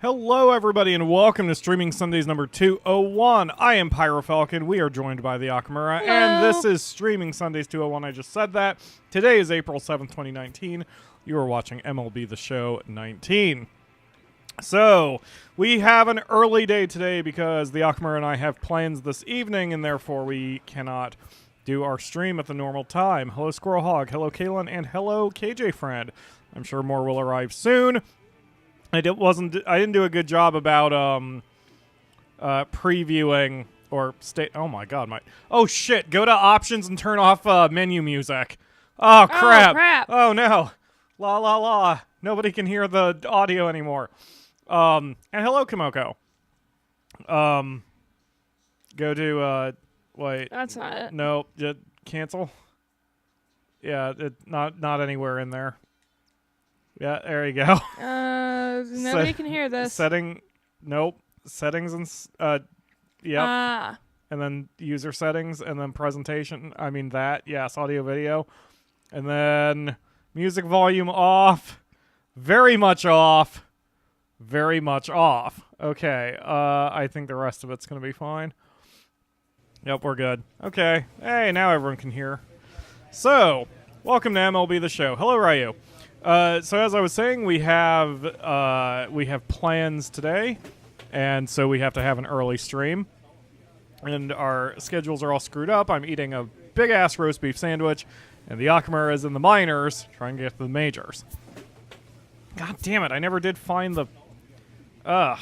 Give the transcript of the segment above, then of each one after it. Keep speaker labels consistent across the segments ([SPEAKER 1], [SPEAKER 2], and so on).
[SPEAKER 1] Hello, everybody, and welcome to Streaming Sundays number 201. I am PyroFalkon. We are joined by the Akamura, and this is Streaming Sundays 201. I just said that. Today is April 7th, 2019. You are watching MLB The Show 19. So, we have an early day today because the Akamura and I have plans this evening, and therefore we cannot do our stream at the normal time. Hello, Squirrel Hog. Hello, Kaylin, and hello, KJ Friend. I'm sure more will arrive soon. I didn't do a good job about previewing or oh my god, oh shit, go to options and turn off menu music. Oh crap. Oh no. La la la. Nobody can hear the audio anymore. And hello, Kimoko. Go to wait.
[SPEAKER 2] That's not it.
[SPEAKER 1] No, just cancel. Yeah, not anywhere in there. Yeah, there you go.
[SPEAKER 2] Nobody can hear this.
[SPEAKER 1] Nope. Settings and, yep.
[SPEAKER 2] Ah.
[SPEAKER 1] And then user settings, and then presentation. I mean that, yes, audio, video. And then music volume off. Very much off. Very much off. Okay, I think the rest of it's going to be fine. Yep, we're good. Okay. Hey, now everyone can hear. So, welcome to MLB The Show. Hello, Ryu. So as I was saying, we have plans today, and so we have to have an early stream, and our schedules are all screwed up. I'm eating a big-ass roast beef sandwich, and the Akamura is in the minors, trying to get to the majors. God damn it, I never did find the... I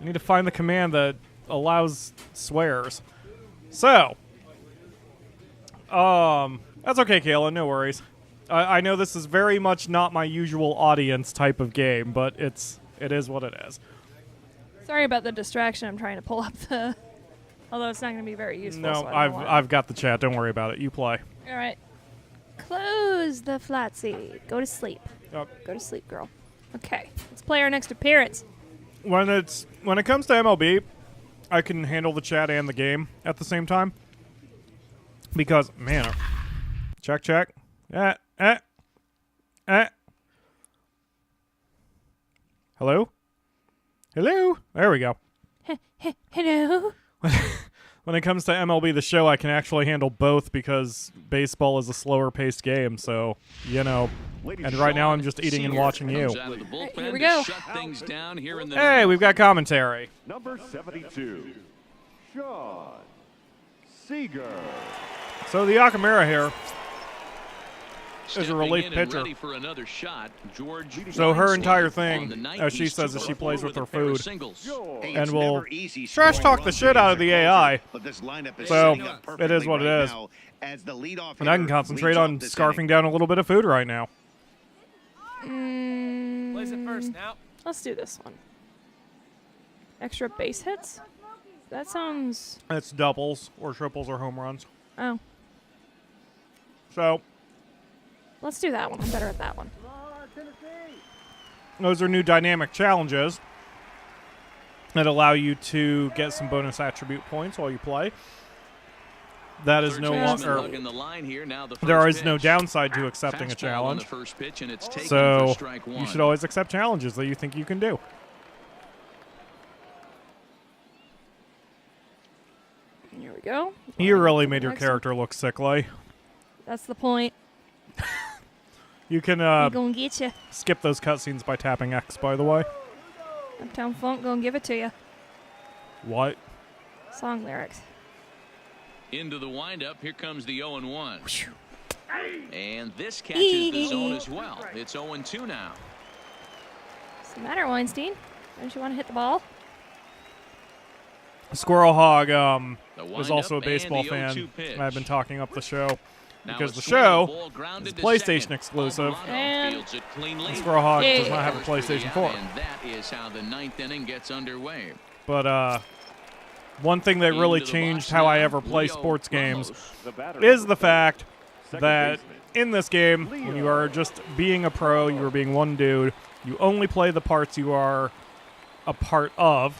[SPEAKER 1] need to find the command that allows swears. So, that's okay, Kayla, no worries. I know this is very much not my usual audience type of game, but it is what it is.
[SPEAKER 2] Sorry about the distraction. I'm trying to pull up the... Although it's not going to be very useful.
[SPEAKER 1] No,
[SPEAKER 2] so
[SPEAKER 1] I've got the chat. Don't worry about it. You play.
[SPEAKER 2] All right. Close the flatsy. Go to sleep.
[SPEAKER 1] Yep.
[SPEAKER 2] Go to sleep, girl. Okay. Let's play our next appearance.
[SPEAKER 1] When it comes to MLB, I can handle the chat and the game at the same time. Because, man, check. Hello? Hello? There we go.
[SPEAKER 2] Hello?
[SPEAKER 1] When it comes to MLB The Show, I can actually handle both because baseball is a slower-paced game, so, you know. And right now I'm just eating and watching you.
[SPEAKER 2] Right, here we go.
[SPEAKER 1] Hey, we've got commentary.
[SPEAKER 3] Number 72, Sean Seeger.
[SPEAKER 1] So the Akamura here is a relief pitcher. So her entire thing, as she says, is she plays with her food and will trash talk the shit out of the AI. So it is what it is. And I can concentrate on scarfing down a little bit of food right now.
[SPEAKER 4] Plays it first now.
[SPEAKER 2] Let's do this one. Extra base hits? That sounds...
[SPEAKER 1] It's doubles or triples or home runs.
[SPEAKER 2] Oh.
[SPEAKER 1] So...
[SPEAKER 2] Let's do that one. I'm better at that one.
[SPEAKER 1] Those are new dynamic challenges that allow you to get some bonus attribute points while you play. That is no longer... There is no downside to accepting a challenge. So you should always accept challenges that you think you can do.
[SPEAKER 2] Here we go.
[SPEAKER 1] You really made your character look sickly.
[SPEAKER 2] That's the point.
[SPEAKER 1] You can
[SPEAKER 2] gonna get you.
[SPEAKER 1] Skip those cutscenes by tapping X, by the way.
[SPEAKER 2] Uptown Funk gonna give it to you.
[SPEAKER 1] What?
[SPEAKER 2] Song lyrics.
[SPEAKER 4] Into the windup, here comes the 0-1. And this catches the zone as well. It's 0-2 now.
[SPEAKER 2] What's the matter, Weinstein? Don't you want to hit the ball?
[SPEAKER 1] Squirrel Hog is also a baseball fan. I've been talking up the show. Because the show is PlayStation exclusive,
[SPEAKER 2] and
[SPEAKER 1] Squirrel Hog does not have a PlayStation 4.
[SPEAKER 4] And that is how the ninth inning gets underway.
[SPEAKER 1] But one thing that really changed how I ever play sports games is the fact that in this game, when you are just being a pro, you are being one dude, you only play the parts you are a part of.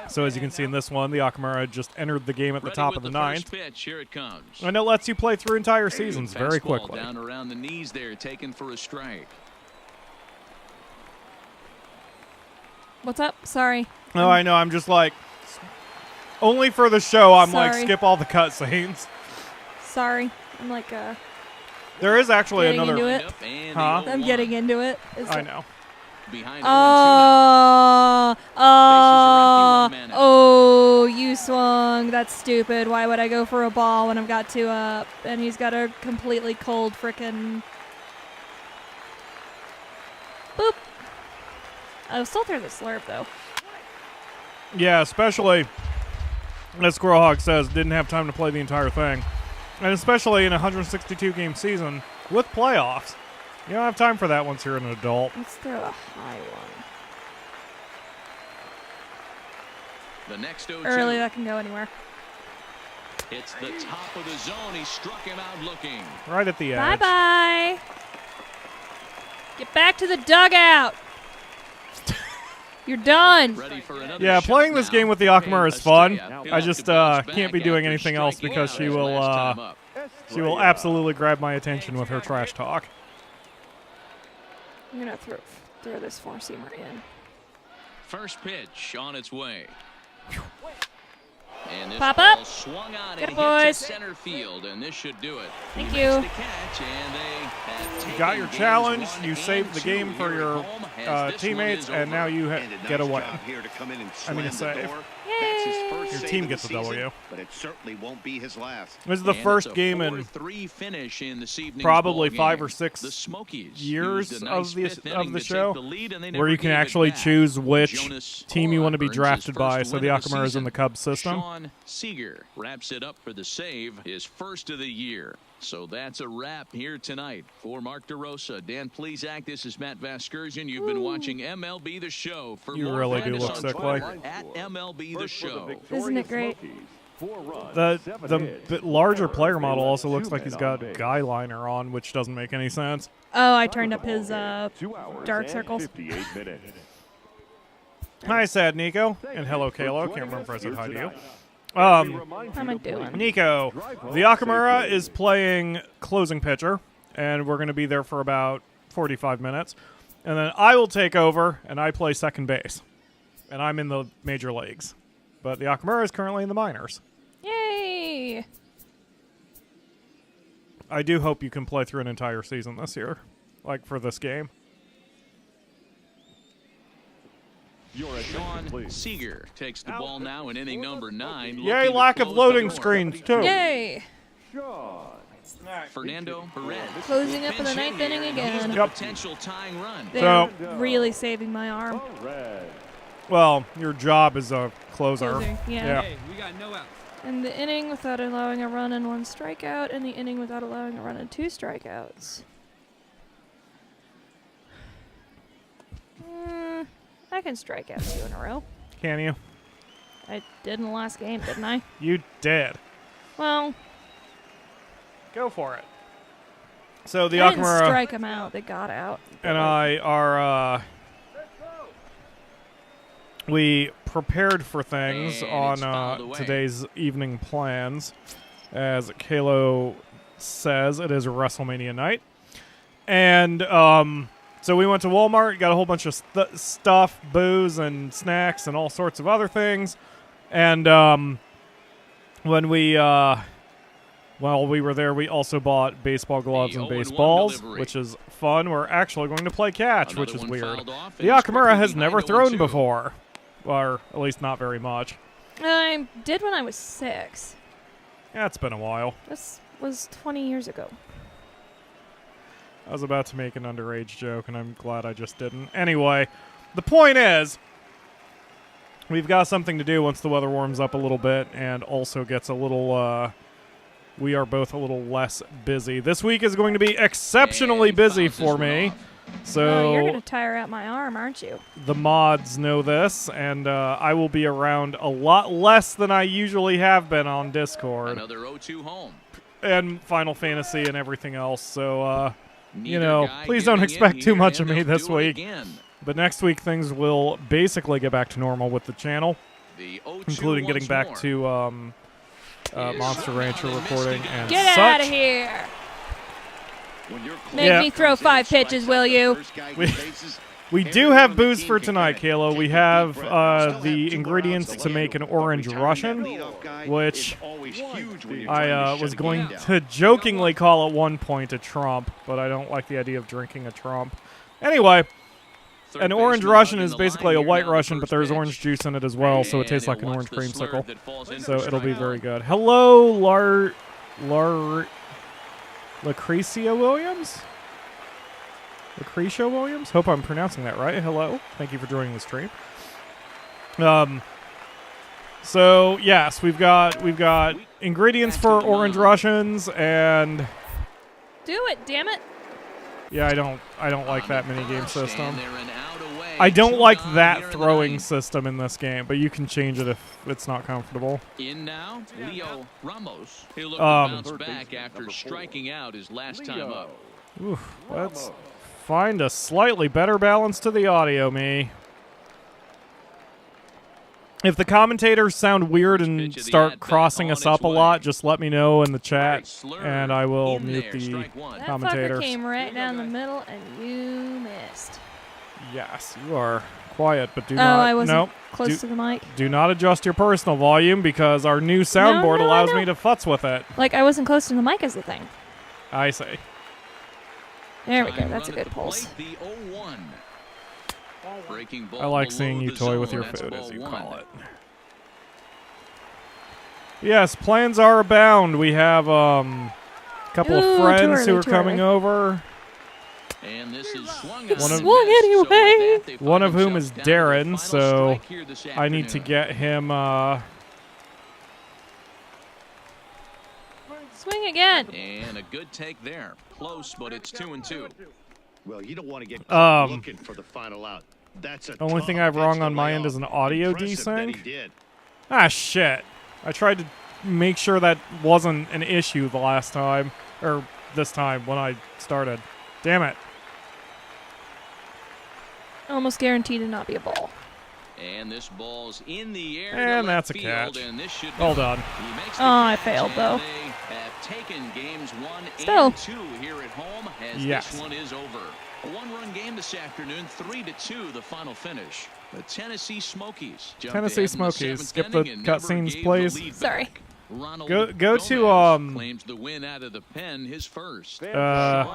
[SPEAKER 1] So as you can see in this one, the Akamura just entered the game at the top of the ninth.
[SPEAKER 4] Here it comes.
[SPEAKER 1] And it lets you play through entire seasons very quickly.
[SPEAKER 4] Down around the knees there, taken for a strike.
[SPEAKER 2] What's up? Sorry.
[SPEAKER 1] No, I know. I'm just like, only for the show, I'm like,
[SPEAKER 2] Sorry.
[SPEAKER 1] skip all the cutscenes.
[SPEAKER 2] Sorry. I'm like,
[SPEAKER 1] There is actually
[SPEAKER 2] Getting
[SPEAKER 1] another.
[SPEAKER 2] into it.
[SPEAKER 4] And
[SPEAKER 1] Huh?
[SPEAKER 4] the
[SPEAKER 2] I'm
[SPEAKER 4] 0-1.
[SPEAKER 2] getting into it.
[SPEAKER 1] I know.
[SPEAKER 4] Behind 0-2 now.
[SPEAKER 2] Oh, you swung. That's stupid. Why would I go for a ball when I've got 2 up? And he's got a completely cold frickin' boop. I'll still throw the slurp, though.
[SPEAKER 1] Yeah, especially, as Squirrelhawk says, didn't have time to play the entire thing. And especially in a 162-game season with playoffs. You don't have time for that once you're an adult.
[SPEAKER 2] Let's throw a high one.
[SPEAKER 4] The next 0-2.
[SPEAKER 2] Early, that can go anywhere.
[SPEAKER 4] It's the top of the zone. He struck him out looking.
[SPEAKER 1] Right at the edge.
[SPEAKER 2] Bye-bye. Get back to the dugout. You're done.
[SPEAKER 4] Ready for another
[SPEAKER 1] Yeah,
[SPEAKER 4] shot
[SPEAKER 1] playing this
[SPEAKER 4] now.
[SPEAKER 1] game with the Akamura is fun.
[SPEAKER 4] He'll
[SPEAKER 1] I
[SPEAKER 4] have
[SPEAKER 1] just
[SPEAKER 4] to bounce
[SPEAKER 1] can't be
[SPEAKER 4] back
[SPEAKER 1] doing
[SPEAKER 4] after
[SPEAKER 1] anything else
[SPEAKER 4] striking
[SPEAKER 1] because
[SPEAKER 4] out
[SPEAKER 1] she
[SPEAKER 4] his
[SPEAKER 1] will
[SPEAKER 4] last time up.
[SPEAKER 1] absolutely grab my attention with her trash talk.
[SPEAKER 2] I'm going to throw this 4-seamer in.
[SPEAKER 4] First pitch on its way. And this
[SPEAKER 2] Pop
[SPEAKER 4] ball
[SPEAKER 2] up.
[SPEAKER 4] swung on
[SPEAKER 2] Get
[SPEAKER 4] and
[SPEAKER 2] it,
[SPEAKER 4] hit
[SPEAKER 2] boys.
[SPEAKER 4] to center field, and this should do it.
[SPEAKER 2] Thank
[SPEAKER 4] He
[SPEAKER 2] you.
[SPEAKER 4] makes the catch, and they have
[SPEAKER 1] You got
[SPEAKER 4] taken
[SPEAKER 1] your
[SPEAKER 4] games
[SPEAKER 1] challenge,
[SPEAKER 4] 1
[SPEAKER 1] you
[SPEAKER 4] and
[SPEAKER 1] saved the
[SPEAKER 4] 2
[SPEAKER 1] game for
[SPEAKER 4] here
[SPEAKER 1] your
[SPEAKER 4] at home, as this one
[SPEAKER 1] teammates,
[SPEAKER 4] is
[SPEAKER 1] and now
[SPEAKER 4] over.
[SPEAKER 1] you
[SPEAKER 5] And a
[SPEAKER 1] get a
[SPEAKER 5] nice
[SPEAKER 1] win.
[SPEAKER 5] job here to come in and
[SPEAKER 1] I mean,
[SPEAKER 5] slam
[SPEAKER 1] a
[SPEAKER 5] the
[SPEAKER 1] save.
[SPEAKER 5] door. That's his first
[SPEAKER 1] Your
[SPEAKER 5] save
[SPEAKER 1] team
[SPEAKER 5] of
[SPEAKER 1] gets
[SPEAKER 5] the
[SPEAKER 1] a
[SPEAKER 5] season,
[SPEAKER 1] W.
[SPEAKER 5] but it certainly won't be his last.
[SPEAKER 1] This is the
[SPEAKER 4] And
[SPEAKER 1] first
[SPEAKER 4] it's a
[SPEAKER 1] game in
[SPEAKER 4] 4-3 finish in this evening's
[SPEAKER 1] probably
[SPEAKER 4] ball
[SPEAKER 1] 5
[SPEAKER 4] game.
[SPEAKER 1] or 6
[SPEAKER 4] The Smokies
[SPEAKER 1] years
[SPEAKER 4] used a
[SPEAKER 1] of
[SPEAKER 4] nice
[SPEAKER 1] the
[SPEAKER 4] fifth inning
[SPEAKER 1] of the
[SPEAKER 4] to take
[SPEAKER 1] show
[SPEAKER 4] the lead, and they
[SPEAKER 1] where
[SPEAKER 4] never
[SPEAKER 1] you can
[SPEAKER 4] gave it
[SPEAKER 1] actually
[SPEAKER 4] back.
[SPEAKER 1] choose which
[SPEAKER 4] Jonas
[SPEAKER 1] team you want to be
[SPEAKER 4] earns his
[SPEAKER 1] drafted by.
[SPEAKER 4] first
[SPEAKER 1] So the
[SPEAKER 4] win of the
[SPEAKER 1] Akamura is in the
[SPEAKER 4] season.
[SPEAKER 1] Cubs system.
[SPEAKER 4] Sean Seager wraps it up for the save, his first of the year. So that's a wrap here tonight. For Mark DeRosa, Dan Plezak, this is Matt Vasgersian. You've been watching MLB The Show. For
[SPEAKER 1] You
[SPEAKER 4] more,
[SPEAKER 1] really
[SPEAKER 4] find
[SPEAKER 1] do
[SPEAKER 4] us
[SPEAKER 1] look
[SPEAKER 4] on
[SPEAKER 1] sickly.
[SPEAKER 4] Twitter at MLB The Show.
[SPEAKER 2] Isn't it great?
[SPEAKER 1] The larger player model also looks like he's got guy liner on, which doesn't make any sense.
[SPEAKER 2] Oh, I turned up his dark circles.
[SPEAKER 1] Hi, Sad Nico, and hello, Kalo. Can't remember if I said hi to you.
[SPEAKER 2] How am I doing?
[SPEAKER 1] Nico, the Akamura is playing closing pitcher, and we're going to be there for about 45 minutes. And then I will take over, and I play second base. And I'm in the major leagues. But the Akamura is currently in the minors.
[SPEAKER 2] Yay!
[SPEAKER 1] I do hope you can play through an entire season this year, like for this game.
[SPEAKER 4] Sean Seager takes the ball now in inning number 9.
[SPEAKER 1] Yay,
[SPEAKER 4] looking to
[SPEAKER 1] lack of
[SPEAKER 4] close
[SPEAKER 1] loading
[SPEAKER 4] the door.
[SPEAKER 1] screens, too.
[SPEAKER 2] Yay!
[SPEAKER 4] Fernando Perez
[SPEAKER 2] Closing up in the
[SPEAKER 4] pinch
[SPEAKER 2] ninth
[SPEAKER 4] hit
[SPEAKER 2] inning
[SPEAKER 4] here, and
[SPEAKER 2] again.
[SPEAKER 4] he's the
[SPEAKER 1] Yep.
[SPEAKER 4] potential tying run.
[SPEAKER 2] They're really saving my arm.
[SPEAKER 1] Well, your job is a closer.
[SPEAKER 2] Closer, yeah.
[SPEAKER 1] Yeah.
[SPEAKER 6] Hey, we got no outs.
[SPEAKER 2] In the inning without allowing a run and 1 strikeout, and the inning without allowing a run and 2 strikeouts. I can strike out 2 in a row.
[SPEAKER 1] Can you?
[SPEAKER 2] I did in the last game, didn't I?
[SPEAKER 1] You did.
[SPEAKER 2] Well,
[SPEAKER 1] Go for it. So the
[SPEAKER 2] I didn't
[SPEAKER 1] Akamura
[SPEAKER 2] strike them out. They got out.
[SPEAKER 1] and I are we prepared for things
[SPEAKER 4] And it's fouled
[SPEAKER 1] on
[SPEAKER 4] away.
[SPEAKER 1] today's evening plans. As Kalo says, it is WrestleMania night. And so we went to Walmart, got a whole bunch of stuff, booze and snacks and all sorts of other things. And when we while we were there, we also bought baseball gloves
[SPEAKER 4] The
[SPEAKER 1] and
[SPEAKER 4] 0-1
[SPEAKER 1] baseballs,
[SPEAKER 4] delivery.
[SPEAKER 1] which is fun. We're actually going to play catch, which
[SPEAKER 4] Another
[SPEAKER 1] is
[SPEAKER 4] one
[SPEAKER 1] weird.
[SPEAKER 4] fouled off,
[SPEAKER 1] The
[SPEAKER 4] and he's
[SPEAKER 1] Akamura
[SPEAKER 4] quickly
[SPEAKER 1] has never
[SPEAKER 4] behind
[SPEAKER 1] thrown
[SPEAKER 4] 0-2.
[SPEAKER 1] before, or at least not very much.
[SPEAKER 2] I did when I was 6.
[SPEAKER 1] Yeah, it's been a while.
[SPEAKER 2] This was 20 years ago.
[SPEAKER 1] I was about to make an underage joke, and I'm glad I just didn't. Anyway, the point is, we've got something to do once the weather warms up a little bit and also gets a little, we are both a little less busy. This week is going to be exceptionally
[SPEAKER 4] And
[SPEAKER 1] busy
[SPEAKER 4] fouls this
[SPEAKER 1] for
[SPEAKER 4] one
[SPEAKER 1] me.
[SPEAKER 4] off.
[SPEAKER 2] Oh, you're
[SPEAKER 1] So
[SPEAKER 2] going to tire out my arm, aren't you?
[SPEAKER 1] the mods know this, and I will be around a lot less than I usually have been on Discord
[SPEAKER 4] Another 0-2 home.
[SPEAKER 1] and Final Fantasy and everything else. So, you
[SPEAKER 4] Neither
[SPEAKER 1] know,
[SPEAKER 4] guy
[SPEAKER 1] please don't
[SPEAKER 4] giving in
[SPEAKER 1] expect too
[SPEAKER 4] here,
[SPEAKER 1] much
[SPEAKER 4] and
[SPEAKER 1] of me
[SPEAKER 4] they'll
[SPEAKER 1] this
[SPEAKER 4] do it
[SPEAKER 1] week.
[SPEAKER 4] again.
[SPEAKER 1] But next week things will basically get back to normal with the channel,
[SPEAKER 4] The 0-2
[SPEAKER 1] including getting
[SPEAKER 4] once
[SPEAKER 1] back
[SPEAKER 4] more.
[SPEAKER 1] to
[SPEAKER 4] Is
[SPEAKER 1] Monster
[SPEAKER 4] shot
[SPEAKER 1] Rancher
[SPEAKER 4] down and
[SPEAKER 1] recording
[SPEAKER 4] missed
[SPEAKER 1] and
[SPEAKER 2] Get
[SPEAKER 1] such.
[SPEAKER 2] out of here!
[SPEAKER 5] When you're
[SPEAKER 2] Make
[SPEAKER 1] Yeah.
[SPEAKER 2] me throw 5 pitches, will you?
[SPEAKER 5] First guy
[SPEAKER 1] We-
[SPEAKER 5] who faces,
[SPEAKER 1] We do have booze for tonight, Kayla. We have the ingredients to make an orange Russian, which I was going to jokingly call at one point a Trump, but I don't like the idea of drinking a Trump. Anyway, an orange Russian is basically a white Russian, but there's orange juice in it as well, so it tastes like an orange creamsicle. So it'll be very good. Hello, Lucretia Williams? Lucretia Williams? Hope I'm pronouncing that right. Hello. Thank you for joining the stream. So yes, we've got ingredients for orange Russians, and
[SPEAKER 2] Do it, damn it.
[SPEAKER 1] yeah, I don't like that minigame system. I don't like that throwing system in this game, but you can change it if it's not comfortable.
[SPEAKER 4] In now, Leo Ramos. He'll look to bounce back after striking out his last time up.
[SPEAKER 1] Oof, let's find a slightly better balance to the audio, me. If the commentators sound weird and start crossing us up a lot, just let me know in the chat, and I will mute the
[SPEAKER 2] That
[SPEAKER 1] commentators.
[SPEAKER 2] fucker came right down the middle, and you missed.
[SPEAKER 1] Yes, you are quiet, but do
[SPEAKER 2] Oh,
[SPEAKER 1] not.
[SPEAKER 2] I wasn't
[SPEAKER 1] Nope.
[SPEAKER 2] close to the mic.
[SPEAKER 1] Do not adjust your personal volume because our new soundboard
[SPEAKER 2] no, I
[SPEAKER 1] allows
[SPEAKER 2] know.
[SPEAKER 1] me to futz with it.
[SPEAKER 2] Like, I wasn't close to the mic as the thing.
[SPEAKER 1] I see.
[SPEAKER 2] There we go. That's a good pulse.
[SPEAKER 4] The 0-1. Breaking ball
[SPEAKER 1] I like
[SPEAKER 4] below
[SPEAKER 1] seeing you
[SPEAKER 4] the
[SPEAKER 1] toy with
[SPEAKER 4] zone.
[SPEAKER 1] your
[SPEAKER 4] That's
[SPEAKER 1] food,
[SPEAKER 4] ball
[SPEAKER 1] as you
[SPEAKER 4] one.
[SPEAKER 1] call it. Yes, plans are abound. We have a couple of
[SPEAKER 2] Ooh,
[SPEAKER 1] friends
[SPEAKER 2] too
[SPEAKER 1] who are
[SPEAKER 2] early, too
[SPEAKER 1] coming
[SPEAKER 2] early.
[SPEAKER 1] over.
[SPEAKER 4] And this is swung
[SPEAKER 1] One of-
[SPEAKER 2] Swung anyway.
[SPEAKER 1] One of whom is Darren, so I need to get him.
[SPEAKER 2] Swing again.
[SPEAKER 4] And a good take there. Close, but it's 2-2.
[SPEAKER 5] Well, you don't want to get looking for the final out. That's a
[SPEAKER 1] Only
[SPEAKER 5] tough
[SPEAKER 1] thing I have
[SPEAKER 5] pitch
[SPEAKER 1] wrong
[SPEAKER 5] to
[SPEAKER 1] on my
[SPEAKER 5] lay
[SPEAKER 1] end is
[SPEAKER 5] off.
[SPEAKER 1] an audio
[SPEAKER 5] Impressive that he
[SPEAKER 1] desync.
[SPEAKER 5] did.
[SPEAKER 1] Ah, shit. I tried to make sure that wasn't an issue the last time, or this time when I started. Damn it.
[SPEAKER 2] Almost guaranteed to not be a ball.
[SPEAKER 4] And this ball's in the air.
[SPEAKER 1] And
[SPEAKER 4] to
[SPEAKER 1] that's a
[SPEAKER 4] left field,
[SPEAKER 1] catch.
[SPEAKER 4] And this should
[SPEAKER 1] Well
[SPEAKER 4] be-
[SPEAKER 1] done.
[SPEAKER 4] He makes the
[SPEAKER 2] Oh, I
[SPEAKER 4] catch,
[SPEAKER 2] failed,
[SPEAKER 4] and
[SPEAKER 2] though.
[SPEAKER 4] They have taken games 1
[SPEAKER 2] Still.
[SPEAKER 4] and 2 here at home as
[SPEAKER 1] Yes.
[SPEAKER 4] this one is over. A one-run game this afternoon, 3-2, the final finish. The Tennessee Smokies. jumped
[SPEAKER 1] Tennessee
[SPEAKER 4] ahead in the
[SPEAKER 1] Smokies.
[SPEAKER 4] 7th
[SPEAKER 1] Skip the
[SPEAKER 4] inning and never
[SPEAKER 1] cutscenes,
[SPEAKER 4] gave
[SPEAKER 1] please.
[SPEAKER 4] the lead
[SPEAKER 2] Sorry.
[SPEAKER 4] back. Ronald
[SPEAKER 1] Go to,
[SPEAKER 4] Gomez claims the win out of the pen, his first.
[SPEAKER 1] I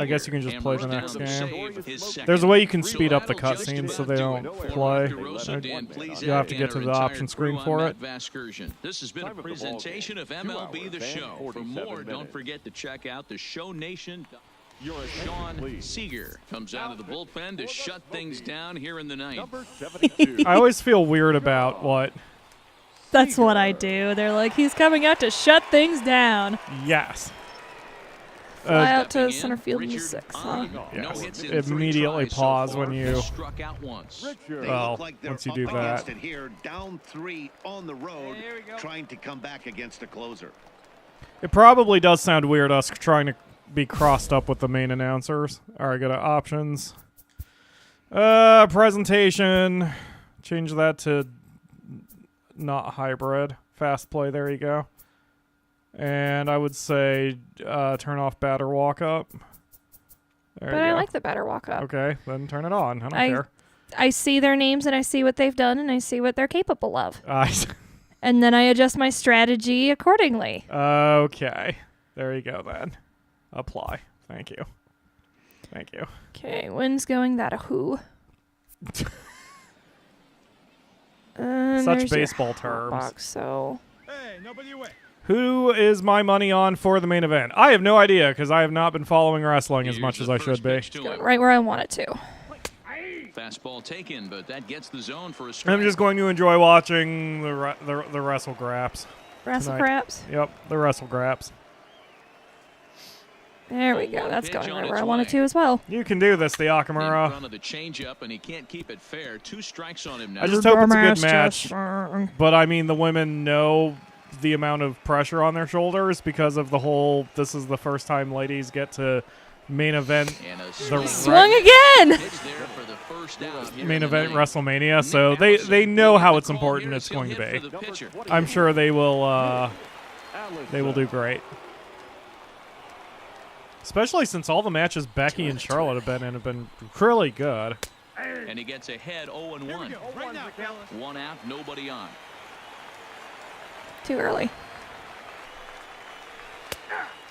[SPEAKER 1] guess you can just play the
[SPEAKER 4] Hammers
[SPEAKER 1] next
[SPEAKER 4] down
[SPEAKER 1] game.
[SPEAKER 4] save, his second.
[SPEAKER 1] There's a way you can speed up the
[SPEAKER 4] That'll just
[SPEAKER 1] cutscenes so
[SPEAKER 4] about
[SPEAKER 1] they
[SPEAKER 4] do
[SPEAKER 1] don't
[SPEAKER 4] it for
[SPEAKER 1] play.
[SPEAKER 4] Mark DeRosa, Dan Plesac,
[SPEAKER 1] You'll have to get
[SPEAKER 4] and
[SPEAKER 1] to
[SPEAKER 4] our
[SPEAKER 1] the
[SPEAKER 4] entire
[SPEAKER 1] option screen
[SPEAKER 4] crew.
[SPEAKER 1] for
[SPEAKER 4] I'm
[SPEAKER 1] it.
[SPEAKER 4] Matt Vasgersian. This has been a presentation of MLB The Show. For more, don't forget to check out the Show Nation. Sean Seeger comes out of the bullpen to shut things down here in the ninth.
[SPEAKER 3] Number 72.
[SPEAKER 1] I always feel weird about what.
[SPEAKER 2] That's what I do. They're like, he's coming out to shut things down.
[SPEAKER 1] Yes.
[SPEAKER 2] Fly out
[SPEAKER 4] Stepping
[SPEAKER 2] to
[SPEAKER 4] in,
[SPEAKER 2] center field in the
[SPEAKER 4] Richard
[SPEAKER 2] 6th, huh?
[SPEAKER 4] Ahn.
[SPEAKER 1] Yes.
[SPEAKER 4] No hits in 3
[SPEAKER 1] Immediately
[SPEAKER 4] tries so
[SPEAKER 1] pause
[SPEAKER 4] far.
[SPEAKER 1] when you-
[SPEAKER 4] He struck out once.
[SPEAKER 3] Richard.
[SPEAKER 5] They
[SPEAKER 1] Well,
[SPEAKER 5] look like they're
[SPEAKER 1] once you
[SPEAKER 5] up
[SPEAKER 1] do
[SPEAKER 5] against
[SPEAKER 1] that.
[SPEAKER 5] it here, down 3 on the road, trying to come back against a closer.
[SPEAKER 1] It probably does sound weird us trying to be crossed up with the main announcers. All right, go to options. Presentation. Change that to not hybrid. Fast play, there you go. And I would say turn off batter walk up. There
[SPEAKER 2] But
[SPEAKER 1] you
[SPEAKER 2] I
[SPEAKER 1] go.
[SPEAKER 2] like the better walk up.
[SPEAKER 1] Okay, then turn it on. I don't
[SPEAKER 2] I-
[SPEAKER 1] care.
[SPEAKER 2] I see their names and I see what they've done and I see what they're capable of.
[SPEAKER 1] And
[SPEAKER 2] And then I adjust my strategy accordingly.
[SPEAKER 1] okay. There you go then. Apply. Thank you. Thank you.
[SPEAKER 2] Okay, when's going that a who?
[SPEAKER 1] Such
[SPEAKER 2] There's your
[SPEAKER 1] baseball
[SPEAKER 2] hot
[SPEAKER 1] terms.
[SPEAKER 2] box, so
[SPEAKER 1] Who is my money on for the main event? I have no idea because I have not been following wrestling as
[SPEAKER 4] Here's
[SPEAKER 1] much
[SPEAKER 4] the
[SPEAKER 1] as I
[SPEAKER 4] first
[SPEAKER 1] should be.
[SPEAKER 4] pitch to him.
[SPEAKER 2] right where I want it to.
[SPEAKER 4] Fastball taken, but that gets the zone for a strike.
[SPEAKER 1] I'm just going to enjoy watching the wrestle graps.
[SPEAKER 2] Wrestle
[SPEAKER 1] Tonight.
[SPEAKER 2] craps.
[SPEAKER 1] Yep, the wrestle graps.
[SPEAKER 2] There we go. That's going right where I want it to as well.
[SPEAKER 1] You can do this, the
[SPEAKER 4] in
[SPEAKER 1] Akamura.
[SPEAKER 4] front of the changeup, and he can't keep it fair. 2 strikes on him now.
[SPEAKER 1] I just hope it's a good
[SPEAKER 2] Dumbass
[SPEAKER 1] match.
[SPEAKER 2] just-
[SPEAKER 1] But I mean, the women know the amount of pressure on their shoulders because of the whole. This is the first time ladies get to main event
[SPEAKER 4] And a
[SPEAKER 1] the
[SPEAKER 2] Swung again!
[SPEAKER 4] pitch there for the first out here
[SPEAKER 1] main
[SPEAKER 4] in the
[SPEAKER 1] event
[SPEAKER 4] ninth.
[SPEAKER 1] WrestleMania, so
[SPEAKER 4] Nick
[SPEAKER 1] they
[SPEAKER 4] Allison
[SPEAKER 1] know
[SPEAKER 4] will
[SPEAKER 1] how
[SPEAKER 4] get
[SPEAKER 1] it's
[SPEAKER 4] the call
[SPEAKER 1] important
[SPEAKER 4] here
[SPEAKER 1] it's
[SPEAKER 4] as he'll
[SPEAKER 1] going to
[SPEAKER 4] hit
[SPEAKER 1] be.
[SPEAKER 4] for the pitcher.
[SPEAKER 1] I'm sure they will do great. Especially since all the matches Becky and Charlotte have been in have been really good.
[SPEAKER 4] And he gets ahead 0-1. One out, nobody on.
[SPEAKER 2] Too early.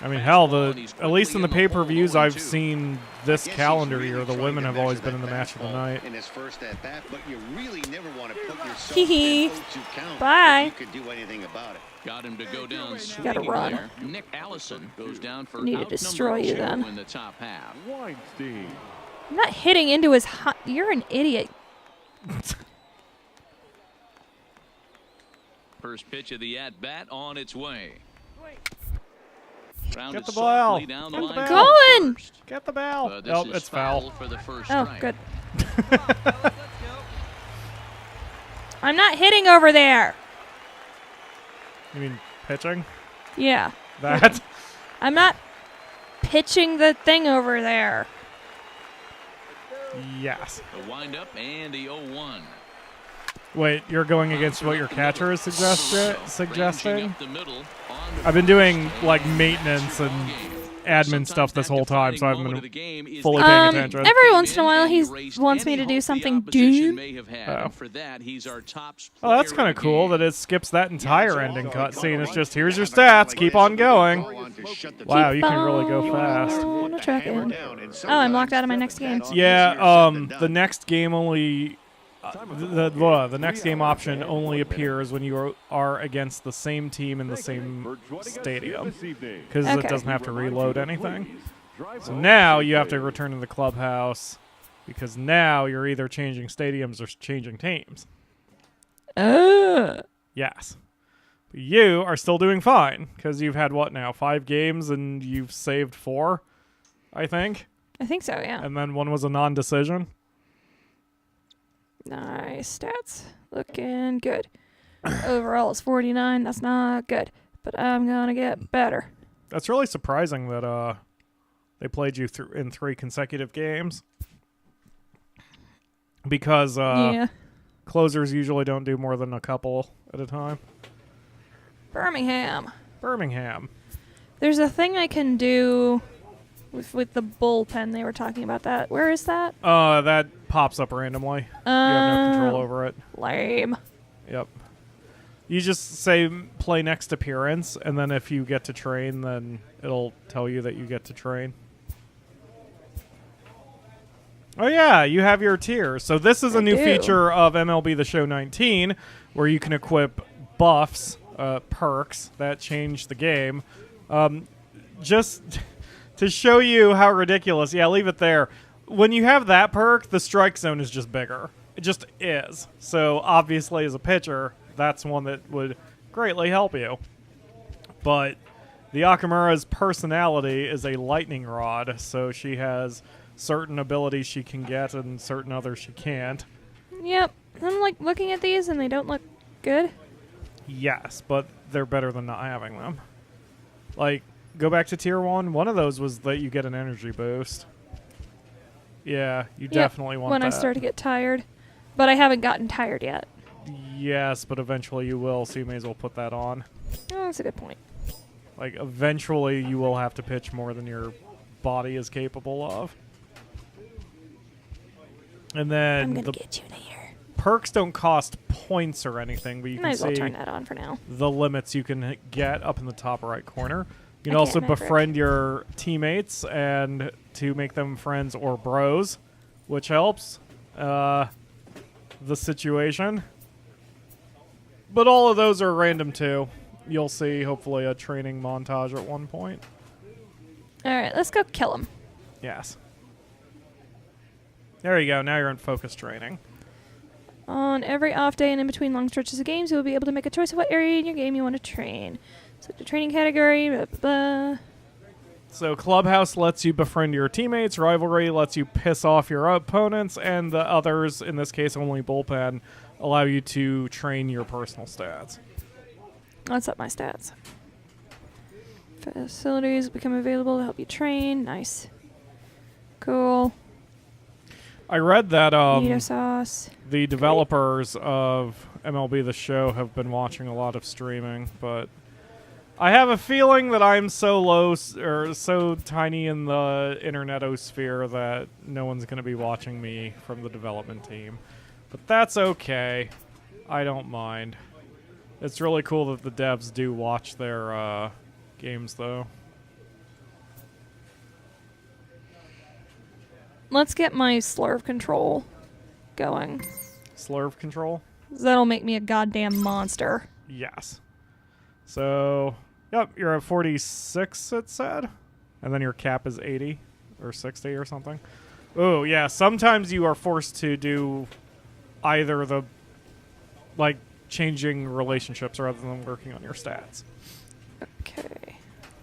[SPEAKER 1] I mean, hell, at least in the pay-per-views I've seen this calendar year, the women have always been in the match of the night.
[SPEAKER 5] In his first at bat, but you really never want to put yourself
[SPEAKER 2] Hee-hee.
[SPEAKER 5] in 0-2 count.
[SPEAKER 2] Bye.
[SPEAKER 5] You could do anything about it.
[SPEAKER 4] Got him to go down
[SPEAKER 2] Gotta
[SPEAKER 4] swinging
[SPEAKER 2] run.
[SPEAKER 4] there. Nick Allison goes down for
[SPEAKER 2] Need to
[SPEAKER 4] out
[SPEAKER 2] destroy
[SPEAKER 4] number
[SPEAKER 2] you
[SPEAKER 4] 2
[SPEAKER 2] then.
[SPEAKER 4] in the top half.
[SPEAKER 3] Weinstein.
[SPEAKER 2] I'm not hitting into his hot. You're an idiot.
[SPEAKER 4] First pitch of the at-bat on its way.
[SPEAKER 1] Get the ball.
[SPEAKER 4] Softly down the
[SPEAKER 1] Get the
[SPEAKER 4] line
[SPEAKER 1] ball.
[SPEAKER 2] Going.
[SPEAKER 4] first.
[SPEAKER 1] Get the ball.
[SPEAKER 4] This
[SPEAKER 1] Oh,
[SPEAKER 4] is
[SPEAKER 1] it's foul.
[SPEAKER 4] for the first
[SPEAKER 2] Oh,
[SPEAKER 4] strike.
[SPEAKER 2] good. I'm not hitting over there.
[SPEAKER 1] You mean pitching?
[SPEAKER 2] Yeah.
[SPEAKER 1] That?
[SPEAKER 2] I'm not pitching the thing over there.
[SPEAKER 1] Yes.
[SPEAKER 4] The windup and the 0-1.
[SPEAKER 1] Wait, you're going against what your catcher is
[SPEAKER 4] Ranging
[SPEAKER 1] suggesting?
[SPEAKER 4] up the middle, on to
[SPEAKER 1] I've been
[SPEAKER 4] the
[SPEAKER 1] doing
[SPEAKER 4] first
[SPEAKER 1] like
[SPEAKER 4] and
[SPEAKER 1] maintenance
[SPEAKER 4] ball
[SPEAKER 1] and
[SPEAKER 4] game.
[SPEAKER 1] admin
[SPEAKER 4] Sometimes
[SPEAKER 1] stuff this
[SPEAKER 4] that
[SPEAKER 1] whole time, so I
[SPEAKER 4] defining
[SPEAKER 1] haven't
[SPEAKER 4] moment of
[SPEAKER 1] been
[SPEAKER 4] the game is
[SPEAKER 1] fully
[SPEAKER 4] the
[SPEAKER 1] paying
[SPEAKER 4] game.
[SPEAKER 1] attention.
[SPEAKER 2] Every once in a
[SPEAKER 4] Came
[SPEAKER 2] while,
[SPEAKER 4] and
[SPEAKER 2] he
[SPEAKER 4] erased
[SPEAKER 2] wants me
[SPEAKER 4] any
[SPEAKER 2] to do
[SPEAKER 4] hope the
[SPEAKER 2] something
[SPEAKER 4] opposition
[SPEAKER 2] deep.
[SPEAKER 4] may have had,
[SPEAKER 1] Oh.
[SPEAKER 4] and for that, he's our top
[SPEAKER 1] Oh, that's
[SPEAKER 4] player
[SPEAKER 1] kind
[SPEAKER 4] in
[SPEAKER 1] of
[SPEAKER 4] the
[SPEAKER 1] cool
[SPEAKER 4] game.
[SPEAKER 1] that it skips that entire ending cutscene. It's just, here's your stats, keep on going. Wow, you can really go fast.
[SPEAKER 2] On a truckin'. Oh, I'm locked out of my next game.
[SPEAKER 1] Yeah, the next game only... the next game option only appears when you are against the same team in the same stadium, because it
[SPEAKER 2] Okay.
[SPEAKER 1] doesn't have to reload anything. So now you have to return to the clubhouse, because now you're either changing stadiums or changing teams. Yes. But you are still doing fine, because you've had, what now, 5 games and you've saved 4, I think?
[SPEAKER 2] I think so, yeah.
[SPEAKER 1] And then one was a non-decision?
[SPEAKER 2] Nice stats. Looking good. Overall, it's 49. That's not good. But I'm going to get better.
[SPEAKER 1] That's really surprising that they played you in 3 consecutive games. Because
[SPEAKER 2] Yeah.
[SPEAKER 1] closers usually don't do more than a couple at a time.
[SPEAKER 2] Birmingham.
[SPEAKER 1] Birmingham.
[SPEAKER 2] There's a thing I can do with the bullpen. They were talking about that. Where is that?
[SPEAKER 1] That pops up randomly. You have no control over it.
[SPEAKER 2] Lame.
[SPEAKER 1] Yep. You just say play next appearance, and then if you get to train, then it'll tell you that you get to train. Oh yeah, you have your tiers. So this is a new
[SPEAKER 2] do.
[SPEAKER 1] feature of MLB The Show 19, where you can equip buffs, perks that change the game. Just to show you how ridiculous. Yeah, leave it there. When you have that perk, the strike zone is just bigger. It just is. So obviously, as a pitcher, that's one that would greatly help you. But the Akamura's personality is a lightning rod, so she has certain abilities she can get and certain others she can't.
[SPEAKER 2] Yep. I'm like looking at these and they don't look good.
[SPEAKER 1] Yes, but they're better than not having them. Like, go back to tier 1. One of those was that you get an energy boost. Yeah, you definitely want
[SPEAKER 2] when
[SPEAKER 1] that.
[SPEAKER 2] I start to get tired. But I haven't gotten tired yet.
[SPEAKER 1] Yes, but eventually you will, so you may as well put that on.
[SPEAKER 2] Oh, that's a good point.
[SPEAKER 1] Like, eventually you will have to pitch more than your body is capable of. And
[SPEAKER 2] I'm
[SPEAKER 1] then
[SPEAKER 2] going to
[SPEAKER 1] the
[SPEAKER 2] get you in here.
[SPEAKER 1] perks don't cost points or anything, but you
[SPEAKER 2] Might
[SPEAKER 1] can
[SPEAKER 2] as well
[SPEAKER 1] see
[SPEAKER 2] turn that on for now.
[SPEAKER 1] the limits you can get up in the top right corner. You can
[SPEAKER 2] I
[SPEAKER 1] also
[SPEAKER 2] can't, Maverick.
[SPEAKER 1] befriend your teammates and to make them friends or bros, which helps the situation. But all of those are random too. You'll see, hopefully, a training montage at one point.
[SPEAKER 2] All right, let's go kill him.
[SPEAKER 1] Yes. There you go. Now you're in focus training.
[SPEAKER 2] On every off day and in between long stretches of games, you will be able to make a choice of what area in your game you want to train. Select the training category, blah, blah, blah.
[SPEAKER 1] So Clubhouse lets you befriend your teammates, Rivalry lets you piss off your opponents, and the others, in this case only Bullpen, allow you to train your personal stats.
[SPEAKER 2] Let's up my stats. Facilities become available to help you train. Nice. Cool.
[SPEAKER 1] I read that
[SPEAKER 2] Burrito sauce.
[SPEAKER 1] the developers of MLB The Show have been watching a lot of streaming, but I have a feeling that I'm so low or so tiny in the internetosphere that no one's going to be watching me from the development team. But that's okay. I don't mind. It's really cool that the devs do watch their games, though.
[SPEAKER 2] Let's get my slurve control going.
[SPEAKER 1] Slurve control?
[SPEAKER 2] That'll make me a goddamn monster.
[SPEAKER 1] Yes. So, yep, you're at 46, it said. And then your cap is 80 or 60 or something. Oh, yeah, sometimes you are forced to do either the, like, changing relationships rather than working on your stats.
[SPEAKER 2] Okay.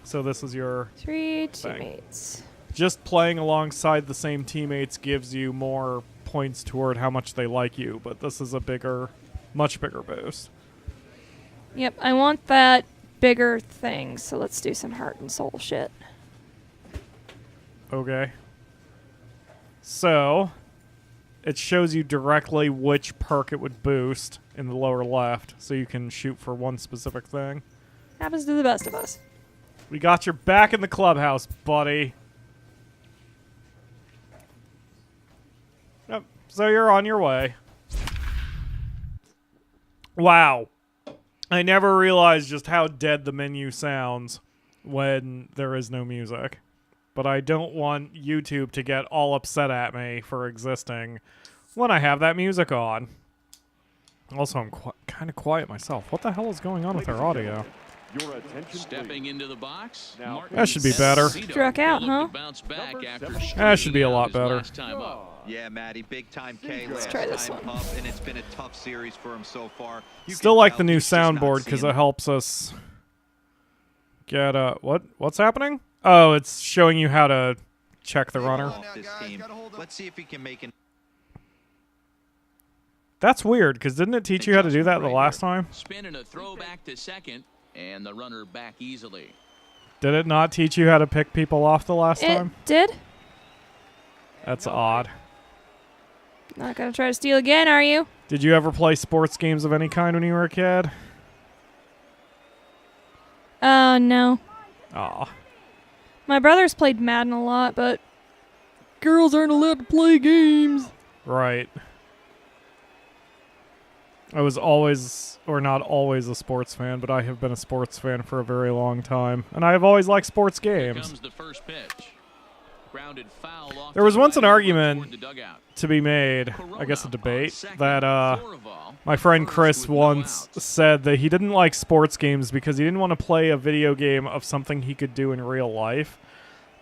[SPEAKER 1] So this is your
[SPEAKER 2] 3
[SPEAKER 1] thing.
[SPEAKER 2] teammates.
[SPEAKER 1] Just playing alongside the same teammates gives you more points toward how much they like you, but this is a bigger, much bigger boost.
[SPEAKER 2] Yep, I want that bigger thing, so let's do some heart and soul shit.
[SPEAKER 1] Okay. So, it shows you directly which perk it would boost in the lower left, so you can shoot for one specific thing.
[SPEAKER 2] Happens to the best of us.
[SPEAKER 1] We got your back in the clubhouse, buddy. Yep, so you're on your way. Wow. I never realized just how dead the menu sounds when there is no music. But I don't want YouTube to get all upset at me for existing when I have that music on. Also, I'm kind of quiet myself. What the hell is going on with our audio?
[SPEAKER 3] Your attention,
[SPEAKER 4] Stepping
[SPEAKER 3] please.
[SPEAKER 4] into the box.
[SPEAKER 3] Now,
[SPEAKER 4] Martin
[SPEAKER 1] that should be better.
[SPEAKER 4] Esposito
[SPEAKER 2] Struck out,
[SPEAKER 4] will look
[SPEAKER 2] huh?
[SPEAKER 4] to bounce back after
[SPEAKER 1] That should be a
[SPEAKER 4] striking
[SPEAKER 1] lot
[SPEAKER 4] out his
[SPEAKER 1] better.
[SPEAKER 4] last time up.
[SPEAKER 5] Yeah, Matty, big time K
[SPEAKER 3] Let's
[SPEAKER 5] last
[SPEAKER 2] try this
[SPEAKER 5] time
[SPEAKER 2] one.
[SPEAKER 5] up, and it's been a tough series for him so far. You
[SPEAKER 1] Still
[SPEAKER 5] can
[SPEAKER 1] like
[SPEAKER 5] tell
[SPEAKER 1] the new
[SPEAKER 5] he's just not
[SPEAKER 1] soundboard because
[SPEAKER 5] seeing
[SPEAKER 1] it helps us get what's happening? Oh, it's showing you how to check the runner.
[SPEAKER 5] off this team. Let's see if he can make an
[SPEAKER 1] That's weird because didn't it teach you how to do that the
[SPEAKER 4] Right
[SPEAKER 1] last
[SPEAKER 4] here.
[SPEAKER 1] time?
[SPEAKER 4] Spinning a throw back to second, and the runner back easily.
[SPEAKER 1] Did it not teach you how to pick people off the last
[SPEAKER 2] It
[SPEAKER 1] time?
[SPEAKER 2] did?
[SPEAKER 1] That's odd.
[SPEAKER 2] Not gonna try to steal again, are you?
[SPEAKER 1] Did you ever play sports games of any kind when you were a kid?
[SPEAKER 2] No.
[SPEAKER 1] Aw.
[SPEAKER 2] My brothers played Madden a lot, but girls aren't allowed to play games.
[SPEAKER 1] Right. I was always, or not always, a sports fan, but I have been a sports fan for a very long time. And I have always liked sports
[SPEAKER 4] Here
[SPEAKER 1] games.
[SPEAKER 4] comes the first pitch. Grounded foul off
[SPEAKER 1] There was
[SPEAKER 4] to the
[SPEAKER 1] once an
[SPEAKER 4] right,
[SPEAKER 1] argument
[SPEAKER 4] toward the dugout.
[SPEAKER 1] To be made, I guess a
[SPEAKER 4] Corona
[SPEAKER 1] debate,
[SPEAKER 4] on second,
[SPEAKER 1] that
[SPEAKER 4] Florival
[SPEAKER 1] my friend
[SPEAKER 4] first
[SPEAKER 1] Chris
[SPEAKER 4] with no
[SPEAKER 1] once
[SPEAKER 4] outs.
[SPEAKER 1] said that he didn't like sports games because he didn't want to play a video game of something he could do in real life.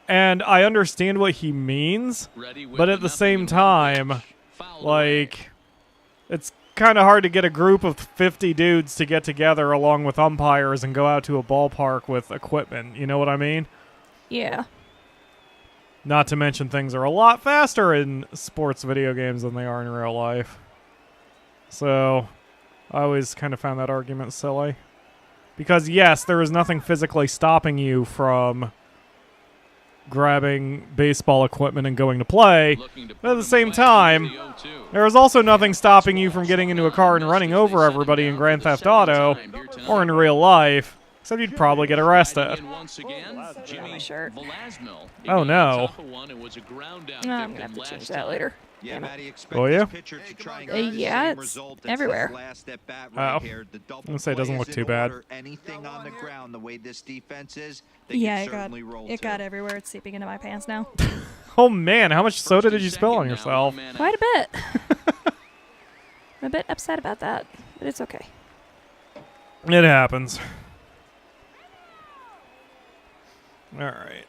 [SPEAKER 1] And I understand what he means,
[SPEAKER 4] Ready with
[SPEAKER 1] but at the
[SPEAKER 4] 0-1
[SPEAKER 1] same time,
[SPEAKER 4] pitch. Fouled away.
[SPEAKER 1] like, it's kind of hard to get a group of 50 dudes to get together along with umpires and go out to a ballpark with equipment. You know what I mean?
[SPEAKER 2] Yeah.
[SPEAKER 1] Not to mention things are a lot faster in sports video games than they are in real life. So, I always kind of found that argument silly. Because, yes, there is nothing physically stopping you from grabbing baseball equipment and going to play.
[SPEAKER 4] Looking to
[SPEAKER 1] But at
[SPEAKER 4] put
[SPEAKER 1] the
[SPEAKER 4] him
[SPEAKER 1] same
[SPEAKER 4] away
[SPEAKER 1] time,
[SPEAKER 4] with the 0-2.
[SPEAKER 1] there is also nothing stopping you from getting into a car and running over everybody in Grand Theft Auto or in real life, except you'd probably get arrested.
[SPEAKER 4] In once again, Jimmy
[SPEAKER 2] my shirt.
[SPEAKER 4] Velasmil. He
[SPEAKER 1] Oh,
[SPEAKER 4] got
[SPEAKER 1] no.
[SPEAKER 4] on top of one and was a ground out
[SPEAKER 2] I'm gonna
[SPEAKER 4] victim
[SPEAKER 2] have to
[SPEAKER 4] last
[SPEAKER 2] change that
[SPEAKER 4] time.
[SPEAKER 2] later.
[SPEAKER 5] Yeah,
[SPEAKER 2] Damn it.
[SPEAKER 5] Matty, expect
[SPEAKER 1] Oh,
[SPEAKER 5] this
[SPEAKER 1] yeah?
[SPEAKER 5] pitcher to try and
[SPEAKER 2] Uh,
[SPEAKER 5] get the
[SPEAKER 2] yeah,
[SPEAKER 5] same
[SPEAKER 2] it's
[SPEAKER 5] result as
[SPEAKER 2] everywhere.
[SPEAKER 5] his last at bat
[SPEAKER 1] Oh.
[SPEAKER 5] right here. The double
[SPEAKER 1] gonna say it
[SPEAKER 5] play
[SPEAKER 1] doesn't look
[SPEAKER 5] is
[SPEAKER 1] too
[SPEAKER 5] in
[SPEAKER 1] bad.
[SPEAKER 5] order. Anything on the ground, the way this defense is, they
[SPEAKER 6] Yeah,
[SPEAKER 5] can
[SPEAKER 6] it got
[SPEAKER 5] certainly roll
[SPEAKER 6] it
[SPEAKER 5] to.
[SPEAKER 6] got everywhere. It's seeping into my pants now.
[SPEAKER 1] Oh man, how much soda
[SPEAKER 4] First
[SPEAKER 1] did
[SPEAKER 4] and
[SPEAKER 1] you spill on
[SPEAKER 4] second now,
[SPEAKER 1] yourself?
[SPEAKER 4] one man
[SPEAKER 2] Quite
[SPEAKER 4] out.
[SPEAKER 2] a bit. I'm a bit upset about that, but it's okay.
[SPEAKER 1] It happens. Alright.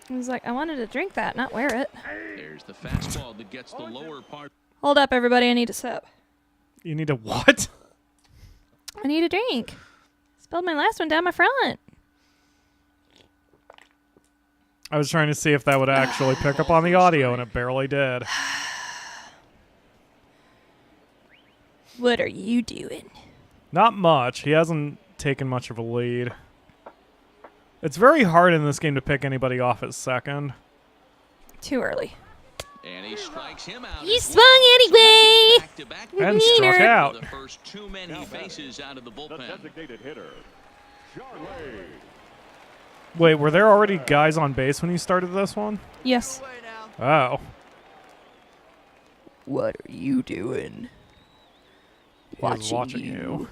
[SPEAKER 2] I was like, I wanted to drink that, not wear it.
[SPEAKER 4] There's the fastball that gets the lower part.
[SPEAKER 2] Hold up, everybody. I need a sip.
[SPEAKER 1] You need a what?
[SPEAKER 2] I need a drink. Spilled my last one down my front.
[SPEAKER 1] I was trying to see if that would actually pick up on the audio, and it barely did.
[SPEAKER 2] What are you doing?
[SPEAKER 1] Not much. He hasn't taken much of a lead. It's very hard in this game to pick anybody off at second.
[SPEAKER 2] Too early.
[SPEAKER 4] And he strikes him out.
[SPEAKER 2] You
[SPEAKER 4] as
[SPEAKER 2] swung
[SPEAKER 4] well.
[SPEAKER 2] anyway.
[SPEAKER 4] Back-to-back
[SPEAKER 1] And struck
[SPEAKER 2] Wiener.
[SPEAKER 1] out.
[SPEAKER 4] The first too many faces out of the
[SPEAKER 3] The
[SPEAKER 4] bullpen.
[SPEAKER 3] designated hitter. Charlie.
[SPEAKER 1] Wait, were there already guys on base when you started this one?
[SPEAKER 2] Yes.
[SPEAKER 1] Oh.
[SPEAKER 2] What are you doing?
[SPEAKER 1] He was watching you.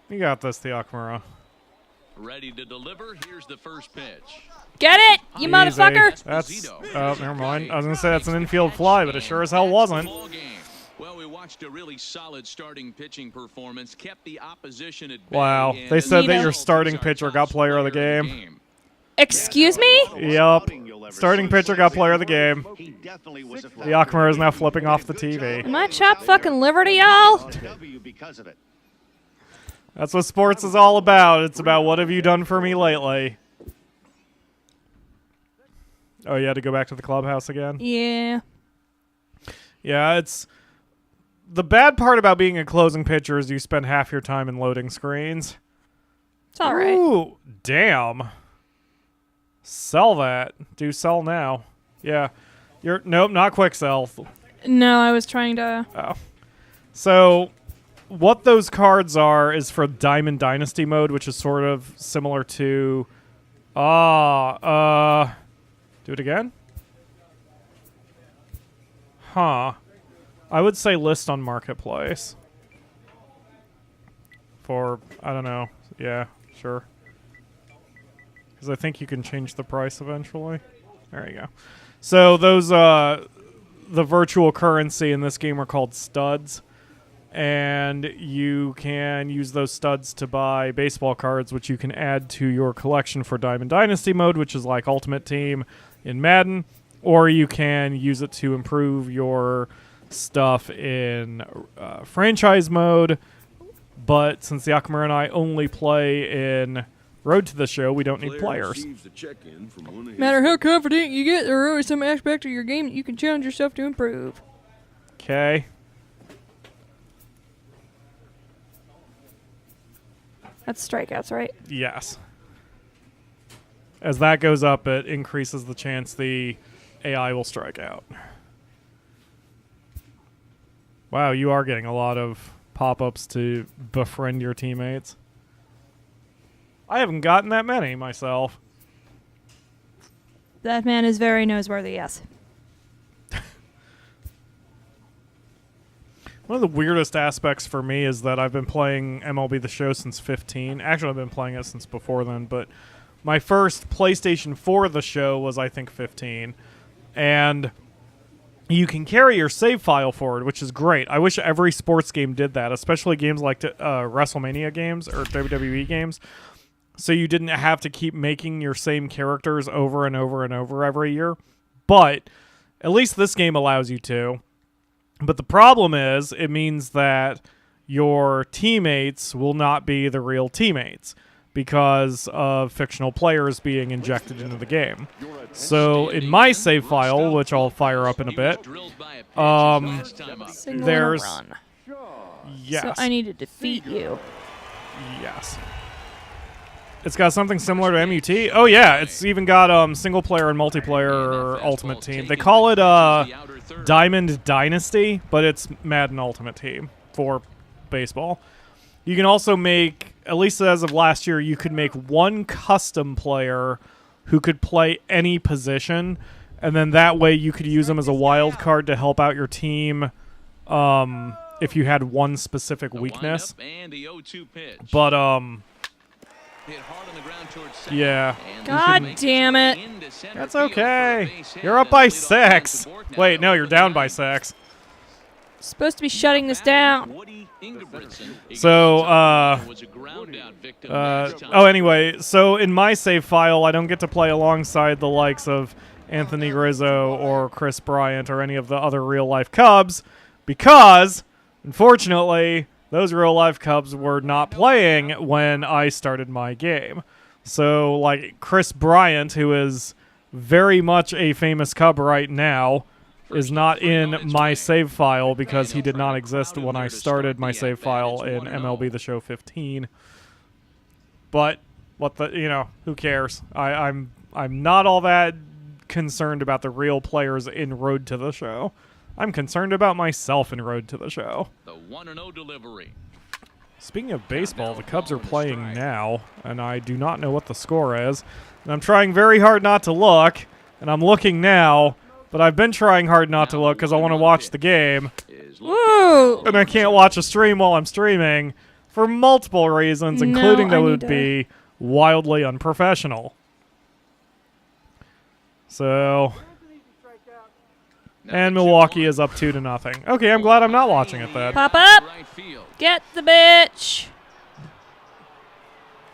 [SPEAKER 1] You got this, the Akamura.
[SPEAKER 4] Ready to deliver. Here's the first pitch.
[SPEAKER 2] Get it, you
[SPEAKER 1] Easy.
[SPEAKER 2] motherfucker!
[SPEAKER 1] That's, oh, never mind. I was going to say that's an infield fly, but it sure as hell wasn't.
[SPEAKER 4] Well, we watched a really solid starting pitching performance, kept the opposition at bay.
[SPEAKER 1] Wow.
[SPEAKER 4] And
[SPEAKER 1] They said that
[SPEAKER 2] Nito.
[SPEAKER 1] your starting pitcher got player of the game.
[SPEAKER 2] Excuse me?
[SPEAKER 1] Yep. Starting pitcher got player of the game.
[SPEAKER 5] He definitely was a
[SPEAKER 1] The Akamura is now flipping off the TV.
[SPEAKER 2] Am I chop fucking liver to y'all?
[SPEAKER 5] W because of it.
[SPEAKER 1] That's what sports is all about. It's about what have you done for me lately. Oh, you had to go back to the clubhouse again?
[SPEAKER 2] Yeah.
[SPEAKER 1] Yeah, it's... The bad part about being a closing pitcher is you spend half your time in loading screens.
[SPEAKER 2] It's alright.
[SPEAKER 1] Ooh, damn. Sell that. Do sell now. Yeah. Nope, not quick sell.
[SPEAKER 2] No, I was trying to...
[SPEAKER 1] Oh. So, what those cards are is for Diamond Dynasty mode, which is sort of similar to... Do it again? Huh. I would say list on Marketplace. For, I don't know. Yeah, sure. Because I think you can change the price eventually. There you go. So those, the virtual currency in this game are called studs. And you can use those studs to buy baseball cards, which you can add to your collection for Diamond Dynasty mode, which is like Ultimate Team in Madden. Or you can use it to improve your stuff in franchise mode. But since the Akamura and I only play in Road to the Show, we don't need players.
[SPEAKER 2] Matter how confident you get, there are always some aspect of your game that you can challenge yourself to improve.
[SPEAKER 1] Okay.
[SPEAKER 2] That's strikeouts, right?
[SPEAKER 1] Yes. As that goes up, it increases the chance the AI will strike out. Wow, you are getting a lot of pop-ups to befriend your teammates. I haven't gotten that many myself.
[SPEAKER 2] That man is very newsworthy, yes.
[SPEAKER 1] One of the weirdest aspects for me is that I've been playing MLB The Show since 15. Actually, I've been playing it since before then, but my first PlayStation 4 The Show was, I think, 15. And you can carry your save file forward, which is great. I wish every sports game did that, especially games like WrestleMania games or WWE games. So you didn't have to keep making your same characters over and over and over every year. But at least this game allows you to. But the problem is, it means that your teammates will not be the real teammates because of fictional players being injected into the game. So in my save file, which I'll fire up in a bit, there's...
[SPEAKER 2] Run.
[SPEAKER 1] Yes.
[SPEAKER 2] So I need to defeat you.
[SPEAKER 1] Yes. It's got something similar to MUT. Oh yeah, it's even got single player and multiplayer Ultimate Team. They call it Diamond Dynasty, but it's Madden Ultimate Team for baseball. You can also make, at least as of last year, you could make one custom player who could play any position, and then that way you could use them as a wild card to help out your team if you had one specific weakness. But yeah.
[SPEAKER 2] God damn it.
[SPEAKER 1] That's okay. You're up by 6. Wait, no, you're down by 6.
[SPEAKER 2] Supposed to be shutting this down.
[SPEAKER 1] So, anyway, so in my save file, I don't get to play alongside the likes of Anthony Rizzo or Chris Bryant or any of the other real-life Cubs because, unfortunately, those real-life Cubs were not playing when I started my game. So, like, Chris Bryant, who is very much a famous Cub right now, is not in my save file because he did not exist when I started my save file in MLB The Show 15. But, who cares? I'm not all that concerned about the real players in Road to the Show. I'm concerned about myself in Road to the Show.
[SPEAKER 4] The 1-0 delivery.
[SPEAKER 1] Speaking of baseball, the Cubs are playing now, and I do not know what the score is. And I'm trying very hard not to look, and I'm looking now, but I've been trying hard not to look because I want to watch the game.
[SPEAKER 2] Woo!
[SPEAKER 1] And I can't watch a stream while I'm streaming for multiple reasons, including that it would be wildly unprofessional. So, and Milwaukee is up 2-0. Okay, I'm glad I'm not watching it then.
[SPEAKER 2] Pop up! Get the bitch!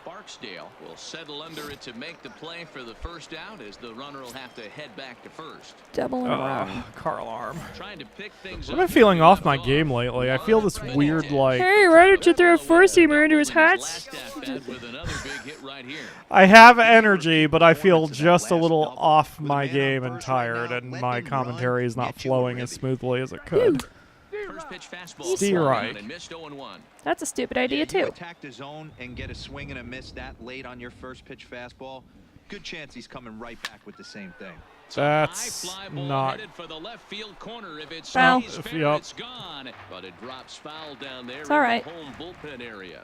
[SPEAKER 4] Barksdale will settle under it to make the play for the first out as the runner will have to head back to first.
[SPEAKER 2] Double in a row.
[SPEAKER 1] Car alarm.
[SPEAKER 4] Trying to pick things
[SPEAKER 1] I've been feeling off my game lately. I feel this weird, like...
[SPEAKER 2] Hey, why don't you throw a four-seamer into his hats?
[SPEAKER 1] I have energy, but I feel just a little off my game and tired, and my commentary is not flowing as smoothly as it could.
[SPEAKER 4] First pitch fastball.
[SPEAKER 1] Strike.
[SPEAKER 4] And missed 0-1.
[SPEAKER 2] That's a stupid idea,
[SPEAKER 7] You
[SPEAKER 2] too.
[SPEAKER 7] attack the zone and get a swing and a miss that late on your first pitch fastball. Good chance he's coming right back with the same thing.
[SPEAKER 1] That's
[SPEAKER 4] High fly ball
[SPEAKER 1] not...
[SPEAKER 4] headed for the left field corner. If it's
[SPEAKER 2] Foul.
[SPEAKER 4] fair,
[SPEAKER 1] Yep.
[SPEAKER 4] it's gone. But it drops foul down there
[SPEAKER 2] It's
[SPEAKER 4] in
[SPEAKER 2] all right.
[SPEAKER 4] the home bullpen area.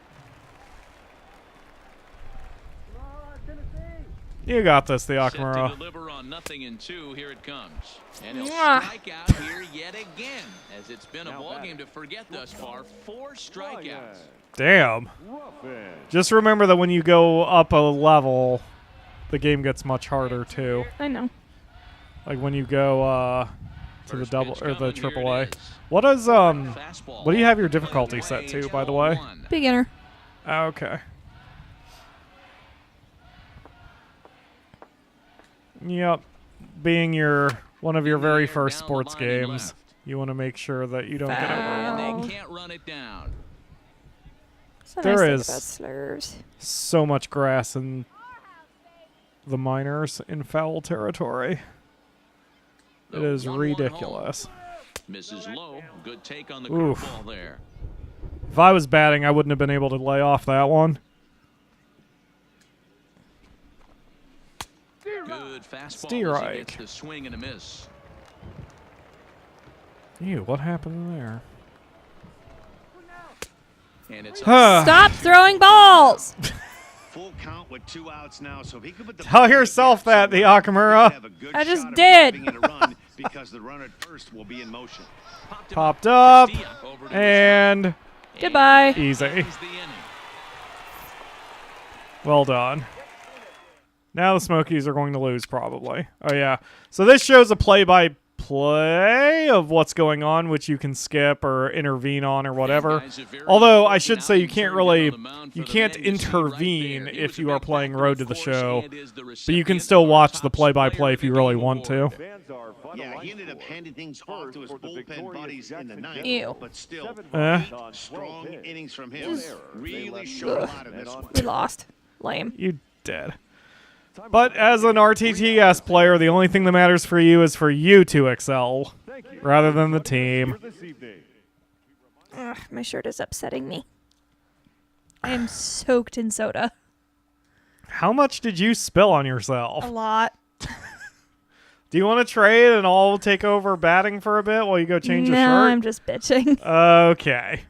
[SPEAKER 1] You got this, the
[SPEAKER 4] Set to
[SPEAKER 1] Akamura.
[SPEAKER 4] deliver on 0-2. Here it comes. And he'll
[SPEAKER 2] Mwah.
[SPEAKER 4] strike out here yet again, as it's been a ball game to forget thus far. 4 strikeouts.
[SPEAKER 1] Damn.
[SPEAKER 3] Roughing.
[SPEAKER 1] Just remember that when you go up a level, the game gets much harder too.
[SPEAKER 2] I know.
[SPEAKER 1] Like when you go to the
[SPEAKER 4] First
[SPEAKER 1] double
[SPEAKER 4] pitch
[SPEAKER 1] or the
[SPEAKER 4] coming, here
[SPEAKER 1] AAA.
[SPEAKER 4] it is.
[SPEAKER 1] What is
[SPEAKER 4] Fastball
[SPEAKER 1] what do you have your
[SPEAKER 4] over the
[SPEAKER 1] difficulty set
[SPEAKER 4] range,
[SPEAKER 1] to, by the way?
[SPEAKER 4] 0-1.
[SPEAKER 2] Beginner.
[SPEAKER 1] Okay. Yep. Being one of your very first
[SPEAKER 4] Down the
[SPEAKER 1] sports
[SPEAKER 4] line and
[SPEAKER 1] games,
[SPEAKER 4] left.
[SPEAKER 1] you want to make sure that you don't get
[SPEAKER 4] And
[SPEAKER 1] overwhelmed.
[SPEAKER 2] Foul.
[SPEAKER 4] they can't run it down.
[SPEAKER 2] It's a
[SPEAKER 1] There
[SPEAKER 2] nice thing
[SPEAKER 1] is-
[SPEAKER 2] about slurs.
[SPEAKER 1] So much grass in the minors in foul territory. It
[SPEAKER 4] The
[SPEAKER 1] is
[SPEAKER 4] 1-1
[SPEAKER 1] ridiculous.
[SPEAKER 4] home. Mrs. Lowe, good take on the
[SPEAKER 1] Oof.
[SPEAKER 4] curveball there.
[SPEAKER 1] If I was batting, I wouldn't have been able to lay off that one.
[SPEAKER 4] Good fastball as he
[SPEAKER 1] Strike.
[SPEAKER 4] gets the swing and a miss.
[SPEAKER 1] Ew, what happened there?
[SPEAKER 4] And it's
[SPEAKER 2] Stop throwing balls!
[SPEAKER 5] Full count with 2 outs now, so if he could put the
[SPEAKER 1] Tell yourself that, the Akamura.
[SPEAKER 2] I just did.
[SPEAKER 5] Because the runner at first will be in motion.
[SPEAKER 1] Popped up,
[SPEAKER 4] Castilla over to
[SPEAKER 1] and
[SPEAKER 2] Goodbye.
[SPEAKER 1] easy.
[SPEAKER 4] ends the inning.
[SPEAKER 1] Well done. Now the Smokies are going to lose, probably. Oh, yeah. So this shows a play-by-play of what's going on, which you can skip or intervene on or whatever.
[SPEAKER 4] Guys, a very
[SPEAKER 1] Although, I
[SPEAKER 4] important
[SPEAKER 1] should say you
[SPEAKER 4] outing
[SPEAKER 1] can't
[SPEAKER 4] turn
[SPEAKER 1] really...
[SPEAKER 4] down on the mound for
[SPEAKER 1] You
[SPEAKER 4] the
[SPEAKER 1] can't
[SPEAKER 4] man you see right
[SPEAKER 1] intervene
[SPEAKER 4] there. He
[SPEAKER 1] if
[SPEAKER 4] was a
[SPEAKER 1] you are
[SPEAKER 4] big
[SPEAKER 1] playing
[SPEAKER 4] factor,
[SPEAKER 1] Road to
[SPEAKER 4] of
[SPEAKER 1] the
[SPEAKER 4] course,
[SPEAKER 1] Show.
[SPEAKER 4] and is the
[SPEAKER 1] But you
[SPEAKER 4] recipient
[SPEAKER 1] can
[SPEAKER 4] of
[SPEAKER 1] still
[SPEAKER 4] our
[SPEAKER 1] watch
[SPEAKER 4] top
[SPEAKER 1] the play-by-play
[SPEAKER 4] player
[SPEAKER 1] if you
[SPEAKER 4] of the
[SPEAKER 1] really
[SPEAKER 4] game
[SPEAKER 1] want to.
[SPEAKER 4] award.
[SPEAKER 3] Fans are
[SPEAKER 5] Yeah, he
[SPEAKER 3] finalized
[SPEAKER 5] ended up
[SPEAKER 3] for
[SPEAKER 5] handing things off to his
[SPEAKER 3] for the
[SPEAKER 5] bullpen
[SPEAKER 3] victorious
[SPEAKER 5] buddies in the
[SPEAKER 3] Jackson
[SPEAKER 5] ninth.
[SPEAKER 2] Ew.
[SPEAKER 5] But still,
[SPEAKER 3] 7
[SPEAKER 1] Eh?
[SPEAKER 3] runs on 12
[SPEAKER 5] strong
[SPEAKER 3] hits.
[SPEAKER 5] innings from him.
[SPEAKER 3] They
[SPEAKER 5] Really
[SPEAKER 3] left
[SPEAKER 5] showed a
[SPEAKER 2] Ugh.
[SPEAKER 5] lot in this one.
[SPEAKER 2] We lost. Lame.
[SPEAKER 1] You did. But as an RTTS player, the only thing that matters for you is for you to excel,
[SPEAKER 3] Thank you.
[SPEAKER 1] rather than the team.
[SPEAKER 3] For this evening.
[SPEAKER 2] Ugh, my shirt is upsetting me. I am soaked in soda.
[SPEAKER 1] How much did you spill on
[SPEAKER 2] A
[SPEAKER 1] yourself?
[SPEAKER 2] lot.
[SPEAKER 1] Do you want to trade and I'll take over batting for a bit while you go change your
[SPEAKER 2] No,
[SPEAKER 1] shirt?
[SPEAKER 2] I'm just bitching.
[SPEAKER 1] Okay.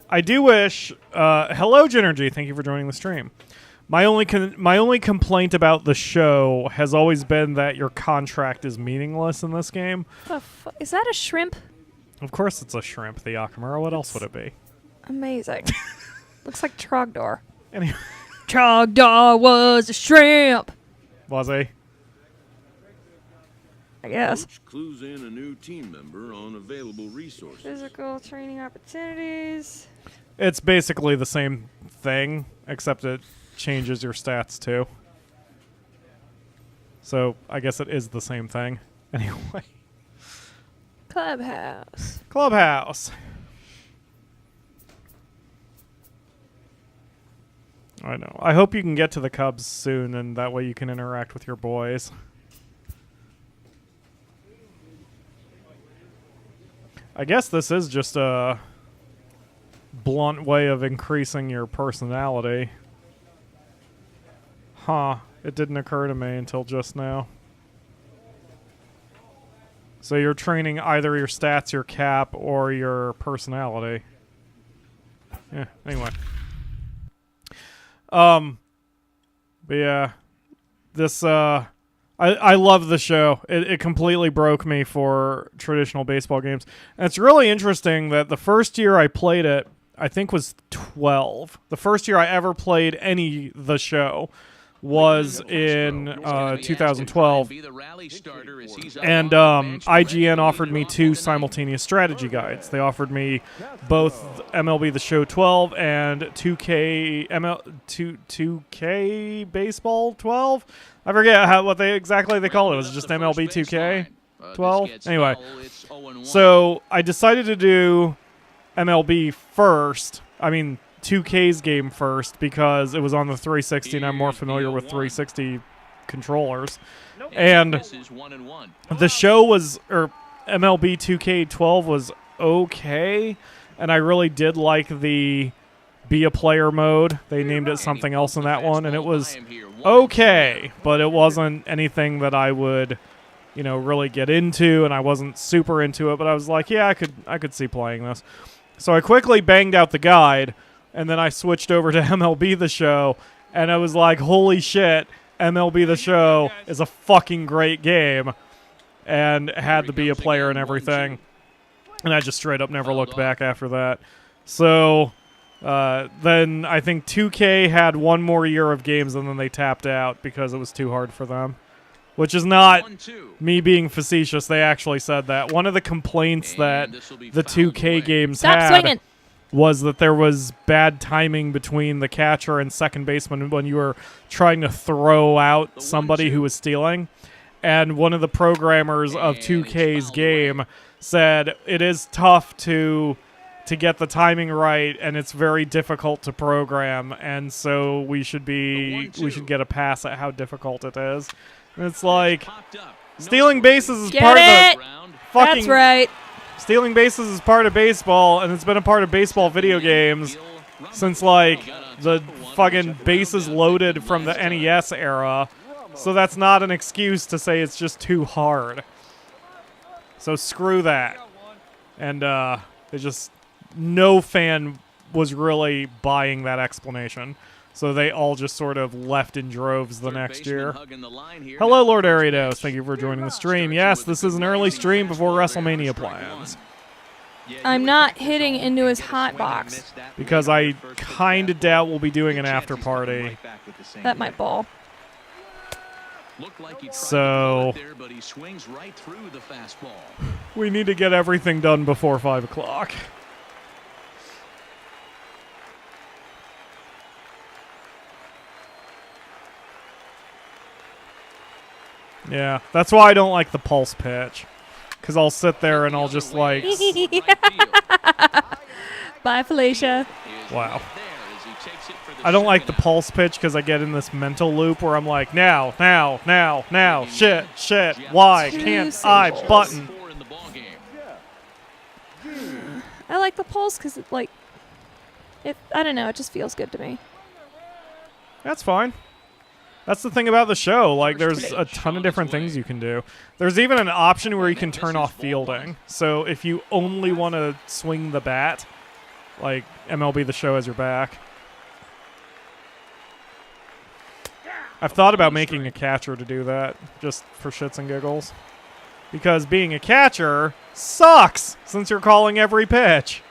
[SPEAKER 1] I do wish. Hello, Genergy. Thank you for joining the stream. My only complaint about the show has always been that your contract is meaningless in this game.
[SPEAKER 2] Is that a shrimp?
[SPEAKER 1] Of course, it's a shrimp, the Akamura. What else would it be?
[SPEAKER 2] Amazing. Looks like Trogdor.
[SPEAKER 1] Anyway,
[SPEAKER 2] Trogdor was a shrimp.
[SPEAKER 1] was he?
[SPEAKER 2] I guess.
[SPEAKER 8] Coach clues in a new team member on available resources.
[SPEAKER 2] Physical training opportunities.
[SPEAKER 1] It's basically the same thing, except it changes your stats too. So I guess it is the same thing. Anyway.
[SPEAKER 2] Clubhouse.
[SPEAKER 1] Clubhouse. I know. I hope you can get to the Cubs soon, and that way you can interact with your boys. I guess this is just a blunt way of increasing your personality. Huh. It didn't occur to me until just now. So you're training either your stats, your cap, or your personality. Yeah, anyway. But yeah. This, I love the show. It completely broke me for traditional baseball games. And it's really interesting that the first year I played it, I think was 12. The first year I ever played the show was in 2012. And IGN offered me 2 simultaneous strategy guides. They offered me both MLB The Show 12 and 2K Baseball 12. I forget what they called it. Was it just MLB 2K 12? Anyway, so I decided to do MLB first. I mean 2K's game first because it was on the 360 and I'm more familiar with 360 controllers. And the show was, or MLB 2K12 was okay, and I really did like the be a player mode. They named it something else in that one, and it was okay, but it wasn't anything that I would, really get into, and I wasn't super into it, but I was like, yeah, I could see playing this. So I quickly banged out the guide, and then I switched over to MLB The Show, and I was like, holy shit, MLB The Show is a fucking great game, and had to be a player and everything. And I just straight up never looked back after that. So then I think 2K had one more year of games, and then they tapped out because it was too hard for them. Which is not me being facetious. They actually said that. One of the complaints that the 2K games had was that there was bad timing between the catcher and second baseman when you were trying to throw out somebody who was stealing. And one of the programmers of 2K's game said it is tough to get the timing right, and it's very difficult to program, and so we should get a pass at how difficult it is. And it's like stealing bases is part of the fucking.
[SPEAKER 2] That's right.
[SPEAKER 1] Stealing bases is part of baseball, and it's been a part of baseball video games since, like, the fucking bases loaded from the NES era. So that's not an excuse to say it's just too hard. So screw that. And, no fan was really buying that explanation. So they all just sort of left in droves the next year. Hello, Lord Ariados. Thank you for joining the stream. Yes, this is an early stream before WrestleMania plans.
[SPEAKER 2] I'm not hitting into his hot box.
[SPEAKER 1] Because I kind of doubt we'll be doing an after party.
[SPEAKER 2] That might ball.
[SPEAKER 1] So we need to get everything done before 5 o'clock. Yeah, that's why I don't like the pulse pitch. Because I'll sit there and I'll just like...
[SPEAKER 2] Bye, Felicia.
[SPEAKER 1] Wow. I don't like the pulse pitch because I get in this mental loop where I'm like, now, shit, why can't I button?
[SPEAKER 2] I like the pulse because it, like, I don't know, it just feels good to me.
[SPEAKER 1] That's fine. That's the thing about the show. Like, there's a ton of different things you can do. There's even an option where you can turn off fielding. So if you only want to swing the bat, like MLB The Show has your back. I've thought about making a catcher to do that, just for shits and giggles. Because being a catcher sucks, since you're calling every pitch.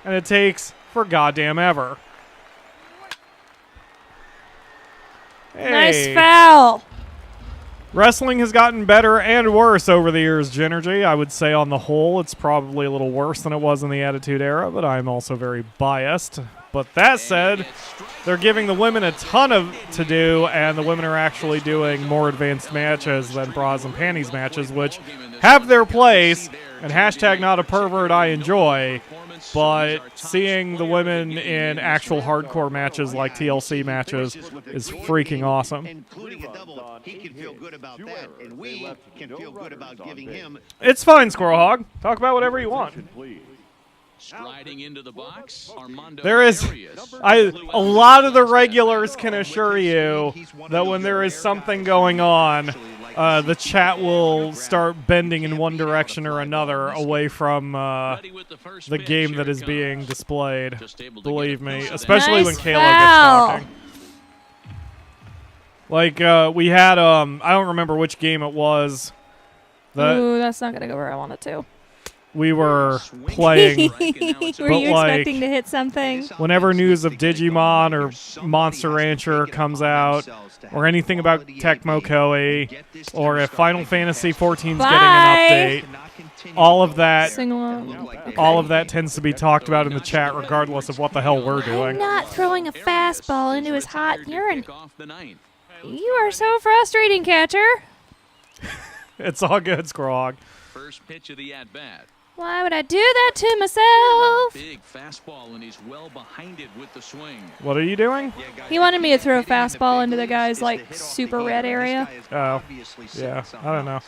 [SPEAKER 1] And it takes for goddamn ever. Hey.
[SPEAKER 2] Nice foul.
[SPEAKER 1] Wrestling has gotten better and worse over the years, Ginergy. I would say on the whole it's probably a little worse than it was in the Attitude Era, but I'm also very biased. But that said, they're giving the women a ton to do, and the women are actually doing more advanced matches than bras and panties matches, which have their place, and hashtag not a pervert I enjoy. But seeing the women in actual hardcore matches like TLC matches is freaking awesome.
[SPEAKER 5] Including a double, he can feel good about that, and we can feel good about giving him.
[SPEAKER 1] It's fine, Squirrel Hog. Talk about whatever you want.
[SPEAKER 4] Striding into the box, Armando
[SPEAKER 1] there is, a lot of the regulars can assure you that when there is something going on, the chat will start bending in one direction or another away from the game that is being displayed. Believe me, especially when
[SPEAKER 2] Nice
[SPEAKER 1] Kayla
[SPEAKER 2] foul.
[SPEAKER 1] gets talking. Like we had I don't remember which game it was.
[SPEAKER 2] Ooh, that's not gonna go where I want it to.
[SPEAKER 1] We were playing.
[SPEAKER 2] Were you
[SPEAKER 1] like,
[SPEAKER 2] expecting to hit something?
[SPEAKER 1] Whenever news of Digimon or Monster Rancher comes out, or anything about Tecmo Koei, or if Final Fantasy XIV's getting an update, all of that,
[SPEAKER 2] Sing along.
[SPEAKER 1] all of that tends to be talked about in the chat, regardless of what the hell we're
[SPEAKER 2] I'm
[SPEAKER 1] doing.
[SPEAKER 2] not throwing a fastball into his hot urine. You are so frustrating, catcher.
[SPEAKER 1] It's all good, Scrog.
[SPEAKER 4] First pitch of the at-bat.
[SPEAKER 2] Why would I do that to myself?
[SPEAKER 4] Big fastball, and he's well behind it with the swing.
[SPEAKER 1] What are you doing?
[SPEAKER 2] He wanted me to throw a fastball into the guy's, like, super red area.
[SPEAKER 1] Oh, yeah, I don't know.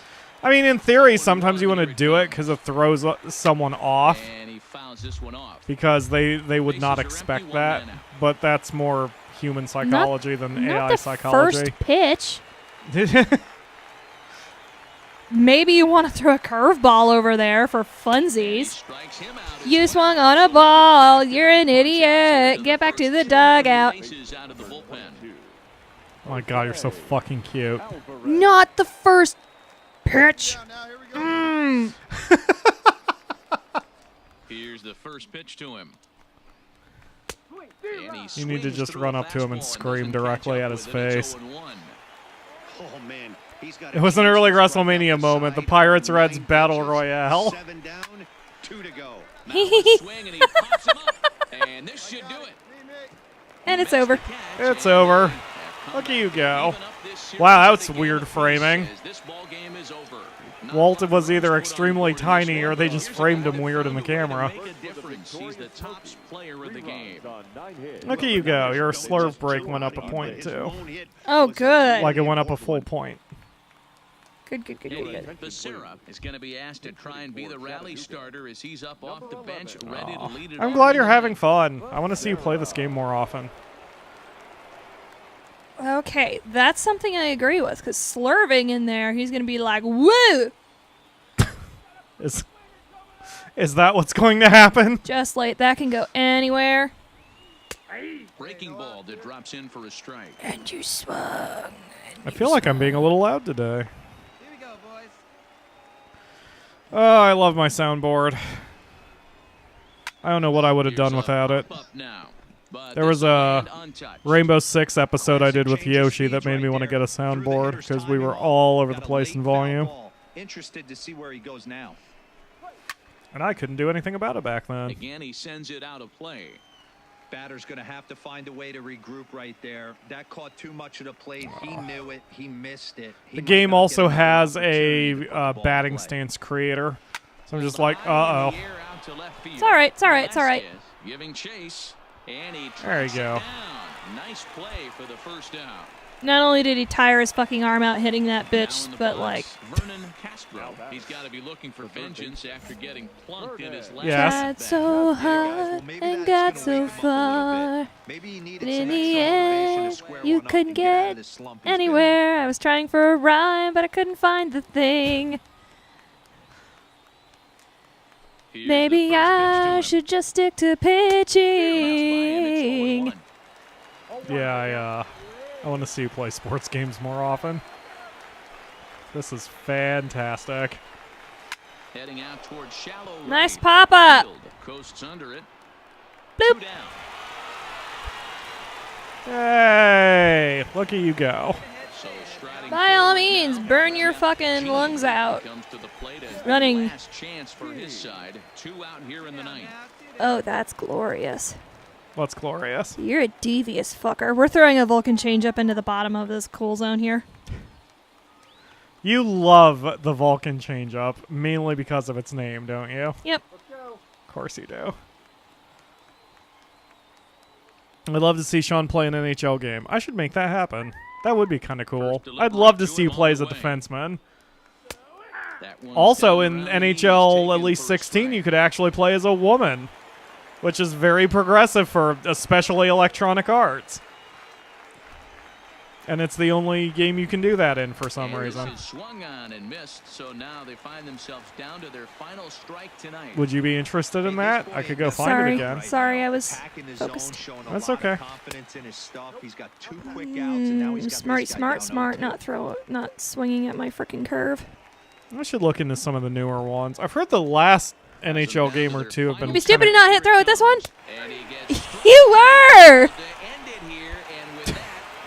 [SPEAKER 1] I mean, in theory, sometimes you want to do it because it throws someone off,
[SPEAKER 4] And he fouls this one off.
[SPEAKER 1] because they would not expect that, but that's more human psychology than
[SPEAKER 2] Not
[SPEAKER 1] AI
[SPEAKER 2] the
[SPEAKER 1] psychology.
[SPEAKER 2] first pitch. Maybe you want to throw a curveball over there for funsies.
[SPEAKER 4] Strikes him out.
[SPEAKER 2] You swung on a ball. You're an idiot. Get back to the dugout.
[SPEAKER 4] Bases out of the bullpen.
[SPEAKER 1] Oh my god, you're so fucking cute.
[SPEAKER 2] Not the first pitch. Mm.
[SPEAKER 4] Here's the first pitch to him. And he
[SPEAKER 1] You need to
[SPEAKER 4] swings
[SPEAKER 1] just
[SPEAKER 4] through
[SPEAKER 1] run
[SPEAKER 4] a
[SPEAKER 1] up to him and
[SPEAKER 4] fastball
[SPEAKER 1] scream
[SPEAKER 4] doesn't
[SPEAKER 1] directly
[SPEAKER 4] catch
[SPEAKER 1] at
[SPEAKER 4] up
[SPEAKER 1] his
[SPEAKER 4] with it. It's
[SPEAKER 1] face.
[SPEAKER 4] 0-1.
[SPEAKER 5] Oh, man. He's got
[SPEAKER 1] It was an early WrestleMania moment, the Pirates-Reds Battle Royale.
[SPEAKER 5] 7 down, 2 to go.
[SPEAKER 4] Now a swing, and he pops him up. And this should do it.
[SPEAKER 2] And it's over.
[SPEAKER 1] It's over. Look at you go. Wow, that's weird framing.
[SPEAKER 4] This ball game is over.
[SPEAKER 1] Walt was either extremely tiny or they just framed him weird in the camera.
[SPEAKER 4] Make a difference. He's the top player of the game.
[SPEAKER 1] Look at you go. Your slurve break went up a point too.
[SPEAKER 2] Oh, good.
[SPEAKER 1] Like it went up a full point.
[SPEAKER 2] Good.
[SPEAKER 4] Becerra is going to be asked to try and be the rally starter as he's up off the bench, ready to lead it
[SPEAKER 1] I'm
[SPEAKER 4] off
[SPEAKER 1] glad
[SPEAKER 4] in
[SPEAKER 1] you're
[SPEAKER 4] the
[SPEAKER 1] having
[SPEAKER 4] ninth.
[SPEAKER 1] fun. I want to see you play this game more often.
[SPEAKER 2] Okay, that's something I agree with, because slurving in there, he's going to be like, woo!
[SPEAKER 1] Is that what's going to happen?
[SPEAKER 2] Just like that can go anywhere.
[SPEAKER 4] Breaking ball that drops in for a strike.
[SPEAKER 2] And you swung.
[SPEAKER 1] I feel like I'm being a little loud today. Oh, I love my soundboard. I don't know what I would have done without it.
[SPEAKER 4] Up now, but
[SPEAKER 1] There was
[SPEAKER 4] this
[SPEAKER 1] a
[SPEAKER 4] one untouched.
[SPEAKER 1] Rainbow Six episode I did with Yoshi that made me want to get a soundboard because we were all over the place in volume.
[SPEAKER 7] Interested to see where he goes now.
[SPEAKER 1] And I couldn't do anything about it back then.
[SPEAKER 4] Again, he sends it out of play.
[SPEAKER 7] Batter's going to have to find a way to regroup right there. That caught too much of the plate. He knew it. He missed it.
[SPEAKER 1] The game also has a batting stance creator. So I'm just like, uh-oh.
[SPEAKER 2] It's all right, it's all right, it's all right.
[SPEAKER 4] Giving chase, and he
[SPEAKER 1] There you
[SPEAKER 4] tracks it
[SPEAKER 1] go.
[SPEAKER 4] down. Nice play for the first out.
[SPEAKER 2] Not only did he tire his fucking arm out hitting that
[SPEAKER 4] Now
[SPEAKER 2] bitch,
[SPEAKER 4] in the
[SPEAKER 2] but
[SPEAKER 4] box,
[SPEAKER 2] like,
[SPEAKER 4] Vernon Castro. He's got to be looking for vengeance after getting plunked in his last
[SPEAKER 1] Yes.
[SPEAKER 2] tried
[SPEAKER 4] at-bat.
[SPEAKER 2] so hard and got so far.
[SPEAKER 7] Maybe he needed
[SPEAKER 2] But in
[SPEAKER 7] some
[SPEAKER 2] the
[SPEAKER 7] extra motivation to
[SPEAKER 2] end,
[SPEAKER 7] square
[SPEAKER 2] you
[SPEAKER 7] one up
[SPEAKER 2] couldn't
[SPEAKER 7] and get out of
[SPEAKER 2] get
[SPEAKER 7] this slump he's been in.
[SPEAKER 2] anywhere. I was trying for a rhyme, but I couldn't find the thing.
[SPEAKER 4] Here's
[SPEAKER 2] Maybe
[SPEAKER 4] the first pitch to
[SPEAKER 2] I
[SPEAKER 4] him.
[SPEAKER 2] should just stick to
[SPEAKER 4] Rounds by, and it's
[SPEAKER 2] pitching.
[SPEAKER 4] 0-1.
[SPEAKER 1] Yeah, I want to see you play sports games more often. This is fantastic.
[SPEAKER 4] Heading out towards shallow
[SPEAKER 2] Nice
[SPEAKER 4] right.
[SPEAKER 2] pop up.
[SPEAKER 4] Field coasts under it.
[SPEAKER 2] Bloop.
[SPEAKER 4] 2 down.
[SPEAKER 1] Hey, look at you go.
[SPEAKER 4] So striding
[SPEAKER 2] By all
[SPEAKER 4] forward
[SPEAKER 2] means,
[SPEAKER 4] now,
[SPEAKER 2] burn your
[SPEAKER 4] Jeff
[SPEAKER 2] fucking
[SPEAKER 4] Gene
[SPEAKER 2] lungs out.
[SPEAKER 4] comes to the plate as
[SPEAKER 2] Running.
[SPEAKER 4] the last chance for his side. 2 out here in the ninth.
[SPEAKER 2] Oh, that's glorious.
[SPEAKER 1] What's glorious?
[SPEAKER 2] You're a devious fucker. We're throwing a Vulcan changeup into the bottom of this cool zone here.
[SPEAKER 1] You love the Vulcan changeup, mainly because of its name, don't you?
[SPEAKER 2] Yep.
[SPEAKER 1] Of course you do. I'd love to see Sean play an NHL game. I should make that happen. That would be kind of cool.
[SPEAKER 4] First
[SPEAKER 1] I'd
[SPEAKER 4] delivery
[SPEAKER 1] love to
[SPEAKER 4] to
[SPEAKER 1] see
[SPEAKER 4] him
[SPEAKER 1] you play
[SPEAKER 4] all
[SPEAKER 1] as a
[SPEAKER 4] the way.
[SPEAKER 1] defenseman.
[SPEAKER 4] That one's
[SPEAKER 1] Also,
[SPEAKER 4] down
[SPEAKER 1] in
[SPEAKER 4] around. He's
[SPEAKER 1] NHL
[SPEAKER 4] taken
[SPEAKER 1] at least
[SPEAKER 4] for a
[SPEAKER 1] 16,
[SPEAKER 4] strike.
[SPEAKER 1] you could actually play as a woman, which is very progressive for especially Electronic Arts. And it's the only game you can do that in for some reason.
[SPEAKER 4] This is swung on and missed, so now they find themselves down to their final strike tonight.
[SPEAKER 1] Would you be interested in that? I could go find it again.
[SPEAKER 2] Sorry, I was
[SPEAKER 7] Packing the
[SPEAKER 2] focused.
[SPEAKER 7] zone, showing a
[SPEAKER 1] That's
[SPEAKER 7] lot
[SPEAKER 1] okay.
[SPEAKER 7] of confidence in his stuff. He's got 2 quick outs, and now he's got
[SPEAKER 2] Smarty,
[SPEAKER 7] this guy
[SPEAKER 2] smart,
[SPEAKER 7] down 0-2.
[SPEAKER 2] not swinging at my freaking curve.
[SPEAKER 1] I should look into some of the newer ones. I've heard the last NHL game or two have been
[SPEAKER 2] You'd be stupid to not hit throw at this one.
[SPEAKER 4] And he gets
[SPEAKER 2] You were!
[SPEAKER 4] to end it here, and with that,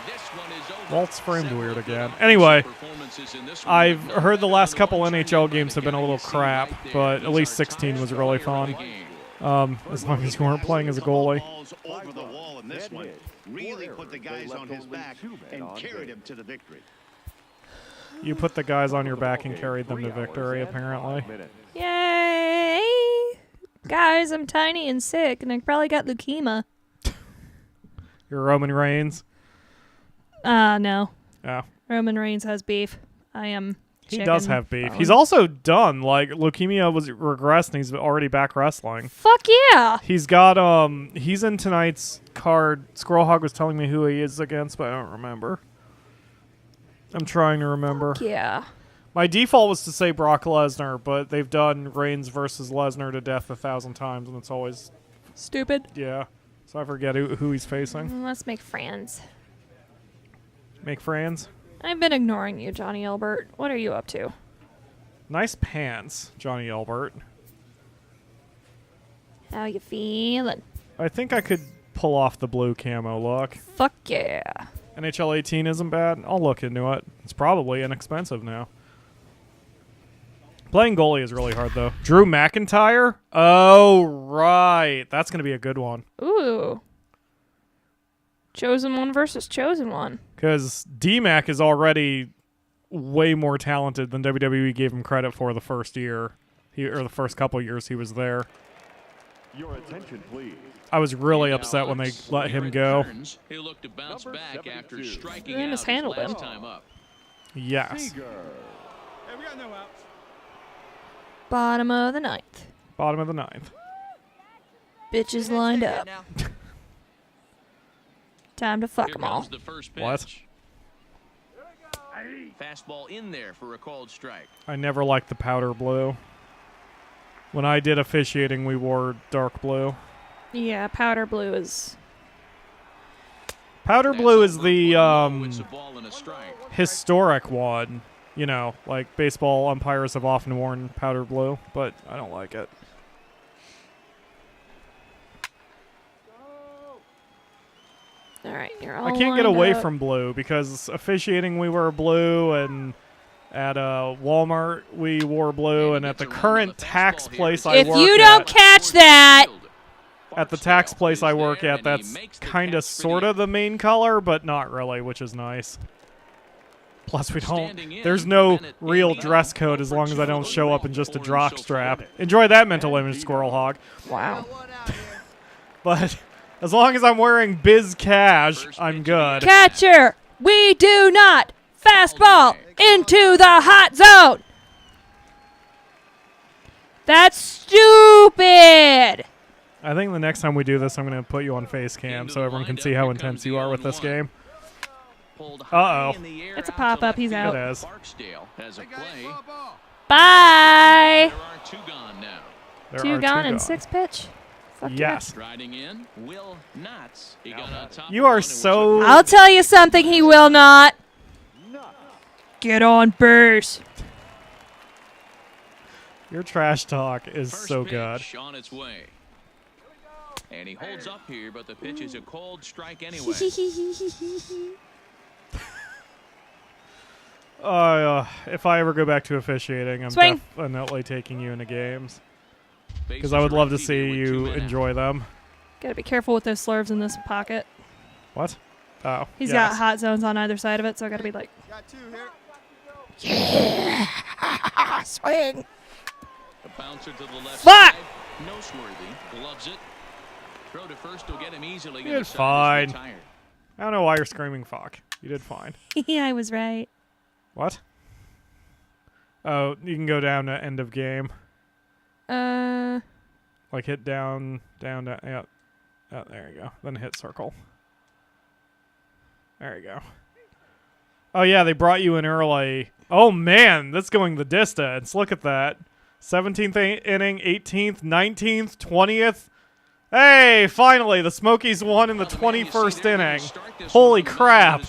[SPEAKER 4] this one is over.
[SPEAKER 1] Walt's framed
[SPEAKER 4] Several
[SPEAKER 1] weird
[SPEAKER 4] good
[SPEAKER 1] again.
[SPEAKER 4] offensive
[SPEAKER 1] Anyway,
[SPEAKER 4] performances in this one,
[SPEAKER 1] I've
[SPEAKER 4] but no
[SPEAKER 1] heard the
[SPEAKER 4] better
[SPEAKER 1] last
[SPEAKER 4] than
[SPEAKER 1] couple
[SPEAKER 4] one
[SPEAKER 1] NHL
[SPEAKER 4] turn
[SPEAKER 1] games have been a
[SPEAKER 4] guy
[SPEAKER 1] little
[SPEAKER 4] you see
[SPEAKER 1] crap,
[SPEAKER 4] right there.
[SPEAKER 1] but at
[SPEAKER 4] He's
[SPEAKER 1] least
[SPEAKER 4] our
[SPEAKER 1] 16 was
[SPEAKER 4] top
[SPEAKER 1] really
[SPEAKER 4] player of
[SPEAKER 1] fun.
[SPEAKER 4] the game.
[SPEAKER 1] As long as you weren't playing as a goalie.
[SPEAKER 5] Balls over the wall in this one. Really put the guys on his back and carried him to the victory.
[SPEAKER 1] You put the guys on your back and carried them to victory, apparently.
[SPEAKER 2] Yay! Guys, I'm tiny and sick, and I probably got leukemia.
[SPEAKER 1] You're Roman Reigns.
[SPEAKER 2] No.
[SPEAKER 1] Oh.
[SPEAKER 2] Roman Reigns has beef. I am
[SPEAKER 1] He
[SPEAKER 2] chicken
[SPEAKER 1] does have beef.
[SPEAKER 2] bone.
[SPEAKER 1] He's also done. Like, leukemia was regressed, and he's already back wrestling.
[SPEAKER 2] Fuck yeah!
[SPEAKER 1] He's got, he's in tonight's card. Squirrelhog was telling me who he is against, but I don't remember. I'm trying to remember.
[SPEAKER 2] Yeah.
[SPEAKER 1] My default was to say Brock Lesnar, but they've done Reigns versus Lesnar to death 1,000 times, and it's always,
[SPEAKER 2] Stupid.
[SPEAKER 1] yeah. So I forget who he's facing.
[SPEAKER 2] Let's make friends.
[SPEAKER 1] Make friends.
[SPEAKER 2] I've been ignoring you, Johnny Elbert. What are you up to?
[SPEAKER 1] Nice pants, Johnny Elbert.
[SPEAKER 2] How you feeling?
[SPEAKER 1] I think I could pull off the blue camo look.
[SPEAKER 2] Fuck yeah.
[SPEAKER 1] NHL 18 isn't bad. I'll look into it. It's probably inexpensive now. Playing goalie is really hard, though. Drew McIntyre? Oh, right. That's going to be a good one.
[SPEAKER 2] Ooh. Chosen one versus chosen one.
[SPEAKER 1] Because D-Mac is already way more talented than WWE gave him credit for the first year. Or the first couple years he was there.
[SPEAKER 3] Your attention, please.
[SPEAKER 1] I was really upset when they let him go.
[SPEAKER 4] He'll look to bounce
[SPEAKER 3] Number
[SPEAKER 4] back after
[SPEAKER 3] 72.
[SPEAKER 4] striking
[SPEAKER 2] They
[SPEAKER 4] out his
[SPEAKER 2] mishandled him.
[SPEAKER 4] last time up.
[SPEAKER 1] Yes.
[SPEAKER 3] Seager.
[SPEAKER 2] Bottom of the ninth.
[SPEAKER 1] Bottom of the ninth.
[SPEAKER 2] Bitches lined up. Time to fuck
[SPEAKER 4] Here
[SPEAKER 2] them all.
[SPEAKER 4] comes the first pitch.
[SPEAKER 1] What?
[SPEAKER 4] Fastball in there for a called strike.
[SPEAKER 1] I never liked the powder blue. When I did officiating, we wore dark blue.
[SPEAKER 2] Yeah, powder blue is...
[SPEAKER 1] Powder
[SPEAKER 4] That's
[SPEAKER 1] blue is
[SPEAKER 4] over
[SPEAKER 1] the
[SPEAKER 4] 1-0. It's a ball and a strike.
[SPEAKER 1] historic one. You know, like baseball umpires have often worn powder blue, but I don't like it.
[SPEAKER 2] All right, you're all
[SPEAKER 1] I can't get away
[SPEAKER 2] lined up.
[SPEAKER 1] from blue because officiating we wear blue, and at Walmart we wore blue, and at the current tax place I
[SPEAKER 2] If
[SPEAKER 1] work
[SPEAKER 2] you don't
[SPEAKER 1] at,
[SPEAKER 2] catch that...
[SPEAKER 1] at the tax place I work at, that's kind of sort of the main color, but not really, which is nice. Plus, we don't. There's no real dress code as long as I don't show up in just a jock strap. Enjoy that mental image, Squirrel Hog.
[SPEAKER 2] Wow.
[SPEAKER 1] But as long as I'm wearing Biz Cash, I'm good.
[SPEAKER 2] Catcher, we do not fastball into the hot zone. That's stupid.
[SPEAKER 1] I think the next time we do this, I'm going to put you on face cam so everyone can see how intense you are with this game. Uh-oh.
[SPEAKER 2] It's a pop-up. He's out.
[SPEAKER 1] It is.
[SPEAKER 4] Barksdale has a play.
[SPEAKER 2] Bye.
[SPEAKER 4] There are two gone now.
[SPEAKER 1] There
[SPEAKER 2] Two
[SPEAKER 1] are
[SPEAKER 2] gone
[SPEAKER 1] two
[SPEAKER 2] and
[SPEAKER 1] gone.
[SPEAKER 2] 6 pitch. Fuck
[SPEAKER 1] Yes.
[SPEAKER 4] Striding in, Will Knotts. He got on top
[SPEAKER 1] You
[SPEAKER 4] of
[SPEAKER 1] are
[SPEAKER 4] one and was
[SPEAKER 1] so-
[SPEAKER 2] Yeah. I'll tell you something he will not. Get on base.
[SPEAKER 1] Your trash talk is
[SPEAKER 4] First
[SPEAKER 1] so good.
[SPEAKER 4] pitch on its way. And he holds up here, but the pitch is a cold strike anyway.
[SPEAKER 1] If I ever go back to officiating, I'm
[SPEAKER 2] Swing.
[SPEAKER 1] definitely taking you into games. Because
[SPEAKER 4] Bases
[SPEAKER 1] I would
[SPEAKER 4] are
[SPEAKER 1] love to
[SPEAKER 4] empty
[SPEAKER 1] see
[SPEAKER 4] here with 2
[SPEAKER 1] you
[SPEAKER 4] men out.
[SPEAKER 1] enjoy them.
[SPEAKER 2] Gotta be careful with those slurves in this pocket.
[SPEAKER 1] What? Oh.
[SPEAKER 2] He's
[SPEAKER 1] yes.
[SPEAKER 2] got hot zones on either side of it, so I gotta be like, swing.
[SPEAKER 4] A bouncer to the left
[SPEAKER 2] Fuck!
[SPEAKER 4] side. No Sworthy. Gloves it. Throw to first will get him easily.
[SPEAKER 1] You
[SPEAKER 4] and
[SPEAKER 1] did
[SPEAKER 4] the side is
[SPEAKER 1] fine.
[SPEAKER 4] retired.
[SPEAKER 1] I don't know why you're screaming fuck. You did fine.
[SPEAKER 2] Yeah, I was right.
[SPEAKER 1] What? Oh, you can go down to end of game. Like hit down, down, yeah. Oh, there you go. Then hit circle. There you go. Oh, yeah, they brought you in early. Oh, man, that's going the distance. Look at that. 17th inning, 18th, 19th, 20th. Hey, finally, the Smokies won in the 21st inning. Holy crap.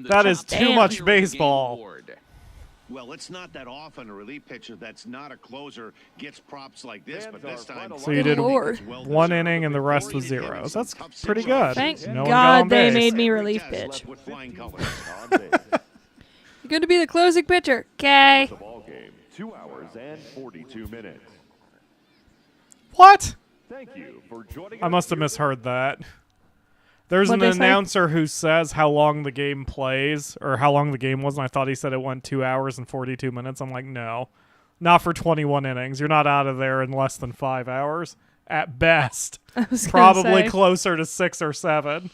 [SPEAKER 1] That is too much baseball.
[SPEAKER 5] Well, it's not that often a relief pitcher that's not a closer gets props like this, but this time...
[SPEAKER 1] So you did
[SPEAKER 2] Lord.
[SPEAKER 1] one inning and the rest was zeros. That's pretty good.
[SPEAKER 2] Thank
[SPEAKER 1] No one got on
[SPEAKER 2] God they
[SPEAKER 1] base.
[SPEAKER 2] made me relief pitch.
[SPEAKER 5] With flying colors.
[SPEAKER 2] You're going to be the closing pitcher. Okay.
[SPEAKER 3] The ball game, 2 hours and 42 minutes.
[SPEAKER 1] What?
[SPEAKER 3] Thank you for joining
[SPEAKER 1] I must have misheard that. There's
[SPEAKER 2] What'd
[SPEAKER 1] an
[SPEAKER 2] they say?
[SPEAKER 1] announcer who says how long the game plays, or how long the game was, and I thought he said it went 2 hours and 42 minutes. I'm like, no. Not for 21 innings. You're not out of there in less than 5 hours. At best.
[SPEAKER 2] I was gonna
[SPEAKER 1] Probably
[SPEAKER 2] say.
[SPEAKER 1] closer to 6 or 7.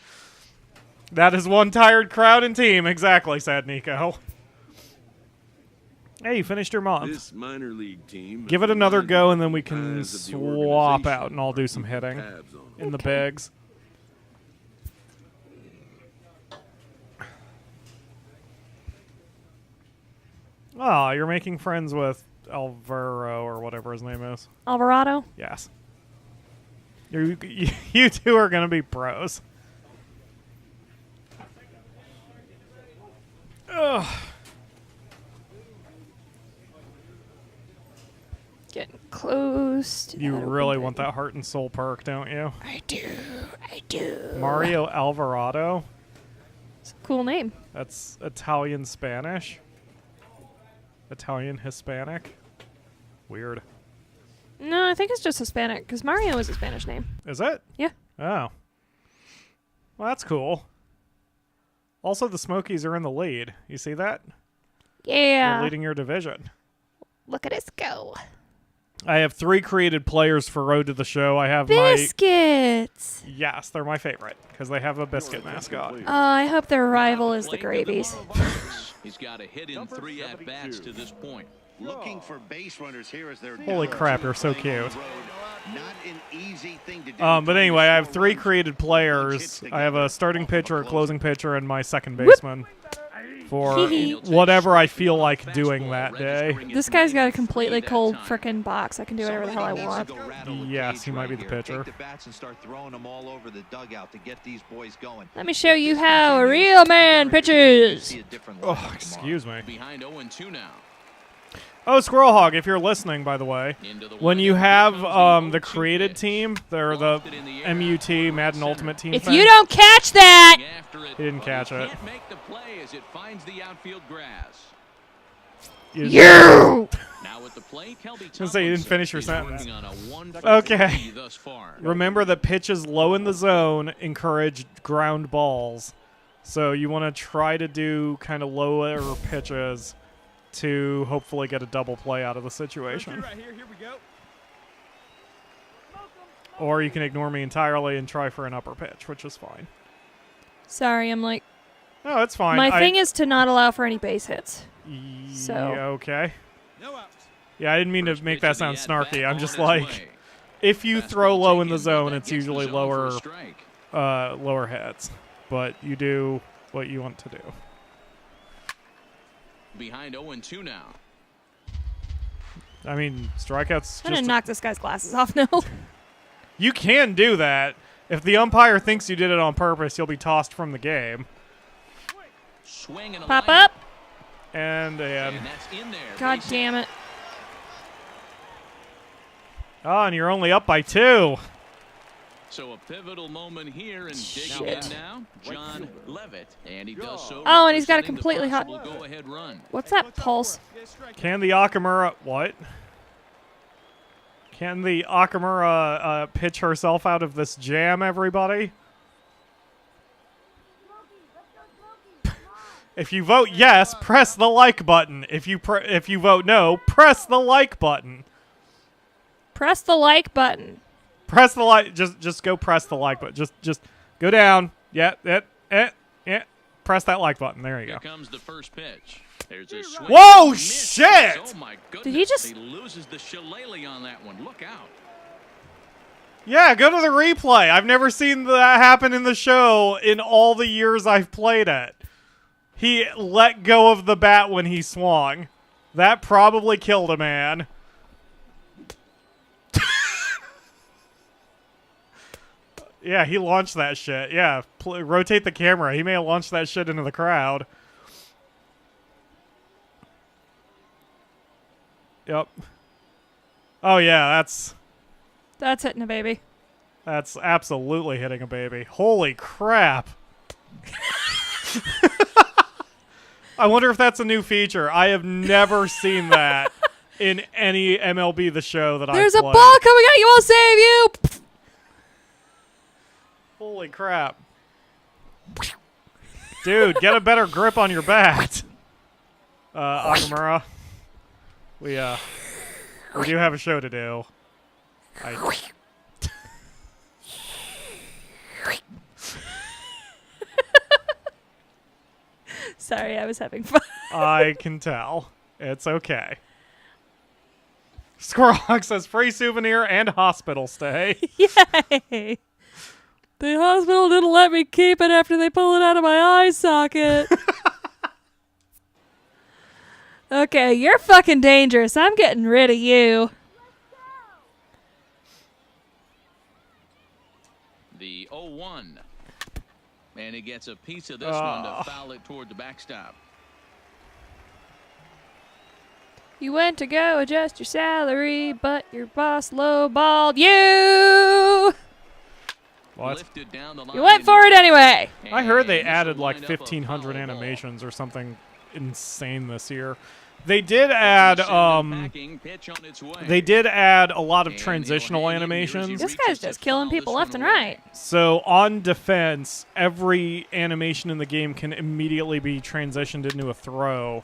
[SPEAKER 1] That is one tired crowd and team. Exactly, said Nico. Hey, you finished your month.
[SPEAKER 8] This minor league team.
[SPEAKER 1] Give it another go, and then we can
[SPEAKER 8] eyes of the
[SPEAKER 1] swap
[SPEAKER 8] organization
[SPEAKER 1] out, and I'll do some
[SPEAKER 8] keep
[SPEAKER 1] hitting
[SPEAKER 8] tabs on
[SPEAKER 1] in the bigs. Oh, you're making friends with Alvaro or whatever his name is.
[SPEAKER 2] Alvarado?
[SPEAKER 1] Yes. You two are going to be pros. Ugh.
[SPEAKER 2] Getting close to
[SPEAKER 1] You
[SPEAKER 2] that
[SPEAKER 1] really
[SPEAKER 2] open
[SPEAKER 1] want
[SPEAKER 2] thing.
[SPEAKER 1] that heart and soul perk, don't you?
[SPEAKER 2] I do.
[SPEAKER 1] Mario Alvarado?
[SPEAKER 2] It's a cool name.
[SPEAKER 1] That's Italian Spanish. Italian Hispanic. Weird.
[SPEAKER 2] No, I think it's just Hispanic, because Mario is a Spanish name.
[SPEAKER 1] Is it?
[SPEAKER 2] Yeah.
[SPEAKER 1] Oh. Well, that's cool. Also, the Smokies are in the lead. You see that?
[SPEAKER 2] Yeah.
[SPEAKER 1] They're leading your division.
[SPEAKER 2] Look at us go.
[SPEAKER 1] I have 3 created players for Road to the Show. I have
[SPEAKER 2] Biscuits!
[SPEAKER 1] Yes, they're my favorite, because they have a biscuit mascot.
[SPEAKER 2] Oh, I hope their rival is the Gravies.
[SPEAKER 4] He's got a hit in 3 at-bats to this point.
[SPEAKER 5] Looking for base runners here as they're
[SPEAKER 1] Holy crap, you're so cute.
[SPEAKER 5] Not an easy thing to do.
[SPEAKER 1] But anyway, I have 3 created players. I have a starting pitcher, a closing pitcher, and my second baseman for whatever I feel like doing that day.
[SPEAKER 2] This guy's got a completely cold frickin' box. I can do whatever the hell I want.
[SPEAKER 1] Yes, he might be the pitcher.
[SPEAKER 7] Take the bats and start throwing them all over the dugout to get these boys going.
[SPEAKER 2] Let me show you how a real man pitches.
[SPEAKER 7] See a different lineup
[SPEAKER 1] Oh,
[SPEAKER 7] tomorrow.
[SPEAKER 1] excuse me.
[SPEAKER 4] Behind 0-2 now.
[SPEAKER 1] Oh, Squirrel Hog, if you're listening, by the way, when you have the created team, they're the MUT, Madden Ultimate Team
[SPEAKER 2] If
[SPEAKER 1] thing,
[SPEAKER 2] you don't catch that,
[SPEAKER 1] He didn't catch it.
[SPEAKER 4] Can't make the play as it finds the outfield grass.
[SPEAKER 1] you...
[SPEAKER 4] Now at the plate, Kelby
[SPEAKER 1] gonna say you didn't
[SPEAKER 4] Tomlinson
[SPEAKER 1] finish your
[SPEAKER 4] is
[SPEAKER 1] sentence.
[SPEAKER 4] working on a 1
[SPEAKER 1] Okay.
[SPEAKER 4] thus far.
[SPEAKER 1] Remember that pitches low in the zone encourage ground balls. So you want to try to do kind of lower pitches to hopefully get a double play out of the situation. Or you can ignore me entirely and try for an upper pitch, which is fine.
[SPEAKER 2] sorry, I'm like,
[SPEAKER 1] No, it's fine.
[SPEAKER 2] my thing is to not allow for any base hits. So-
[SPEAKER 1] Yeah, okay. Yeah, I didn't mean to make that sound snarky. I'm just like, if you
[SPEAKER 4] Fastball
[SPEAKER 1] throw low in the
[SPEAKER 4] taken,
[SPEAKER 1] zone,
[SPEAKER 4] that
[SPEAKER 1] it's
[SPEAKER 4] gets the
[SPEAKER 1] usually
[SPEAKER 4] zone for a
[SPEAKER 1] lower
[SPEAKER 4] strike.
[SPEAKER 1] lower hits. But you do what you want to do.
[SPEAKER 4] Behind 0-2 now.
[SPEAKER 1] I mean, strikeouts
[SPEAKER 2] I'm gonna
[SPEAKER 1] just...
[SPEAKER 2] knock this guy's glasses off now.
[SPEAKER 1] You can do that. If the umpire thinks you did it on purpose, you'll be tossed from the game.
[SPEAKER 4] Swing and a
[SPEAKER 2] Pop
[SPEAKER 4] line.
[SPEAKER 2] up.
[SPEAKER 1] And
[SPEAKER 4] And that's in there.
[SPEAKER 2] God
[SPEAKER 4] Base
[SPEAKER 2] damn it.
[SPEAKER 1] Oh, and you're only up by 2.
[SPEAKER 4] So a pivotal moment here and digging
[SPEAKER 2] Shit.
[SPEAKER 4] in now, John Levitt, and he does so.
[SPEAKER 2] Oh, and he's got a
[SPEAKER 4] representing the
[SPEAKER 2] completely hot-
[SPEAKER 4] possible go-ahead run.
[SPEAKER 2] What's that pulse?
[SPEAKER 1] Can the Akamura... What? Can the Akamura pitch herself out of this jam, everybody? If you vote yes, press the like button. If you vote no, press the like button.
[SPEAKER 2] Press the like button.
[SPEAKER 1] Press the like. Just go press the like button. Just go down. Yeah. Press that like button. There you go.
[SPEAKER 4] Here comes the first pitch. There's a swing.
[SPEAKER 1] Whoa,
[SPEAKER 4] Misses.
[SPEAKER 1] shit!
[SPEAKER 4] Oh my goodness.
[SPEAKER 2] Did he just-
[SPEAKER 4] He loses the shillelagh on that one. Look out.
[SPEAKER 1] Yeah, go to the replay. I've never seen that happen in the show in all the years I've played it. He let go of the bat when he swung. That probably killed a man. Yeah, he launched that shit. Yeah, rotate the camera. He may have launched that shit into the crowd. Yep. Oh, yeah,
[SPEAKER 6] That's hitting a baby.
[SPEAKER 1] that's absolutely hitting a baby. Holy crap. I wonder if that's a new feature. I have never seen that in any MLB The Show that I've played.
[SPEAKER 6] There's a ball coming at you. I'll save you.
[SPEAKER 1] Holy crap. Dude, get a better grip on your bat. Akamura. We do have a show to do.
[SPEAKER 6] Sorry, I was having fun.
[SPEAKER 1] I can tell. It's okay. Squirrelhawk says free souvenir and hospital stay.
[SPEAKER 6] Yay! The hospital didn't let me keep it after they pulled it out of my eye socket. Okay, you're fucking dangerous. I'm getting rid of you.
[SPEAKER 4] The 0-1. And he gets a piece of this one to foul it toward the backstop.
[SPEAKER 2] You went to go adjust your salary, but your boss lowballed you.
[SPEAKER 1] What?
[SPEAKER 4] Lifted down the line.
[SPEAKER 2] You went for it anyway.
[SPEAKER 1] I heard they
[SPEAKER 4] And
[SPEAKER 1] added
[SPEAKER 4] this
[SPEAKER 1] like
[SPEAKER 4] will wind up a
[SPEAKER 1] 1,500
[SPEAKER 4] foul ball.
[SPEAKER 1] animations or something insane this year. They did add
[SPEAKER 4] Packing, pitch on its way.
[SPEAKER 1] they did add a lot of
[SPEAKER 4] And
[SPEAKER 1] transitional
[SPEAKER 4] he'll hang in here as he
[SPEAKER 1] animations.
[SPEAKER 2] This
[SPEAKER 4] reaches
[SPEAKER 2] guy's
[SPEAKER 4] to
[SPEAKER 2] just killing
[SPEAKER 4] foul
[SPEAKER 2] people
[SPEAKER 4] this
[SPEAKER 2] left
[SPEAKER 4] one
[SPEAKER 2] and
[SPEAKER 4] away.
[SPEAKER 2] right.
[SPEAKER 1] So on defense, every animation in the game can immediately be transitioned into a throw,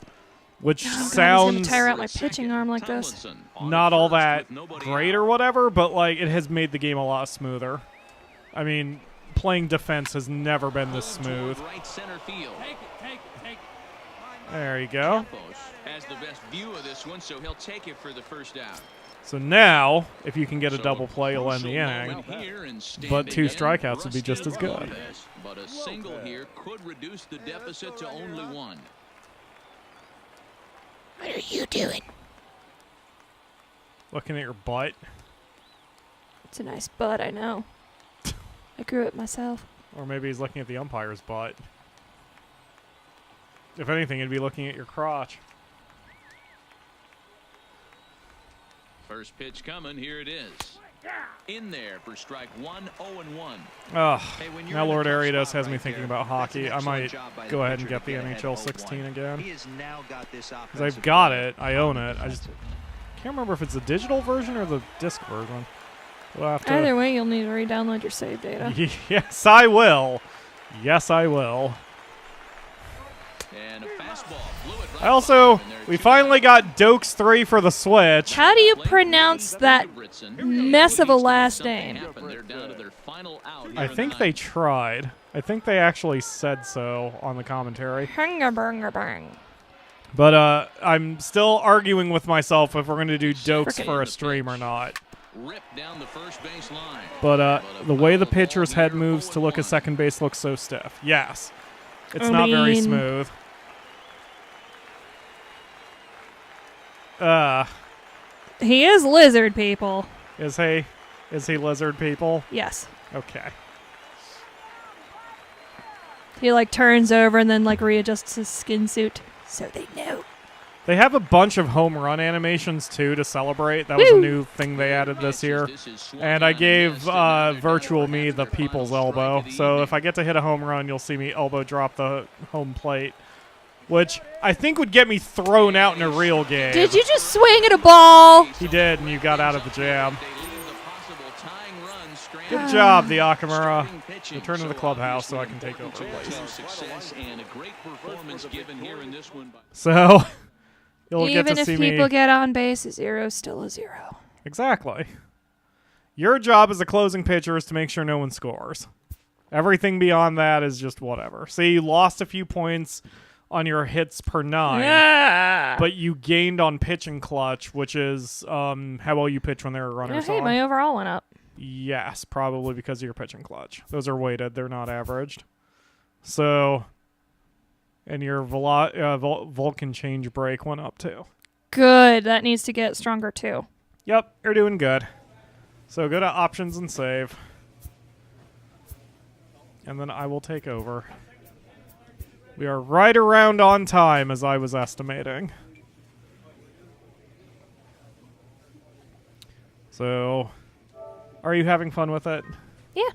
[SPEAKER 1] which
[SPEAKER 2] Oh, God, he's
[SPEAKER 1] sounds
[SPEAKER 2] gonna tire out my pitching arm like this.
[SPEAKER 4] Tomlinson on
[SPEAKER 1] not all
[SPEAKER 4] first
[SPEAKER 1] that
[SPEAKER 4] with nobody
[SPEAKER 1] great
[SPEAKER 4] out.
[SPEAKER 1] or whatever, but like it has made the game a lot smoother. I mean, playing defense has never been this
[SPEAKER 4] Toward
[SPEAKER 1] smooth.
[SPEAKER 4] right center field.
[SPEAKER 1] There you go.
[SPEAKER 4] Campos has the best view of this one, so he'll take it for the first out.
[SPEAKER 1] So now, if you can get a
[SPEAKER 4] So
[SPEAKER 1] double play, you'll end the
[SPEAKER 4] crucial
[SPEAKER 1] inning.
[SPEAKER 4] moment here and
[SPEAKER 1] But two
[SPEAKER 4] standing in,
[SPEAKER 1] strikeouts would be
[SPEAKER 4] Rusty
[SPEAKER 1] just as good.
[SPEAKER 4] Lopez. But a single here could reduce the deficit to only one.
[SPEAKER 2] What are you doing?
[SPEAKER 1] Looking at your butt.
[SPEAKER 2] It's a nice butt, I know. I grew it myself.
[SPEAKER 1] Or maybe he's looking at the umpire's butt. If anything, he'd be looking at your crotch.
[SPEAKER 4] First pitch coming, here it is. In there for strike one, 0-1.
[SPEAKER 1] Ugh.
[SPEAKER 7] Hey, when you're
[SPEAKER 1] Now
[SPEAKER 7] in the
[SPEAKER 1] Lord
[SPEAKER 7] tough
[SPEAKER 1] Aridos
[SPEAKER 7] spot
[SPEAKER 1] has me
[SPEAKER 7] right
[SPEAKER 1] thinking
[SPEAKER 7] there,
[SPEAKER 1] about
[SPEAKER 7] that's an
[SPEAKER 1] hockey. I
[SPEAKER 7] excellent
[SPEAKER 1] might
[SPEAKER 7] job by the
[SPEAKER 1] go ahead and
[SPEAKER 7] pitcher
[SPEAKER 1] get the
[SPEAKER 7] to get ahead
[SPEAKER 1] NHL
[SPEAKER 7] 0-1.
[SPEAKER 1] 16 again.
[SPEAKER 7] He has now got this
[SPEAKER 1] Because I've
[SPEAKER 7] offensive
[SPEAKER 1] got
[SPEAKER 7] play
[SPEAKER 1] it. I own it. I
[SPEAKER 7] under
[SPEAKER 1] just
[SPEAKER 7] control.
[SPEAKER 1] can't remember if it's the digital version or the disc version. We'll have to
[SPEAKER 2] Either way, you'll need to re-download your save data.
[SPEAKER 1] Yes, I will. Yes, I will.
[SPEAKER 4] And a fastball flew it right
[SPEAKER 1] I also,
[SPEAKER 4] by him, and there are
[SPEAKER 1] we
[SPEAKER 4] two
[SPEAKER 1] finally
[SPEAKER 4] outs.
[SPEAKER 1] got Dokes 3 for the Switch.
[SPEAKER 2] How do you pronounce that mess of a last
[SPEAKER 4] Something
[SPEAKER 2] name?
[SPEAKER 4] happened. They're down to their final out
[SPEAKER 1] I
[SPEAKER 4] here in
[SPEAKER 1] think
[SPEAKER 4] the
[SPEAKER 1] they
[SPEAKER 4] ninth.
[SPEAKER 1] tried. I think they actually said so on the commentary.
[SPEAKER 2] Bang.
[SPEAKER 1] But I'm still arguing with myself if we're going to do Dokes
[SPEAKER 2] Frickin'
[SPEAKER 1] for a stream or not.
[SPEAKER 4] Ripped down the first base line.
[SPEAKER 1] But the way the
[SPEAKER 4] foul ball
[SPEAKER 1] pitcher's head
[SPEAKER 4] here,
[SPEAKER 1] moves to look at
[SPEAKER 4] 0-1.
[SPEAKER 1] second base looks so stiff. Yes. It's
[SPEAKER 2] I
[SPEAKER 1] not very
[SPEAKER 2] mean-
[SPEAKER 1] smooth.
[SPEAKER 6] He is lizard people.
[SPEAKER 1] Is he? Is he lizard people?
[SPEAKER 6] Yes.
[SPEAKER 1] Okay.
[SPEAKER 6] He like turns over and then like readjusts his skin suit. So they know.
[SPEAKER 1] They have a bunch of home run animations too to celebrate. That was a
[SPEAKER 2] Woo!
[SPEAKER 1] new thing they added this year. And I gave Virtual Me the people's elbow. So if I get to hit a home run, you'll see me elbow drop the home plate, which I think would get me thrown out in a real game.
[SPEAKER 2] Did you just swing at a ball?
[SPEAKER 1] He did, and you got out of the jam.
[SPEAKER 4] They leave the possible tying run stranded.
[SPEAKER 1] Good job, the Akamura.
[SPEAKER 4] Starting pitching,
[SPEAKER 1] Return to the clubhouse so I can take over,
[SPEAKER 4] important
[SPEAKER 1] please.
[SPEAKER 4] team success and a great performance given here in this one.
[SPEAKER 1] So you'll
[SPEAKER 2] Even
[SPEAKER 1] get to
[SPEAKER 2] if
[SPEAKER 1] see
[SPEAKER 2] people
[SPEAKER 1] me.
[SPEAKER 2] get on base, a zero's still a zero.
[SPEAKER 1] Exactly. Your job as a closing pitcher is to make sure no one scores. Everything beyond that is just whatever. See, you lost a few points on your hits per 9,
[SPEAKER 2] Yeah.
[SPEAKER 1] but you gained on pitching clutch, which is how well you pitch when there are runners
[SPEAKER 2] Hey,
[SPEAKER 1] on.
[SPEAKER 2] my overall went up.
[SPEAKER 1] Yes, probably because of your pitching clutch. Those are weighted. They're not averaged. So, and your Vulcan change break went up too.
[SPEAKER 2] Good. That needs to get stronger too.
[SPEAKER 1] Yep, you're doing good. So go to options and save. And then I will take over. We are right around on time as I was estimating. So, are you having fun with it?
[SPEAKER 2] Yeah.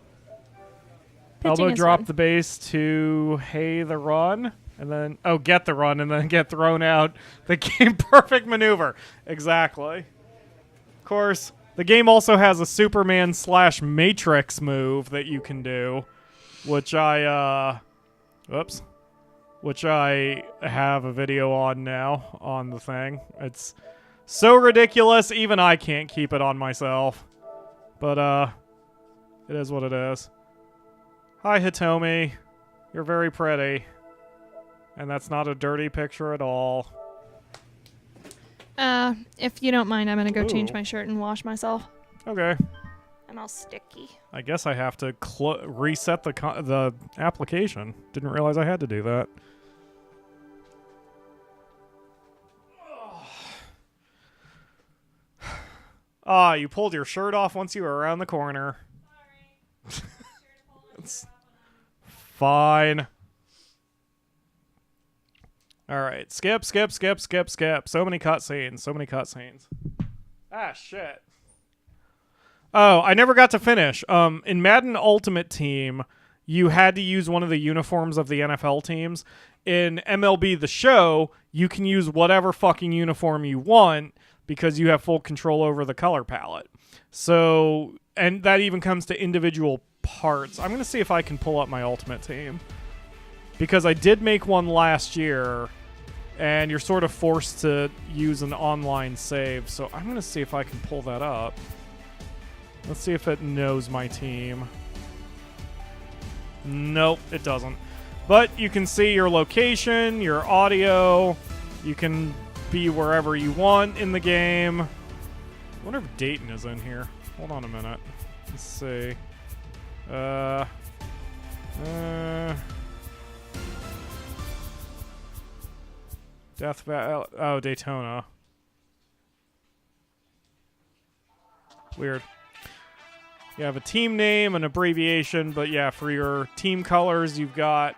[SPEAKER 1] Elbow
[SPEAKER 2] is
[SPEAKER 1] drop
[SPEAKER 2] fun.
[SPEAKER 1] the base to hey the run, and then get the run, and then get thrown out. The game perfect maneuver. Exactly. Of course, the game also has a Superman / Matrix move that you can do, which I have a video on now on the thing. It's so ridiculous, even I can't keep it on myself. But it is what it is. Hi, Hitomi. You're very pretty. And that's not a dirty picture at all.
[SPEAKER 2] If you don't mind, I'm gonna go change
[SPEAKER 1] Ooh.
[SPEAKER 2] my shirt and wash myself.
[SPEAKER 1] Okay.
[SPEAKER 2] I'm all sticky.
[SPEAKER 1] I guess I have to reset the application. Didn't realize I had to do that. You pulled your shirt off once you were around the corner. Sorry. It's fine. All right. Skip. So many cutscenes. Ah, shit. Oh, I never got to finish. In Madden Ultimate Team, you had to use one of the uniforms of the NFL teams. In MLB The Show, you can use whatever fucking uniform you want because you have full control over the color palette. So, and that even comes to individual parts. I'm going to see if I can pull up my Ultimate Team. Because I did make one last year, and you're sort of forced to use an online save. So I'm going to see if I can pull that up. Let's see if it knows my team. Nope, it doesn't. But you can see your location, your audio. You can be wherever you want in the game. I wonder if Dayton is in here. Hold on a minute. Let's see. Death Valley. Oh, Daytona. Weird. You have a team name, an abbreviation, but yeah, for your team colors, you've got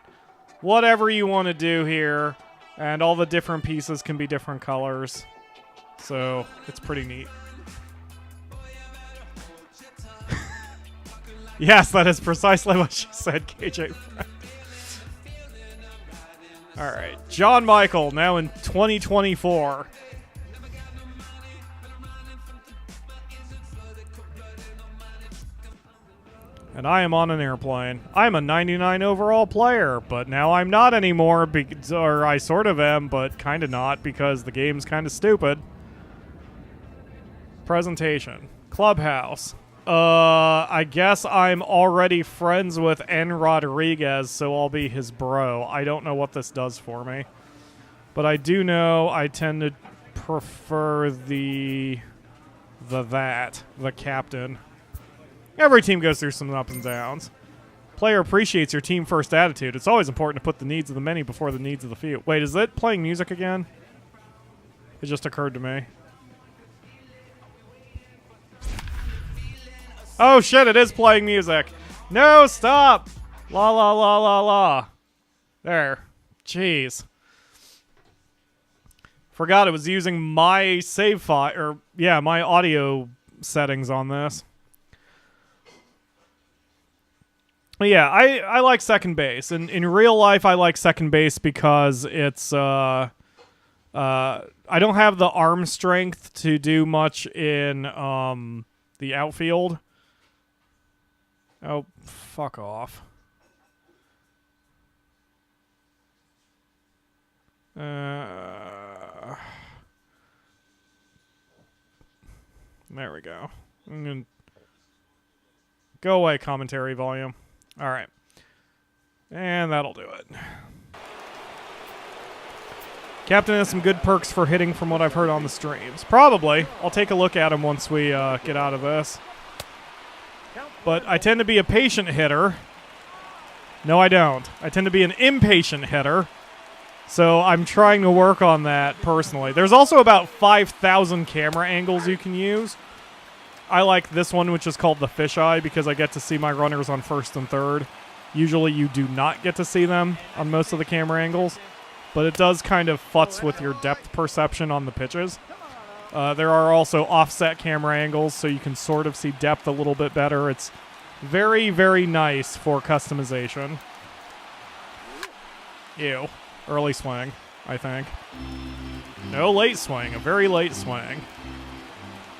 [SPEAKER 1] whatever you want to do here, and all the different pieces can be different colors. So, it's pretty neat. Yes, that is precisely what she said, KJ. All right, John Michael, now in 2024. And I am on an airplane. I'm a 99 overall player, but now I'm not anymore, or I sort of am, but kind of not, because the game's kind of stupid. Presentation. Clubhouse. I guess I'm already friends with N. Rodriguez, so I'll be his bro. I don't know what this does for me. But I do know I tend to prefer the captain. Every team goes through some ups and downs. Player appreciates your team first attitude. It's always important to put the needs of the many before the needs of the few. Wait, is it playing music again? It just occurred to me. Oh shit, it is playing music. No, stop. La la la la la. There. Jeez. Forgot it was using my save file, or yeah, my audio settings on this. Yeah, I like second base. In real life, I like second base because it's I don't have the arm strength to do much in the outfield. Oh, fuck off. There we go. I'm gonna go away, commentary volume. All right. And that'll do it. Captain has some good perks for hitting from what I've heard on the streams. Probably. I'll take a look at him once we get out of this. But I tend to be a patient hitter. No, I don't. I tend to be an impatient hitter. So I'm trying to work on that personally. There's also about 5,000 camera angles you can use. I like this one, which is called the fisheye, because I get to see my runners on first and third. Usually you do not get to see them on most of the camera angles, but it does kind of futz with your depth perception on the pitches. There are also offset camera angles, so you can sort of see depth a little bit better. It's very, very nice for customization. Ew. Early swing, I think. No late swing, a very late swing.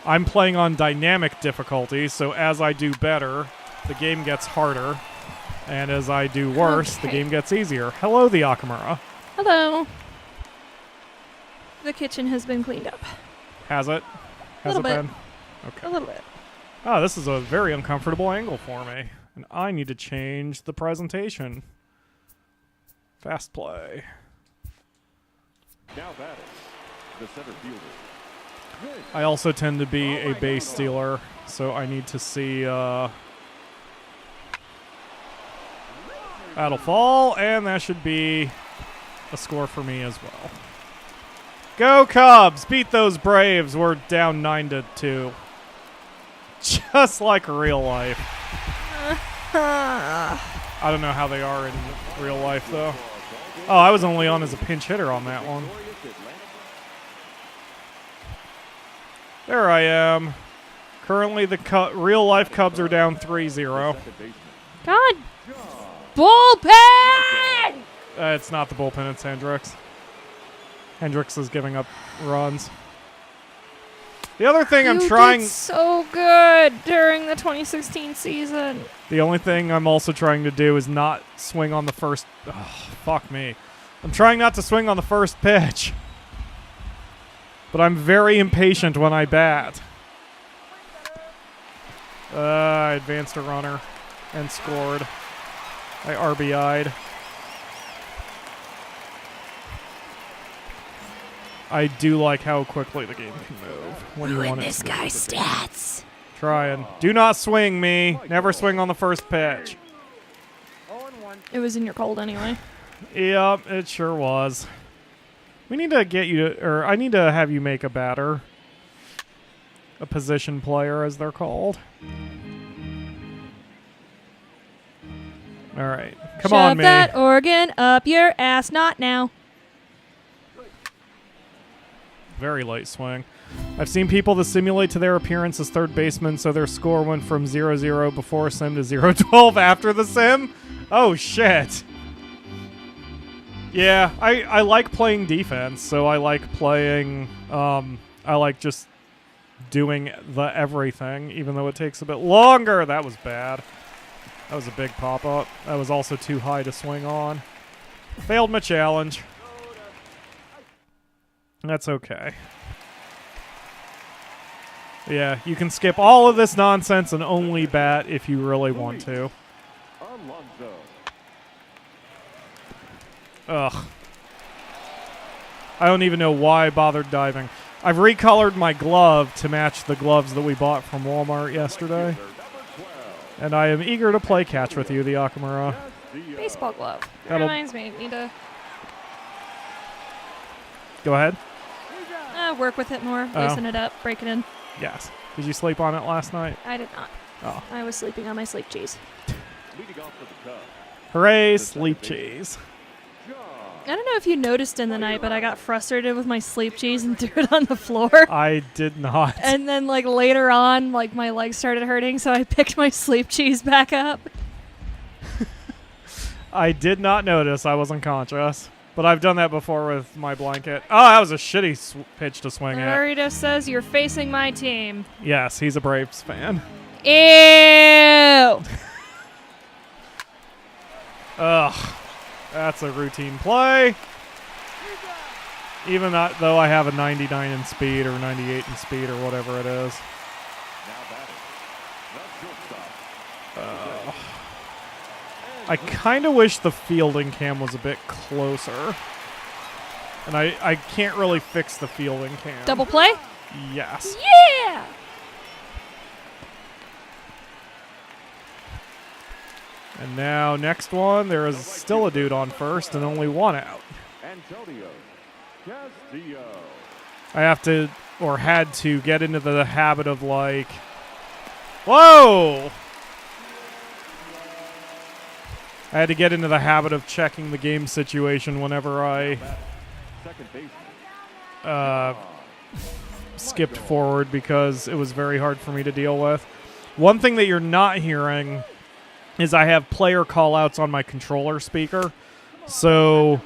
[SPEAKER 1] I'm playing on dynamic difficulty, so as I do better, the game gets harder. And as I do worse, the game gets easier. Hello, the Akamura.
[SPEAKER 2] Hello. The kitchen has been cleaned up.
[SPEAKER 1] Has it? Has it been? Okay.
[SPEAKER 2] A little bit.
[SPEAKER 1] Oh, this is a very uncomfortable angle for me. And I need to change the presentation. Fast play.
[SPEAKER 3] Now batting, the center fielder.
[SPEAKER 1] I also tend to be a base stealer, so I need to see... That'll fall, and that should be a score for me as well. Go Cubs! Beat those Braves. We're down 9-2. Just like real life. I don't know how they are in real life, though. Oh, I was only on as a pinch hitter on that one. There I am. Currently, the real-life Cubs are down 3-0.
[SPEAKER 2] God. Bullpen!
[SPEAKER 1] It's not the bullpen, it's Hendricks. Hendricks is giving up runs. The other thing I'm trying...
[SPEAKER 2] did so good during the 2016 season.
[SPEAKER 1] The only thing I'm also trying to do is not swing on the first... Oh, fuck me. I'm trying not to swing on the first pitch. But I'm very impatient when I bat. I advanced a runner and scored. I RBI'd. I do like how quickly the game can move when you want it
[SPEAKER 2] this
[SPEAKER 1] to.
[SPEAKER 2] guy's stats.
[SPEAKER 1] Trying. Do not swing me. Never swing on the first pitch.
[SPEAKER 2] It was in your cold anyway.
[SPEAKER 1] Yep, it sure was. We need to get you to, or I need to have you make a batter. A position player, as they're called. All right. Come on,
[SPEAKER 2] Shove
[SPEAKER 1] me.
[SPEAKER 2] that organ up your ass, not now.
[SPEAKER 1] Very light swing. I've seen people that simulate to their appearance as third baseman, so their score went from 0-0 before sim to 0-12 after the sim. Oh, shit. Yeah, I like playing defense, so I like playing... I like just doing the everything, even though it takes a bit longer. That was bad. That was a big pop-up. That was also too high to swing on. Failed my challenge. That's okay. Yeah, you can skip all of this nonsense and only bat if you really want to. Ugh. I don't even know why I bothered diving. I've recolored my glove to match the gloves that we bought from Walmart yesterday. And I am eager to play catch with you, the Akamura.
[SPEAKER 2] Baseball glove. That reminds me. Need to
[SPEAKER 1] Go ahead.
[SPEAKER 2] work with it more. Loosen it up. Break it in.
[SPEAKER 1] Yes. Did you sleep on it last night?
[SPEAKER 2] I did not.
[SPEAKER 1] Oh.
[SPEAKER 2] I was sleeping on my sleep cheese.
[SPEAKER 1] Hooray, sleep cheese.
[SPEAKER 2] I don't know if you noticed in the night, but I got frustrated with my sleep cheese and threw it on the floor.
[SPEAKER 1] I did not.
[SPEAKER 2] And then, like, later on, like, my legs started hurting, so I picked my sleep cheese back up.
[SPEAKER 1] I did not notice. I wasn't conscious. But I've done that before with my blanket. Oh, that was a shitty pitch to swing at.
[SPEAKER 2] Burrito says you're facing my team.
[SPEAKER 1] Yes, he's a Braves fan.
[SPEAKER 2] Ew!
[SPEAKER 1] Ugh. That's a routine play. Even though I have a 99 in speed or 98 in speed or whatever it is. I kind of wish the fielding cam was a bit closer. And I can't really fix the fielding cam.
[SPEAKER 2] Double play?
[SPEAKER 1] Yes.
[SPEAKER 2] Yeah!
[SPEAKER 1] And now, next one, there is still a dude on first and only one out.
[SPEAKER 3] Antonio Castillo.
[SPEAKER 1] I have to, or had to, get into the habit of like, whoa! I had to get into the habit of checking the game situation whenever I
[SPEAKER 3] Second baseman.
[SPEAKER 1] skipped forward because it was very hard for me to deal with. One thing that you're not hearing is I have player call-outs on my controller speaker. So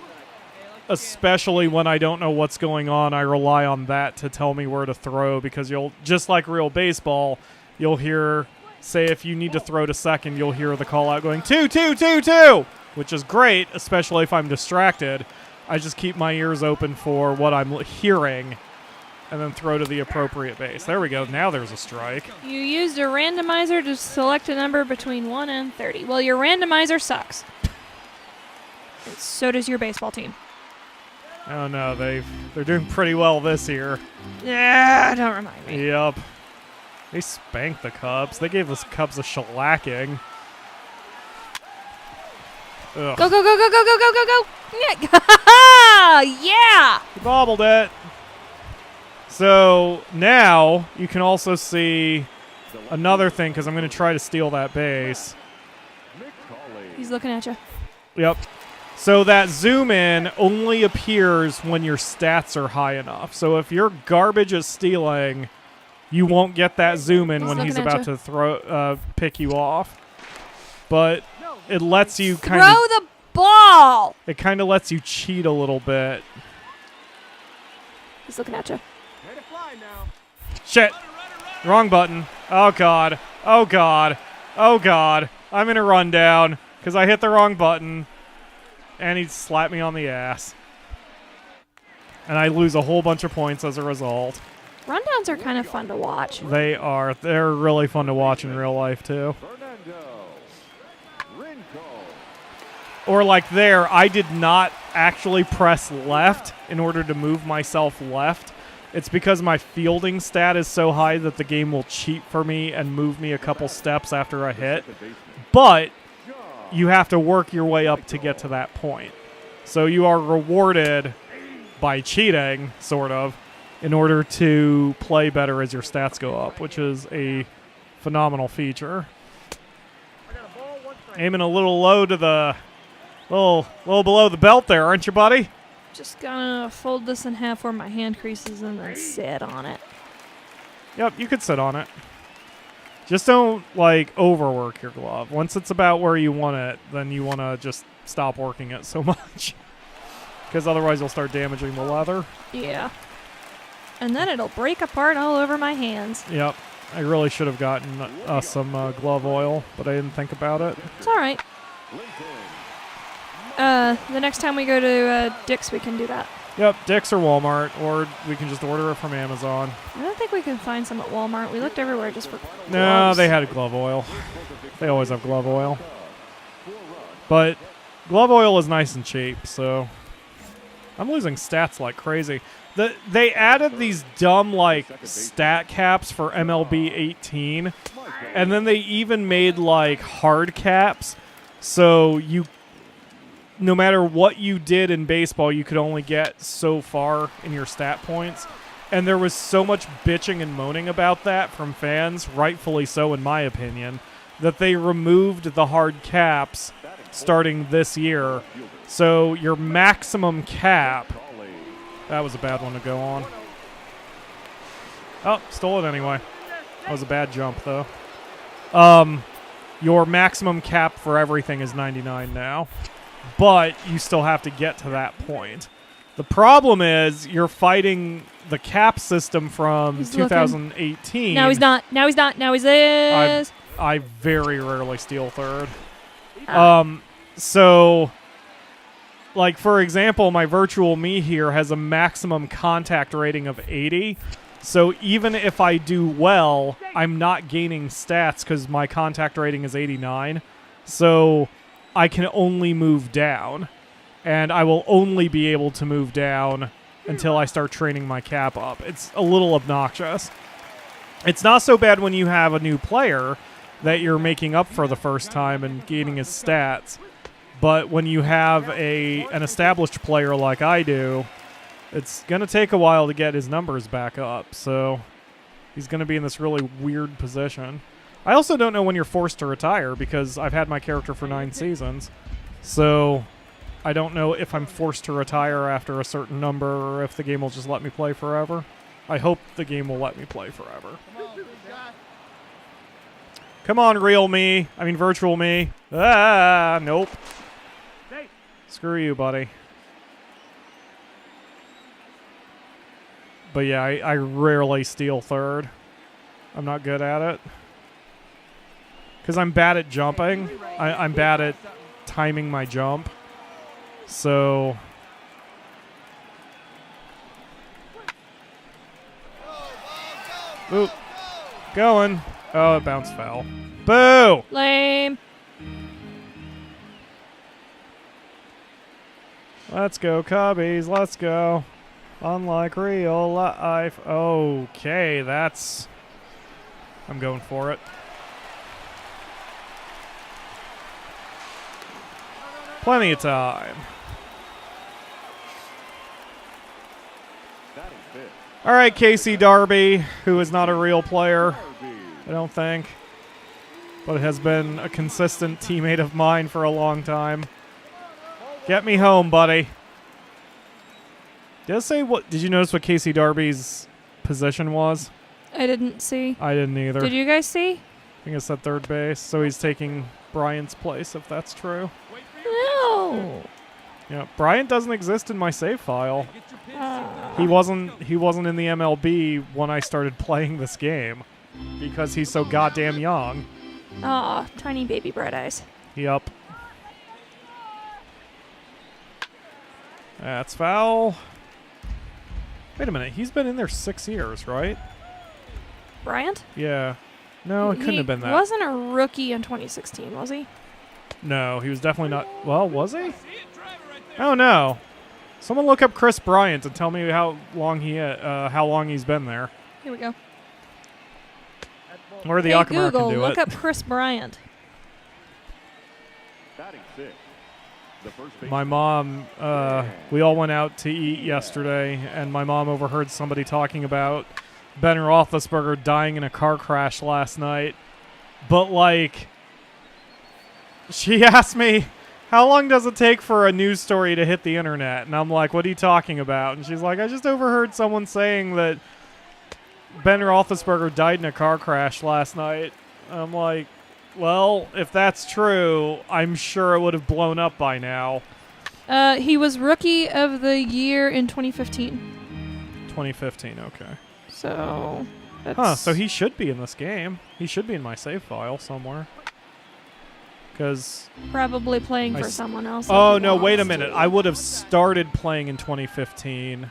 [SPEAKER 1] especially when I don't know what's going on, I rely on that to tell me where to throw, because you'll, just like real baseball, you'll hear, say if you need to throw to second, you'll hear the call-out going 2, 2, 2, 2, which is great, especially if I'm distracted. I just keep my ears open for what I'm hearing and then throw to the appropriate base. There we go. Now there's a strike.
[SPEAKER 2] You used a randomizer to select a number between 1 and 30. Well, your randomizer sucks. And so does your baseball team.
[SPEAKER 1] Oh no, they're doing pretty well this year.
[SPEAKER 2] Yeah, don't remind me.
[SPEAKER 1] Yep. They spanked the Cubs. They gave the Cubs a shellacking. Ugh.
[SPEAKER 2] Go, go, go, go, go, go, go, go, go. Yeah. Yeah.
[SPEAKER 1] He bobbled it. So now you can also see another thing, because I'm going to try to steal that base.
[SPEAKER 2] He's looking at you.
[SPEAKER 1] Yep. So that zoom in only appears when your stats are high enough. So if you're garbage at stealing, you won't get that zoom in
[SPEAKER 2] He's
[SPEAKER 1] when he's
[SPEAKER 2] looking at
[SPEAKER 1] about
[SPEAKER 2] you.
[SPEAKER 1] to throw, pick you off. But it lets you
[SPEAKER 2] Throw
[SPEAKER 1] kind of,
[SPEAKER 2] the ball.
[SPEAKER 1] it kind of lets you cheat a little bit.
[SPEAKER 2] He's looking at you.
[SPEAKER 1] Shit. Wrong button. Oh, God. Oh, God. Oh, God. I'm in a rundown because I hit the wrong button. And he slapped me on the ass. And I lose a whole bunch of points as a result.
[SPEAKER 2] Rundowns are kind of fun to watch.
[SPEAKER 1] They are. They're really fun to watch in real life, too.
[SPEAKER 3] Fernando Rinco.
[SPEAKER 1] Or like there, I did not actually press left in order to move myself left. It's because my fielding stat is so high that the game will cheat for me and move me a couple steps after a hit. But you have to work your way up to get to that point. So you are rewarded by cheating, sort of, in order to play better as your stats go up, which is a phenomenal feature. Aiming a little low to the... little below the belt there, aren't you, buddy?
[SPEAKER 2] Just gonna fold this in half where my hand creases and then sit on it.
[SPEAKER 1] Yep, you could sit on it. Just don't, like, overwork your glove. Once it's about where you want it, then you want to just stop working it so much. Because otherwise you'll start damaging the leather.
[SPEAKER 2] Yeah. And then it'll break apart all over my hands.
[SPEAKER 1] Yep. I really should have gotten us some glove oil, but I didn't think about it.
[SPEAKER 2] It's all right. The next time we go to Dick's, we can do that.
[SPEAKER 1] Yep, Dick's or Walmart, or we can just order it from Amazon.
[SPEAKER 2] I don't think we can find some at Walmart. We looked everywhere just for
[SPEAKER 1] No,
[SPEAKER 2] gloves.
[SPEAKER 1] they had glove oil. They always have glove oil. But glove oil is nice and cheap, so... I'm losing stats like crazy. They added these dumb, like, stat caps for MLB 18, and then they even made, like, hard caps, so you... No matter what you did in baseball, you could only get so far in your stat points. And there was so much bitching and moaning about that from fans, rightfully so in my opinion, that they removed the hard caps starting this year. So your maximum cap... That was a bad one to go on. Oh, stole it anyway. That was a bad jump, though. Your maximum cap for everything is 99 now. But you still have to get to that point. The problem is you're fighting the cap system from
[SPEAKER 2] He's
[SPEAKER 1] 2018.
[SPEAKER 2] No, he's not. No, he's not. No, he's is.
[SPEAKER 1] I very rarely steal third.
[SPEAKER 2] Ah.
[SPEAKER 1] So, like, for example, my virtual me here has a maximum contact rating of 80. So even if I do well, I'm not gaining stats because my contact rating is 89. So... I can only move down, and I will only be able to move down until I start training my cap up. It's a little obnoxious. It's not so bad when you have a new player, that you're making up for the first time and gaining his stats. But when you have an established player like I do, it's going to take a while to get his numbers back up. So he's going to be in this really weird position. I also don't know when you're forced to retire because I've had my character for 9 seasons. So I don't know if I'm forced to retire after a certain number or if the game will just let me play forever. I hope the game will let me play forever. Come on, real me. I mean, virtual me. Ah, nope. Screw you, buddy. But yeah, I rarely steal third. I'm not good at it. Because I'm bad at jumping. I'm bad at timing my jump. So... Oop. Going. Oh, it bounced foul. Boo!
[SPEAKER 2] Lame.
[SPEAKER 1] Let's go, Cubbies. Let's go. Unlike real life. Okay, that's... I'm going for it. Plenty of time. All right, Casey Darby, who is not a real player, I don't think, but has been a consistent teammate of mine for a long time. Get me home, buddy. Did it say what? Did you notice what Casey Darby's position was?
[SPEAKER 2] I didn't see.
[SPEAKER 1] I didn't either.
[SPEAKER 2] Did you guys see?
[SPEAKER 1] I think it's at third base, so he's taking Bryant's place, if that's true.
[SPEAKER 2] No.
[SPEAKER 1] Yeah, Bryant doesn't exist in my save file. He wasn't in the MLB when I started playing this game because he's so goddamn young.
[SPEAKER 2] Aw, tiny baby bright eyes.
[SPEAKER 1] Yep. That's foul. Wait a minute, he's been in there 6 years, right?
[SPEAKER 2] Bryant?
[SPEAKER 1] Yeah. No, it couldn't have been that.
[SPEAKER 2] He wasn't a rookie in 2016, was he?
[SPEAKER 1] No, he was definitely not. Well, was he? Oh no. Someone look up Chris Bryant and tell me how long he's been there.
[SPEAKER 2] Here we go.
[SPEAKER 1] Or the
[SPEAKER 2] Hey,
[SPEAKER 1] Akamura
[SPEAKER 2] Google,
[SPEAKER 1] can do
[SPEAKER 2] look
[SPEAKER 1] it.
[SPEAKER 2] up Chris Bryant.
[SPEAKER 1] My mom, we all went out to eat yesterday, and my mom overheard somebody talking about Ben Roethlisberger dying in a car crash last night. But, like, she asked me, how long does it take for a news story to hit the internet? And I'm like, what are you talking about? And she's like, I just overheard someone saying that Ben Roethlisberger died in a car crash last night. I'm like, well, if that's true, I'm sure it would have blown up by now.
[SPEAKER 2] He was Rookie of the Year in 2015.
[SPEAKER 1] 2015, okay.
[SPEAKER 2] So, that's...
[SPEAKER 1] Huh, so he should be in this game. He should be in my save file somewhere. Because...
[SPEAKER 2] Probably playing for someone else.
[SPEAKER 1] Oh, no, wait a minute. I would have started playing in 2015,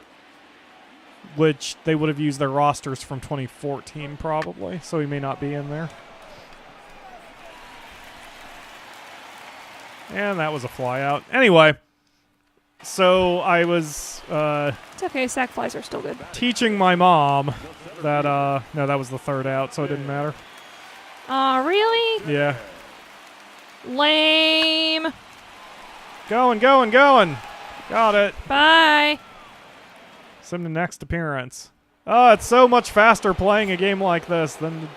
[SPEAKER 1] which they would have used their rosters from 2014 probably, so he may not be in there. And that was a fly out. Anyway, so I was
[SPEAKER 2] It's okay, sack flies are still good.
[SPEAKER 1] teaching my mom that, no, that was the third out, so it didn't matter.
[SPEAKER 2] Aw, really?
[SPEAKER 1] Yeah.
[SPEAKER 2] Lame.
[SPEAKER 1] Going. Got it.
[SPEAKER 2] Bye.
[SPEAKER 1] Send the next appearance. Oh, it's so much faster playing a game like this than to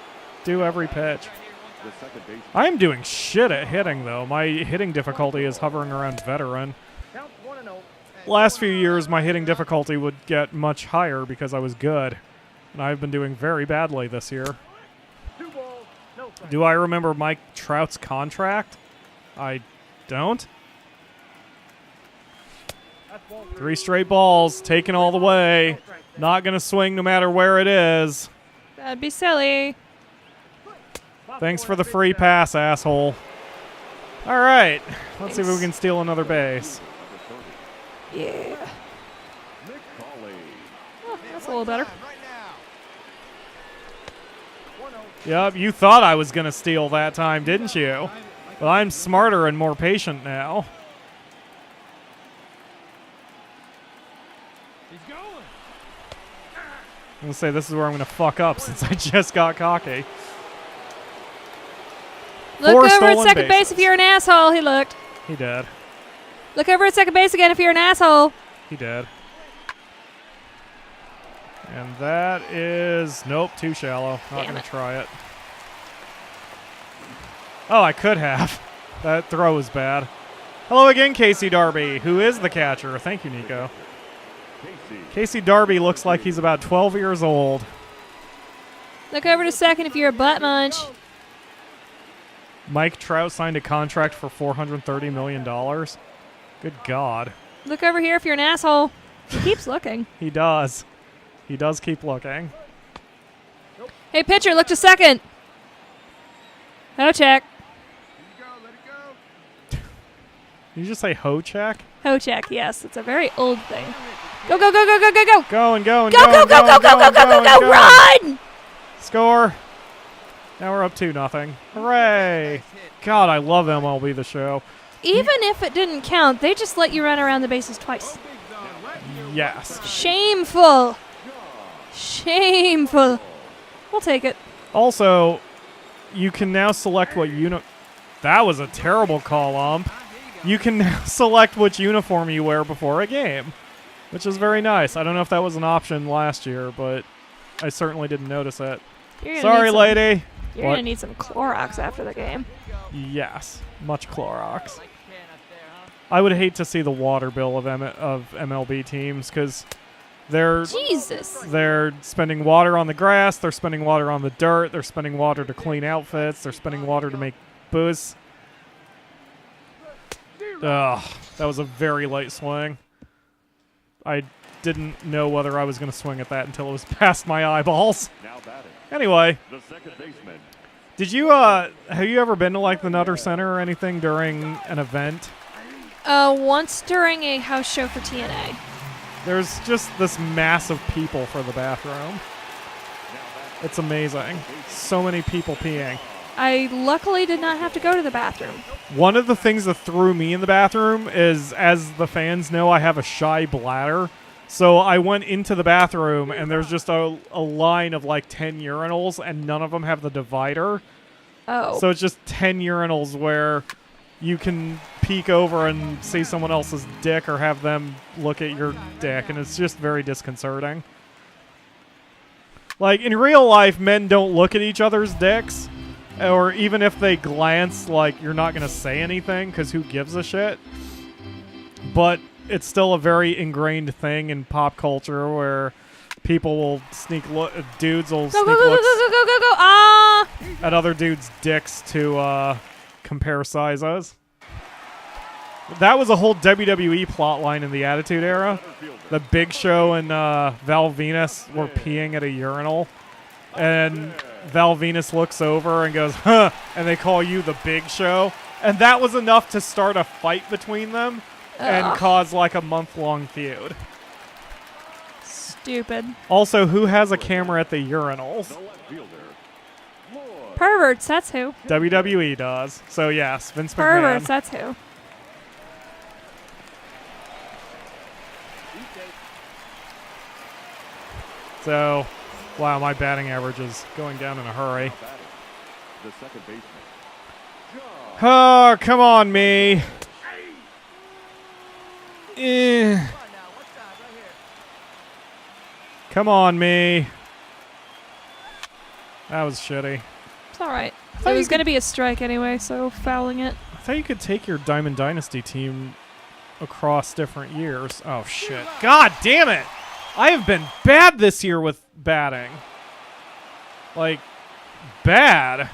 [SPEAKER 1] do every pitch. I am doing shit at hitting, though. My hitting difficulty is hovering around veteran. Last few years, my hitting difficulty would get much higher because I was good. And I've been doing very badly this year. Do I remember Mike Trout's contract? I don't. 3 straight balls, taken all the way. Not going to swing no matter where it is.
[SPEAKER 2] That'd be silly.
[SPEAKER 1] Thanks for the free pass, asshole. All right. Let's see if we can steal another base.
[SPEAKER 2] Yeah. Oh, that's a little better.
[SPEAKER 1] Yep, you thought I was going to steal that time, didn't you? Well, I'm smarter and more patient now. I'm going to say this is where I'm going to fuck up since I just got cocky.
[SPEAKER 2] Look
[SPEAKER 1] 4
[SPEAKER 2] over at
[SPEAKER 1] stolen
[SPEAKER 2] second base
[SPEAKER 1] bases.
[SPEAKER 2] if you're an asshole. He looked.
[SPEAKER 1] He did.
[SPEAKER 2] Look over at second base again if you're an asshole.
[SPEAKER 1] He did. And that is... Nope, too shallow. Not
[SPEAKER 2] Damn
[SPEAKER 1] going
[SPEAKER 2] it.
[SPEAKER 1] to try it. Oh, I could have. That throw was bad. Hello again, Casey Darby, who is the catcher. Thank you, Nico. Casey Darby looks like he's about 12 years old.
[SPEAKER 2] Look over to second if you're a butt munch.
[SPEAKER 1] Mike Trout signed a contract for $430 million. Good God.
[SPEAKER 2] Look over here if you're an asshole. He keeps looking.
[SPEAKER 1] He does. He does keep looking.
[SPEAKER 2] Hey, pitcher, look to second. No check.
[SPEAKER 1] Did you just say ho check?
[SPEAKER 2] Ho check, yes. It's a very old thing. Go, go, go, go, go, go, go.
[SPEAKER 1] Going, going,
[SPEAKER 2] Go, go,
[SPEAKER 1] going,
[SPEAKER 2] go, go, go, go, go, go, go,
[SPEAKER 1] going.
[SPEAKER 2] run!
[SPEAKER 1] Score. Now we're up 2-0. Hooray. God, I love MLB The Show.
[SPEAKER 2] Even if it didn't count, they just let you run around the bases twice.
[SPEAKER 1] Yes.
[SPEAKER 2] Shameful. Shameful. We'll take it.
[SPEAKER 1] Also, you can now select what That was a terrible call, ump. You can now select which uniform you wear before a game, which is very nice. I don't know if that was an option last year, but I certainly didn't notice it. Sorry, lady.
[SPEAKER 2] You're going to need some Clorox after the game.
[SPEAKER 1] Yes, much Clorox. I would hate to see the water bill of MLB teams because they're spending water on the grass, they're spending water on the dirt, they're spending water to clean outfits, they're spending water to make booze. Ugh, that was a very light swing. I didn't know whether I was going to swing at that until it was past my eyeballs. Anyway,
[SPEAKER 3] The second baseman.
[SPEAKER 1] did you have you ever been to like the Nutter Center or anything during an event?
[SPEAKER 2] Once during a house show for TNA.
[SPEAKER 1] There's just this mass of people for the bathroom. It's amazing. So many people peeing.
[SPEAKER 2] I luckily did not have to go to the bathroom.
[SPEAKER 1] One of the things that threw me in the bathroom is, as the fans know, I have a shy bladder. So I went into the bathroom, and there's just a line of like 10 urinals, and none of them have the divider.
[SPEAKER 2] Oh.
[SPEAKER 1] So it's just 10 urinals where you can peek over and see someone else's dick or have them look at your dick, and it's just very disconcerting. Like, in real life, men don't look at each other's dicks. Or even if they glance, like, you're not going to say anything because who gives a shit? But it's still a very ingrained thing in pop culture where people will dudes will
[SPEAKER 2] Go,
[SPEAKER 1] sneak
[SPEAKER 2] go, go, go,
[SPEAKER 1] looks
[SPEAKER 2] go, go, go, go. Ah!
[SPEAKER 1] at other dudes' dicks to compare sizes. That was a whole WWE plotline in the Attitude Era. The Big Show and Val Venus were peeing at a urinal. And Val Venus looks over and goes, huh, and they call you the Big Show. And that was enough to start a fight between them and cause like a month-long feud.
[SPEAKER 2] Stupid.
[SPEAKER 1] Also, who has a camera at the urinals?
[SPEAKER 2] Perverts, that's who.
[SPEAKER 1] WWE does. So yes, Vince McMahon.
[SPEAKER 2] Perverts, that's who.
[SPEAKER 1] So, wow, my batting average is going down in a hurry.
[SPEAKER 3] The second baseman.
[SPEAKER 1] Oh, come on, me. Come on, me. That was shitty.
[SPEAKER 2] It's alright.
[SPEAKER 1] thought
[SPEAKER 2] It
[SPEAKER 1] you
[SPEAKER 2] was going to be a strike anyway, so fouling it.
[SPEAKER 1] I thought you could take your Diamond Dynasty team across different years. Oh, shit. God damn it. I have been bad this year with batting. Like, bad.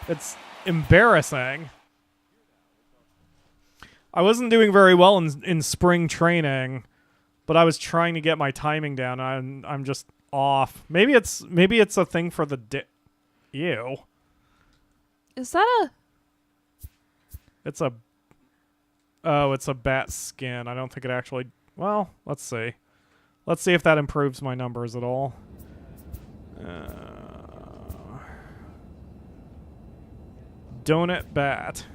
[SPEAKER 1] It's embarrassing. I wasn't doing very well in spring training, but I was trying to get my timing down. I'm just off. Maybe it's a thing for the ew.
[SPEAKER 2] Is that a...
[SPEAKER 1] It's a bat skin. I don't think it actually... Well, let's see. Let's see if that improves my numbers at all. Donut bat.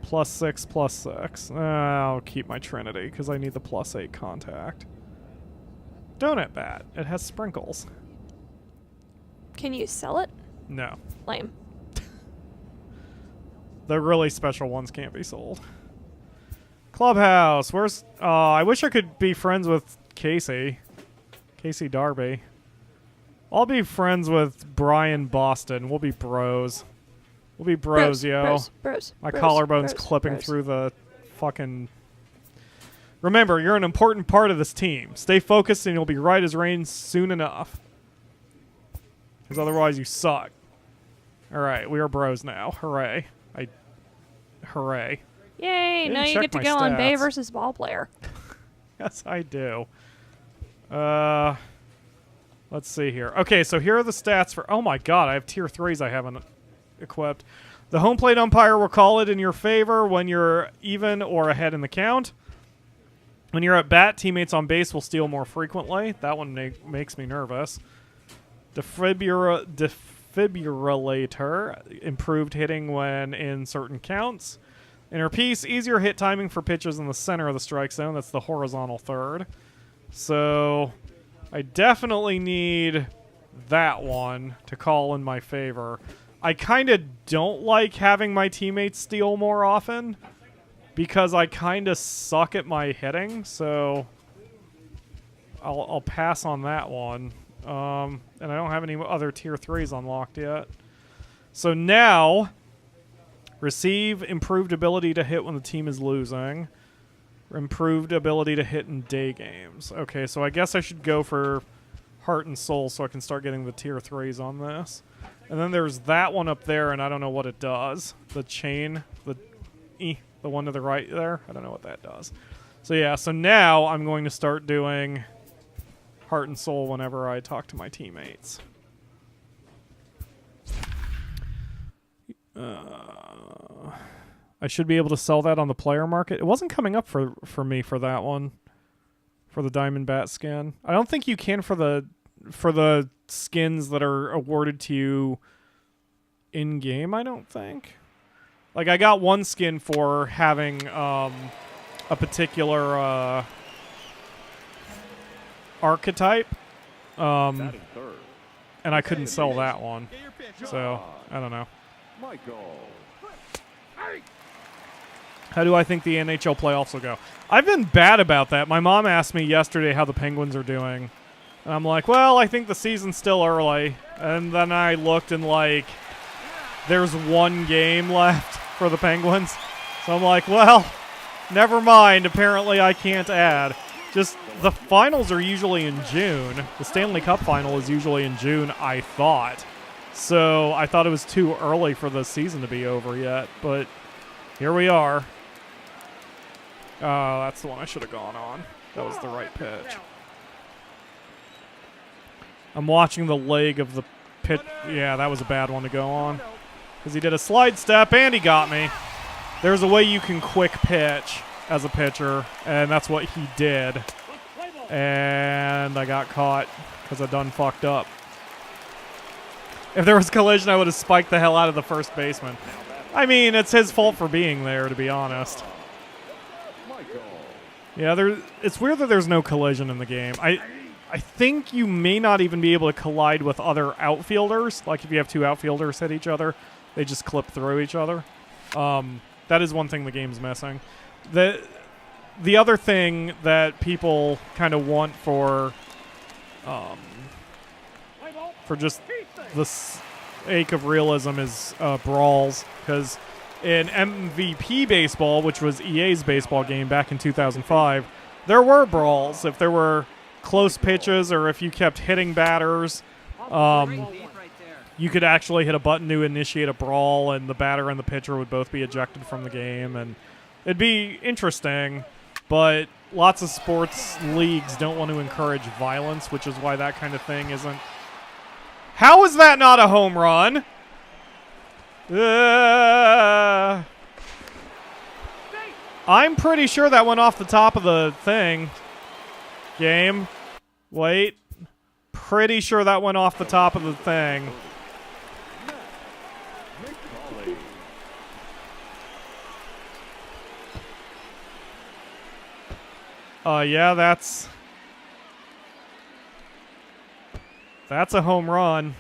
[SPEAKER 1] +6, +6. I'll keep my Trinity because I need the +8 contact. Donut bat. It has sprinkles.
[SPEAKER 2] Can you sell it?
[SPEAKER 1] No.
[SPEAKER 2] Lame.
[SPEAKER 1] The really special ones can't be sold. Clubhouse. Where's... I wish I could be friends with Casey. Casey Darby. I'll be friends with Brian Boston. We'll be bros. We'll be bros, yo. My collarbone's clipping through the fucking... Remember, you're an important part of this team. Stay focused and you'll be right as rain soon enough. Because otherwise you suck. Alright, we are bros now. Hooray. Hooray.
[SPEAKER 2] Yay, now you
[SPEAKER 1] check
[SPEAKER 2] get to
[SPEAKER 1] my
[SPEAKER 2] go on Bay
[SPEAKER 1] stats.
[SPEAKER 2] versus ball player.
[SPEAKER 1] Yes, I do. Let's see here. Okay, so here are the stats for... Oh my god, I have tier 3s I haven't equipped. The home plate umpire will call it in your favor when you're even or ahead in the count. When you're at bat, teammates on base will steal more frequently. That one makes me nervous. Defibrillator, improved hitting when in certain counts. Inner piece, easier hit timing for pitches in the center of the strike zone. That's the horizontal third. So I definitely need that one to call in my favor. I kind of don't like having my teammates steal more often because I kind of suck at my hitting, so I'll pass on that one. And I don't have any other tier 3s unlocked yet. So now, receive improved ability to hit when the team is losing. Improved ability to hit in day games. Okay, so I guess I should go for Heart and Soul so I can start getting the tier 3s on this. And then there's that one up there, and I don't know what it does. The chain, the one to the right there. I don't know what that does. So yeah, so now I'm going to start doing Heart and Soul whenever I talk to my teammates. I should be able to sell that on the player market. It wasn't coming up for me for that one. For the Diamond Bat skin. I don't think you can for the skins that are awarded to you in-game, I don't think. Like, I got one skin for having a particular archetype. And I couldn't sell that one. So, I don't know. How do I think the NHL playoffs will go? I've been bad about that. My mom asked me yesterday how the Penguins are doing. And I'm like, well, I think the season's still early. And then I looked and, like, there's one game left for the Penguins. So I'm like, well, never mind. Apparently I can't add. Just, the finals are usually in June. The Stanley Cup final is usually in June, I thought. So I thought it was too early for the season to be over yet. But here we are. That's the one I should have gone on. That was the right pitch. I'm watching the leg of the pitch. Yeah, that was a bad one to go on. Because he did a slide step and he got me. There's a way you can quick pitch as a pitcher, and that's what he did. And I got caught because I done fucked up. If there was collision, I would have spiked the hell out of the first baseman. I mean, it's his fault for being there, to be honest. Yeah, it's weird that there's no collision in the game. I think you may not even be able to collide with other outfielders. Like, if you have two outfielders hit each other, they just clip through each other. That is one thing the game's missing. The other thing that people kind of want for just the sake of realism is brawls, because in MVP Baseball, which was EA's baseball game back in 2005, there were brawls. If there were close pitches or if you kept hitting batters, you could actually hit a button to initiate a brawl, and the batter and the pitcher would both be ejected from the game, and it'd be interesting, but lots of sports leagues don't want to encourage violence, which is why that kind of thing isn't... How is that not a home run? I'm pretty sure that went off the top of the thing. Game. Wait. Pretty sure that went off the top of the thing. Yeah, that's a home run.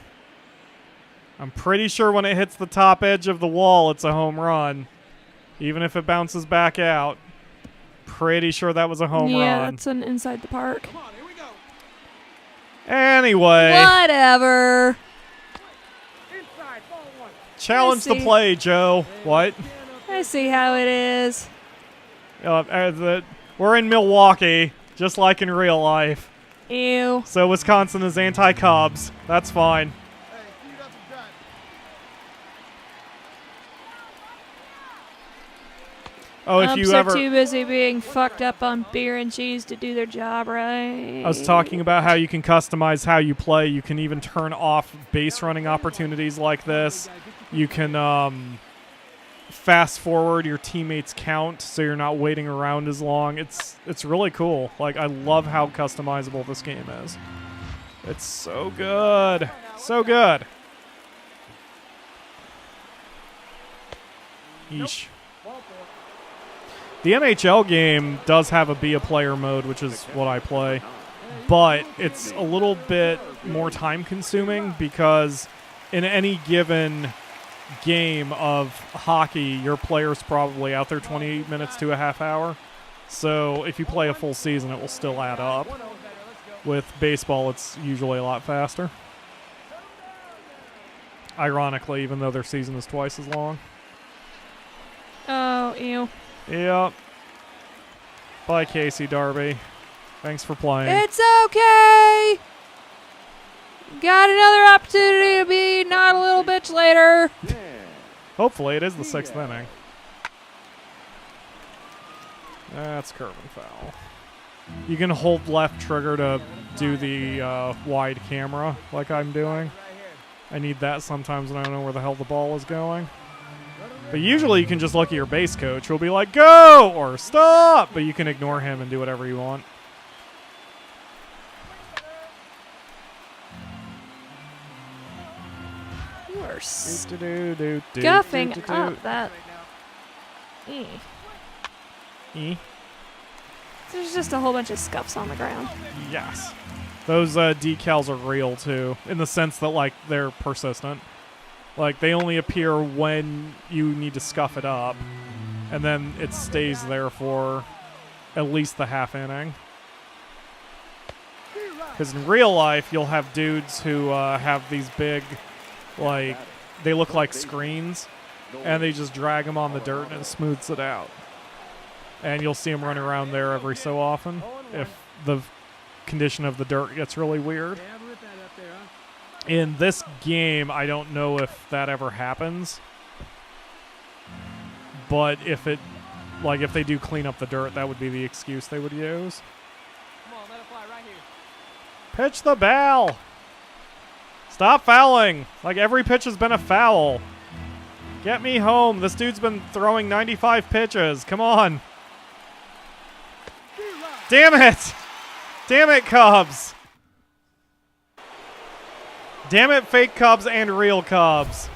[SPEAKER 1] I'm pretty sure when it hits the top edge of the wall, it's a home run. Even if it bounces back out. Pretty sure that was a home
[SPEAKER 2] Yeah,
[SPEAKER 1] run.
[SPEAKER 2] that's an inside the park.
[SPEAKER 1] Anyway.
[SPEAKER 2] Whatever.
[SPEAKER 1] Challenge the
[SPEAKER 2] see.
[SPEAKER 1] play, Joe. What?
[SPEAKER 2] I see how it is.
[SPEAKER 1] We're in Milwaukee, just like in real life.
[SPEAKER 2] Ew.
[SPEAKER 1] So Wisconsin is anti-Cubs. That's fine. Oh, if
[SPEAKER 2] I'm
[SPEAKER 1] you
[SPEAKER 2] so
[SPEAKER 1] ever...
[SPEAKER 2] too busy being fucked up on beer and cheese to do their job right.
[SPEAKER 1] I was talking about how you can customize how you play. You can even turn off base running opportunities like this. You can fast forward your teammates' count so you're not waiting around as long. It's really cool. Like, I love how customizable this game is. It's so good. So good. Yeesh. The NHL game does have a be a player mode, which is what I play, but it's a little bit more time consuming because in any given game of hockey, your player's probably out there 20 minutes to a half hour. So if you play a full season, it will still add up. With baseball, it's usually a lot faster. Ironically, even though their season is twice as long.
[SPEAKER 2] Oh, ew.
[SPEAKER 1] Yep. Bye, Casey Darby. Thanks for playing.
[SPEAKER 2] It's okay. Got another opportunity to be not a little bitch later.
[SPEAKER 1] Hopefully, it is the 6th inning. That's curve and foul. You can hold left trigger to do the wide camera like I'm doing. I need that sometimes when I don't know where the hell the ball is going. But usually you can just look at your base coach who'll be like, go! Or stop! But you can ignore him and do whatever you want.
[SPEAKER 2] You are
[SPEAKER 1] Scuffing
[SPEAKER 2] up that. There's just a whole bunch of scuffs on the ground.
[SPEAKER 1] Yes. Those decals are real, too, in the sense that, like, they're persistent. Like, they only appear when you need to scuff it up, and then it stays there for at least the half inning. Because in real life, you'll have dudes who have these big, like, they look like screens, and they just drag them on the dirt and it smooths it out. And you'll see them run around there every so often if the condition of the dirt gets really weird. In this game, I don't know if that ever happens. But if it, like, if they do clean up the dirt, that would be the excuse they would use.
[SPEAKER 9] Come on, let it fly right here.
[SPEAKER 1] Pitch the ball. Stop fouling. Like, every pitch has been a foul. Get me home. This dude's been throwing 95 pitches. Come on. Damn it. Damn it, Cubs. Damn it, fake Cubs and real Cubs.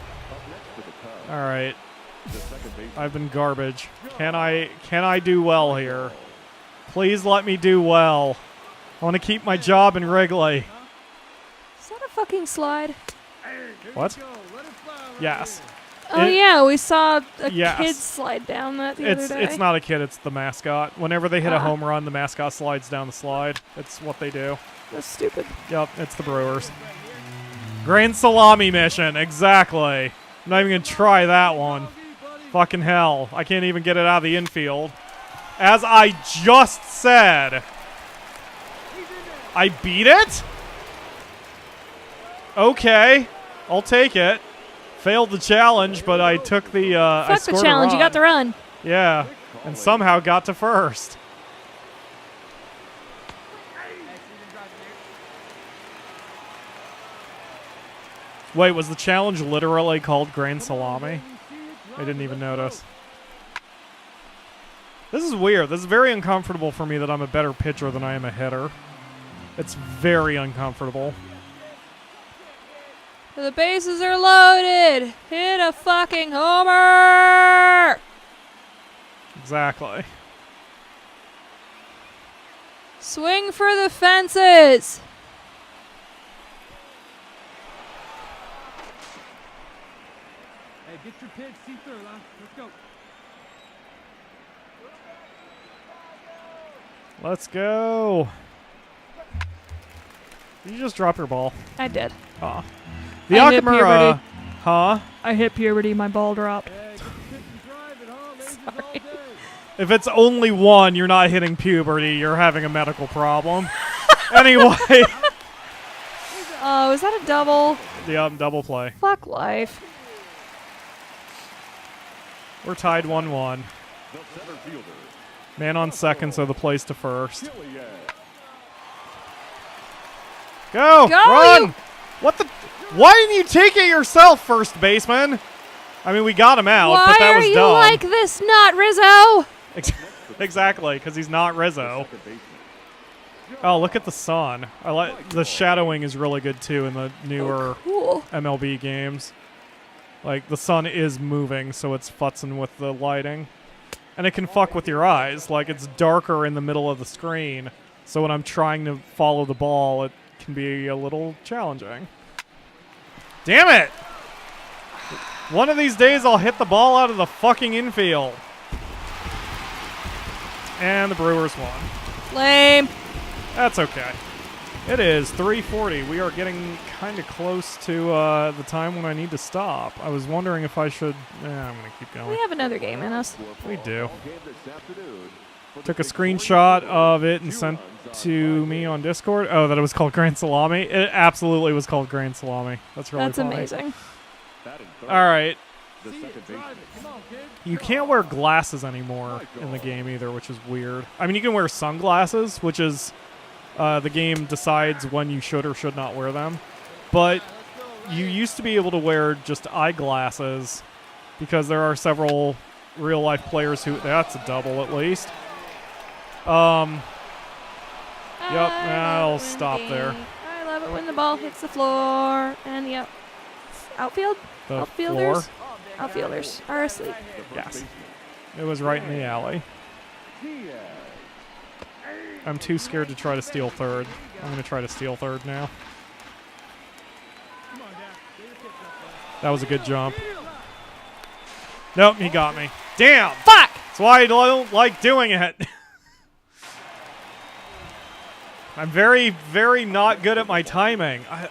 [SPEAKER 1] All right. I've been garbage. Can I do well here? Please let me do well. I want to keep my job in Wrigley.
[SPEAKER 2] Is that a fucking slide?
[SPEAKER 1] What? Yes.
[SPEAKER 2] Oh, yeah, we saw a kid slide down that the other day.
[SPEAKER 1] It's not a kid, it's the mascot. Whenever they hit a home run, the mascot slides down the slide. It's what they do.
[SPEAKER 2] That's stupid.
[SPEAKER 1] Yep, it's the Brewers. Grand Salami mission, exactly. I'm not even going to try that one. Fucking hell. I can't even get it out of the infield. As I just said. I beat it? Okay. I'll take it. Failed the challenge, but I took the...
[SPEAKER 2] Fuck the challenge, you got the run.
[SPEAKER 1] Yeah, and somehow got to first. Wait, was the challenge literally called Grand Salami? I didn't even notice. This is weird. This is very uncomfortable for me that I'm a better pitcher than I am a hitter. It's very uncomfortable.
[SPEAKER 2] The bases are loaded. Hit a fucking homer.
[SPEAKER 1] Exactly.
[SPEAKER 2] Swing for the fences.
[SPEAKER 9] Get your pitch, see through, huh? Let's go.
[SPEAKER 1] Let's go. Did you just drop your ball?
[SPEAKER 2] I did.
[SPEAKER 1] Oh. The
[SPEAKER 6] I hit
[SPEAKER 1] Akamura,
[SPEAKER 6] puberty.
[SPEAKER 1] huh?
[SPEAKER 6] I hit puberty. My ball dropped.
[SPEAKER 2] Sorry.
[SPEAKER 1] If it's only one, you're not hitting puberty. You're having a medical problem. Anyway.
[SPEAKER 2] Oh, is that a double?
[SPEAKER 1] Yeah, double play.
[SPEAKER 2] Fuck life.
[SPEAKER 1] We're tied 1-1.
[SPEAKER 3] The center fielder.
[SPEAKER 1] Man on second, so the place to first.
[SPEAKER 3] Gillian.
[SPEAKER 1] Go!
[SPEAKER 2] Go,
[SPEAKER 1] Run!
[SPEAKER 2] you-
[SPEAKER 1] What the? Why didn't you take it yourself, first baseman? I mean, we got him out,
[SPEAKER 2] Why
[SPEAKER 1] but that was
[SPEAKER 2] are you
[SPEAKER 1] dumb.
[SPEAKER 2] like this, not Rizzo?
[SPEAKER 1] Exactly, because he's not Rizzo. Oh, look at the sun. I like the shadowing is really good too in the newer
[SPEAKER 2] Cool.
[SPEAKER 1] MLB games. Like the sun is moving, so it's futzing with the lighting, and it can fuck with your eyes. Like it's darker in the middle of the screen, so when I'm trying to follow the ball, it can be a little challenging. Damn it! One of these days, I'll hit the ball out of the fucking infield. And the Brewers won.
[SPEAKER 2] Lame.
[SPEAKER 1] That's okay. It is 3:40. We are getting kind of close to the time when I need to stop. I was wondering if I should... I'm going to keep
[SPEAKER 2] We
[SPEAKER 1] going.
[SPEAKER 2] have another game in us.
[SPEAKER 1] We do.
[SPEAKER 3] Game this afternoon.
[SPEAKER 1] Took a screenshot of it and sent to me on Discord. Oh, that it was called Grand Salami? It absolutely was called Grand Salami. That's really
[SPEAKER 2] That's
[SPEAKER 1] funny.
[SPEAKER 2] amazing.
[SPEAKER 1] All right.
[SPEAKER 3] The second baseman.
[SPEAKER 1] You can't wear glasses anymore in the game either, which is weird. I mean, you can wear sunglasses, which is the game decides when you should or should not wear them. But you used to be able to wear just eyeglasses because there are several real-life players who... That's a double, at least. Yep, I'll stop there.
[SPEAKER 2] I love it when the ball hits the floor. And yep. Outfield?
[SPEAKER 1] The
[SPEAKER 2] Outfielders?
[SPEAKER 1] floor.
[SPEAKER 2] Outfielders are asleep.
[SPEAKER 1] Yes. It was right in the alley. I'm too scared to try to steal third. I'm going to try to steal third now. That was a good jump. Nope, he got me. Damn!
[SPEAKER 2] Fuck!
[SPEAKER 1] That's why I don't like doing it. I'm very, very not good at my timing. I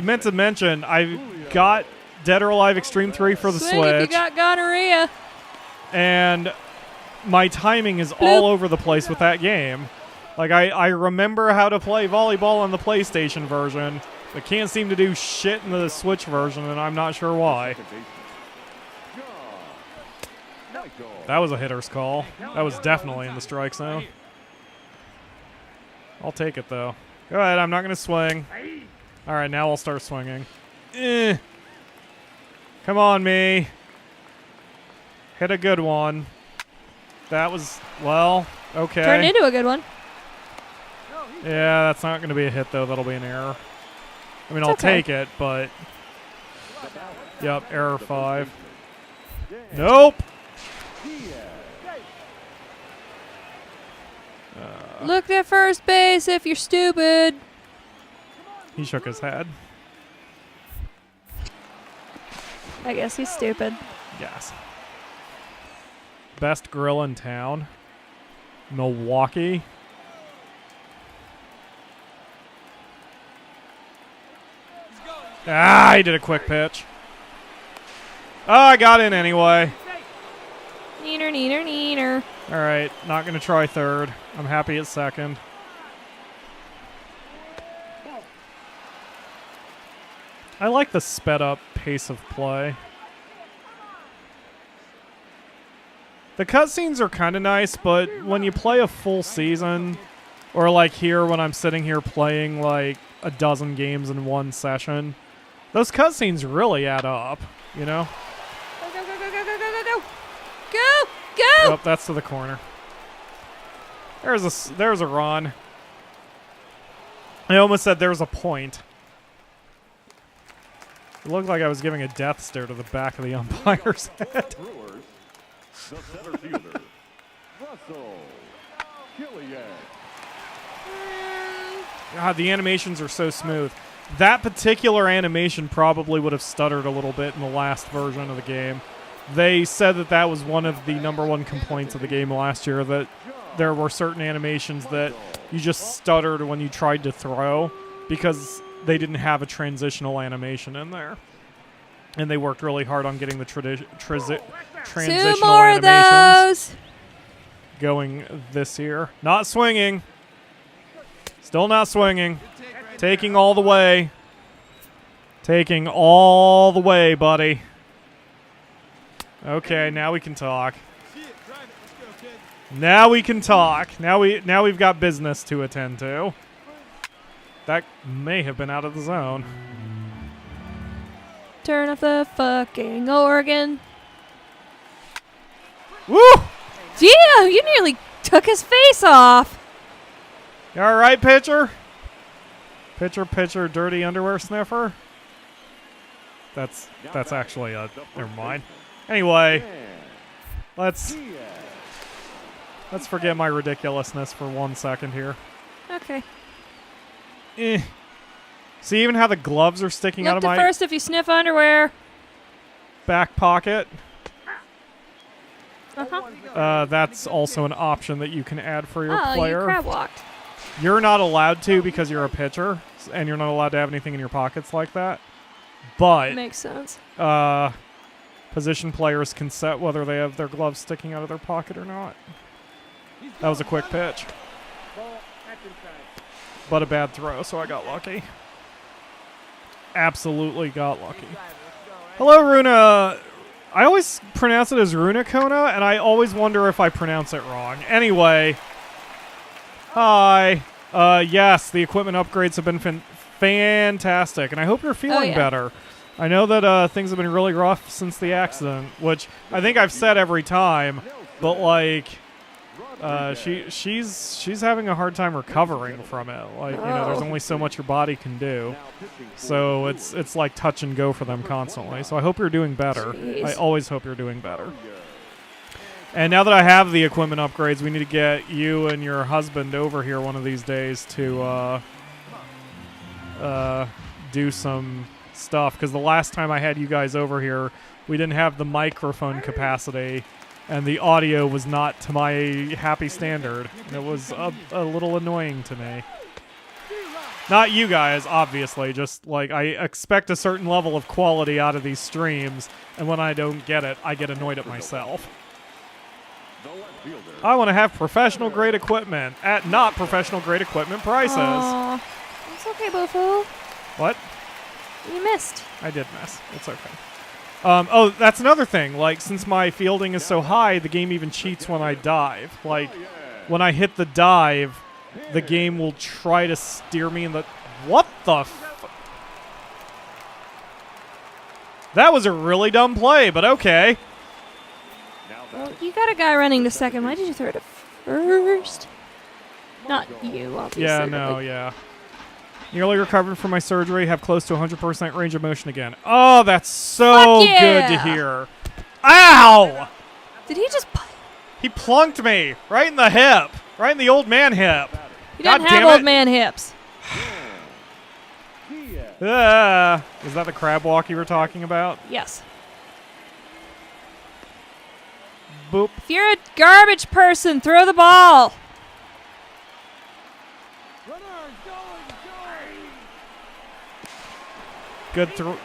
[SPEAKER 1] meant to mention, I got Dead or Alive Extreme 3 for the
[SPEAKER 2] Swing if you
[SPEAKER 1] Switch.
[SPEAKER 2] got gonorrhea.
[SPEAKER 1] And my timing is all over the place with that game. Like, I remember how to play volleyball on the PlayStation version, but can't seem to do shit in the Switch version, and I'm not sure why. That was a hitter's call. That was definitely in the strike zone. I'll take it, though. Go ahead, I'm not going to swing. All right, now I'll start swinging. Come on, me. Hit a good one. That was, well, okay.
[SPEAKER 2] Turned into a good one.
[SPEAKER 1] Yeah, that's not going to be a hit, though. That'll be an error. I mean,
[SPEAKER 2] It's
[SPEAKER 1] I'll
[SPEAKER 2] okay.
[SPEAKER 1] take it, but... Yep, error 5. Nope!
[SPEAKER 2] Look at first base if you're stupid.
[SPEAKER 1] He shook his head.
[SPEAKER 2] I guess he's stupid.
[SPEAKER 1] Yes. Best grill in town. Milwaukee. Ah, he did a quick pitch. Oh, I got in anyway.
[SPEAKER 2] Neener, neener, neener.
[SPEAKER 1] All right, not going to try third. I'm happy at second. I like the sped up pace of play. The cutscenes are kind of nice, but when you play a full season, or like here when I'm sitting here playing like a dozen games in one session, those cutscenes really add up, you know?
[SPEAKER 2] Go, go, go, go, go, go, go, go, go. Go, go.
[SPEAKER 1] Oh, that's to the corner. There's a run. I almost said there's a point. It looked like I was giving a death stare to the back of the umpire's head.
[SPEAKER 3] Brewers. The center fielder. Russell. Gillian.
[SPEAKER 1] God, the animations are so smooth. that particular animation probably would have stuttered a little bit in the last version of the game. They said that that was one of the #1 complaints of the game last year, that there were certain animations that you just stuttered when you tried to throw because they didn't have a transitional animation in there. And they worked really hard on getting the transitional animations going this year. Not swinging. Still not swinging. Taking all the way. Taking all the way, buddy. Okay, now we can talk. Now we can talk. Now we've got business to attend to. That may have been out of the zone.
[SPEAKER 2] Turn off the fucking organ.
[SPEAKER 1] Woo!
[SPEAKER 2] Damn, you nearly took his face off.
[SPEAKER 1] You all right, pitcher? Pitcher, dirty underwear sniffer. That's actually a. Never mind. Anyway, let's forget my ridiculousness for 1 second here.
[SPEAKER 2] Okay.
[SPEAKER 1] See even how the gloves are sticking out
[SPEAKER 2] Look
[SPEAKER 1] of my
[SPEAKER 2] first if you sniff underwear.
[SPEAKER 1] back pocket.
[SPEAKER 2] Uh-huh.
[SPEAKER 1] That's also an option that you can add for your
[SPEAKER 2] Oh,
[SPEAKER 1] player.
[SPEAKER 2] you crab walked.
[SPEAKER 1] You're not allowed to because you're a pitcher, and you're not allowed to have anything in your pockets like that. But
[SPEAKER 2] Makes sense.
[SPEAKER 1] position players can set whether they have their gloves sticking out of their pocket or not. That was a quick pitch. But a bad throw, so I got lucky. Absolutely got lucky. Hello, Runa. I always pronounce it as Runa Kona, and I always wonder if I pronounce it wrong. Anyway. Hi. Yes, the equipment upgrades have been fantastic, and I hope you're feeling better. I know that things have been really rough since the accident, which I think I've said every time, but like she's having a hard time recovering from it. Like, you know, there's only so much your body can do. So it's like touch and go for them constantly. So I hope you're doing better.
[SPEAKER 2] Jeez.
[SPEAKER 1] I always hope you're doing better. And now that I have the equipment upgrades, we need to get you and your husband over here one of these days to do some stuff. Because the last time I had you guys over here, we didn't have the microphone capacity, and the audio was not to my happy standard. And it was a little annoying to me. Not you guys, obviously. Just like I expect a certain level of quality out of these streams, and when I don't get it, I get annoyed at myself. I want to have professional grade equipment at not professional grade equipment prices.
[SPEAKER 2] Aww. It's okay, Bofo.
[SPEAKER 1] What?
[SPEAKER 2] You missed.
[SPEAKER 1] I did miss. It's okay. Oh, that's another thing. Like, since my fielding is so high, the game even cheats when I dive. Like, when I hit the dive, the game will try to steer me in the... What the That was a really dumb play, but okay.
[SPEAKER 2] Well, you got a guy running to second. Why did you throw it to first? Not you, obviously.
[SPEAKER 1] Yeah, no, yeah. Nearly recovered from my surgery. Have close to 100% range of motion again. Oh, that's so good to hear. Ow!
[SPEAKER 2] Did he just...
[SPEAKER 1] He plunked me right in the hip. Right in the old man hip.
[SPEAKER 2] He doesn't have old man hips.
[SPEAKER 1] Is that the crab walk you were talking about?
[SPEAKER 2] Yes.
[SPEAKER 1] Boop.
[SPEAKER 2] If you're a garbage person, throw the ball.
[SPEAKER 1] Good throw.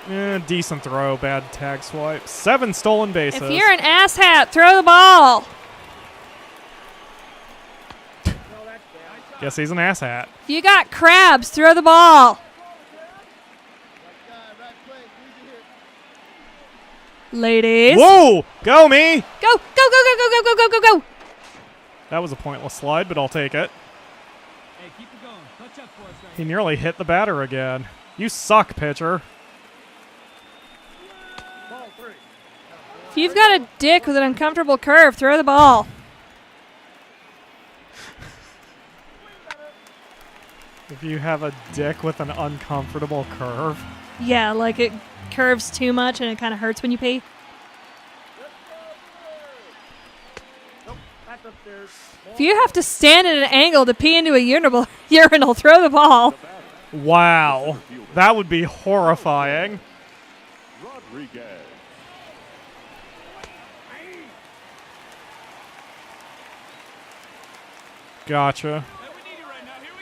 [SPEAKER 1] Decent throw. Bad tag swipe. 7 stolen bases.
[SPEAKER 2] If you're an asshat, throw the ball.
[SPEAKER 1] Guess he's an asshat.
[SPEAKER 2] If you got crabs, throw the ball. Ladies.
[SPEAKER 1] Whoa! Go, me!
[SPEAKER 2] Go, go, go, go, go, go, go, go, go, go.
[SPEAKER 1] That was a pointless slide, but I'll take it.
[SPEAKER 9] Hey, keep it going. Touch up for us right
[SPEAKER 1] He nearly hit the batter again. You suck, pitcher.
[SPEAKER 2] If you've got a dick with an uncomfortable curve, throw the ball.
[SPEAKER 1] If you have a dick with an uncomfortable curve.
[SPEAKER 2] Yeah, like it curves too much and it kind of hurts when you pee. If you have to stand at an angle to pee into a urinal, throw the ball.
[SPEAKER 1] Wow. That would be horrifying.
[SPEAKER 3] Rodriguez.
[SPEAKER 1] Gotcha.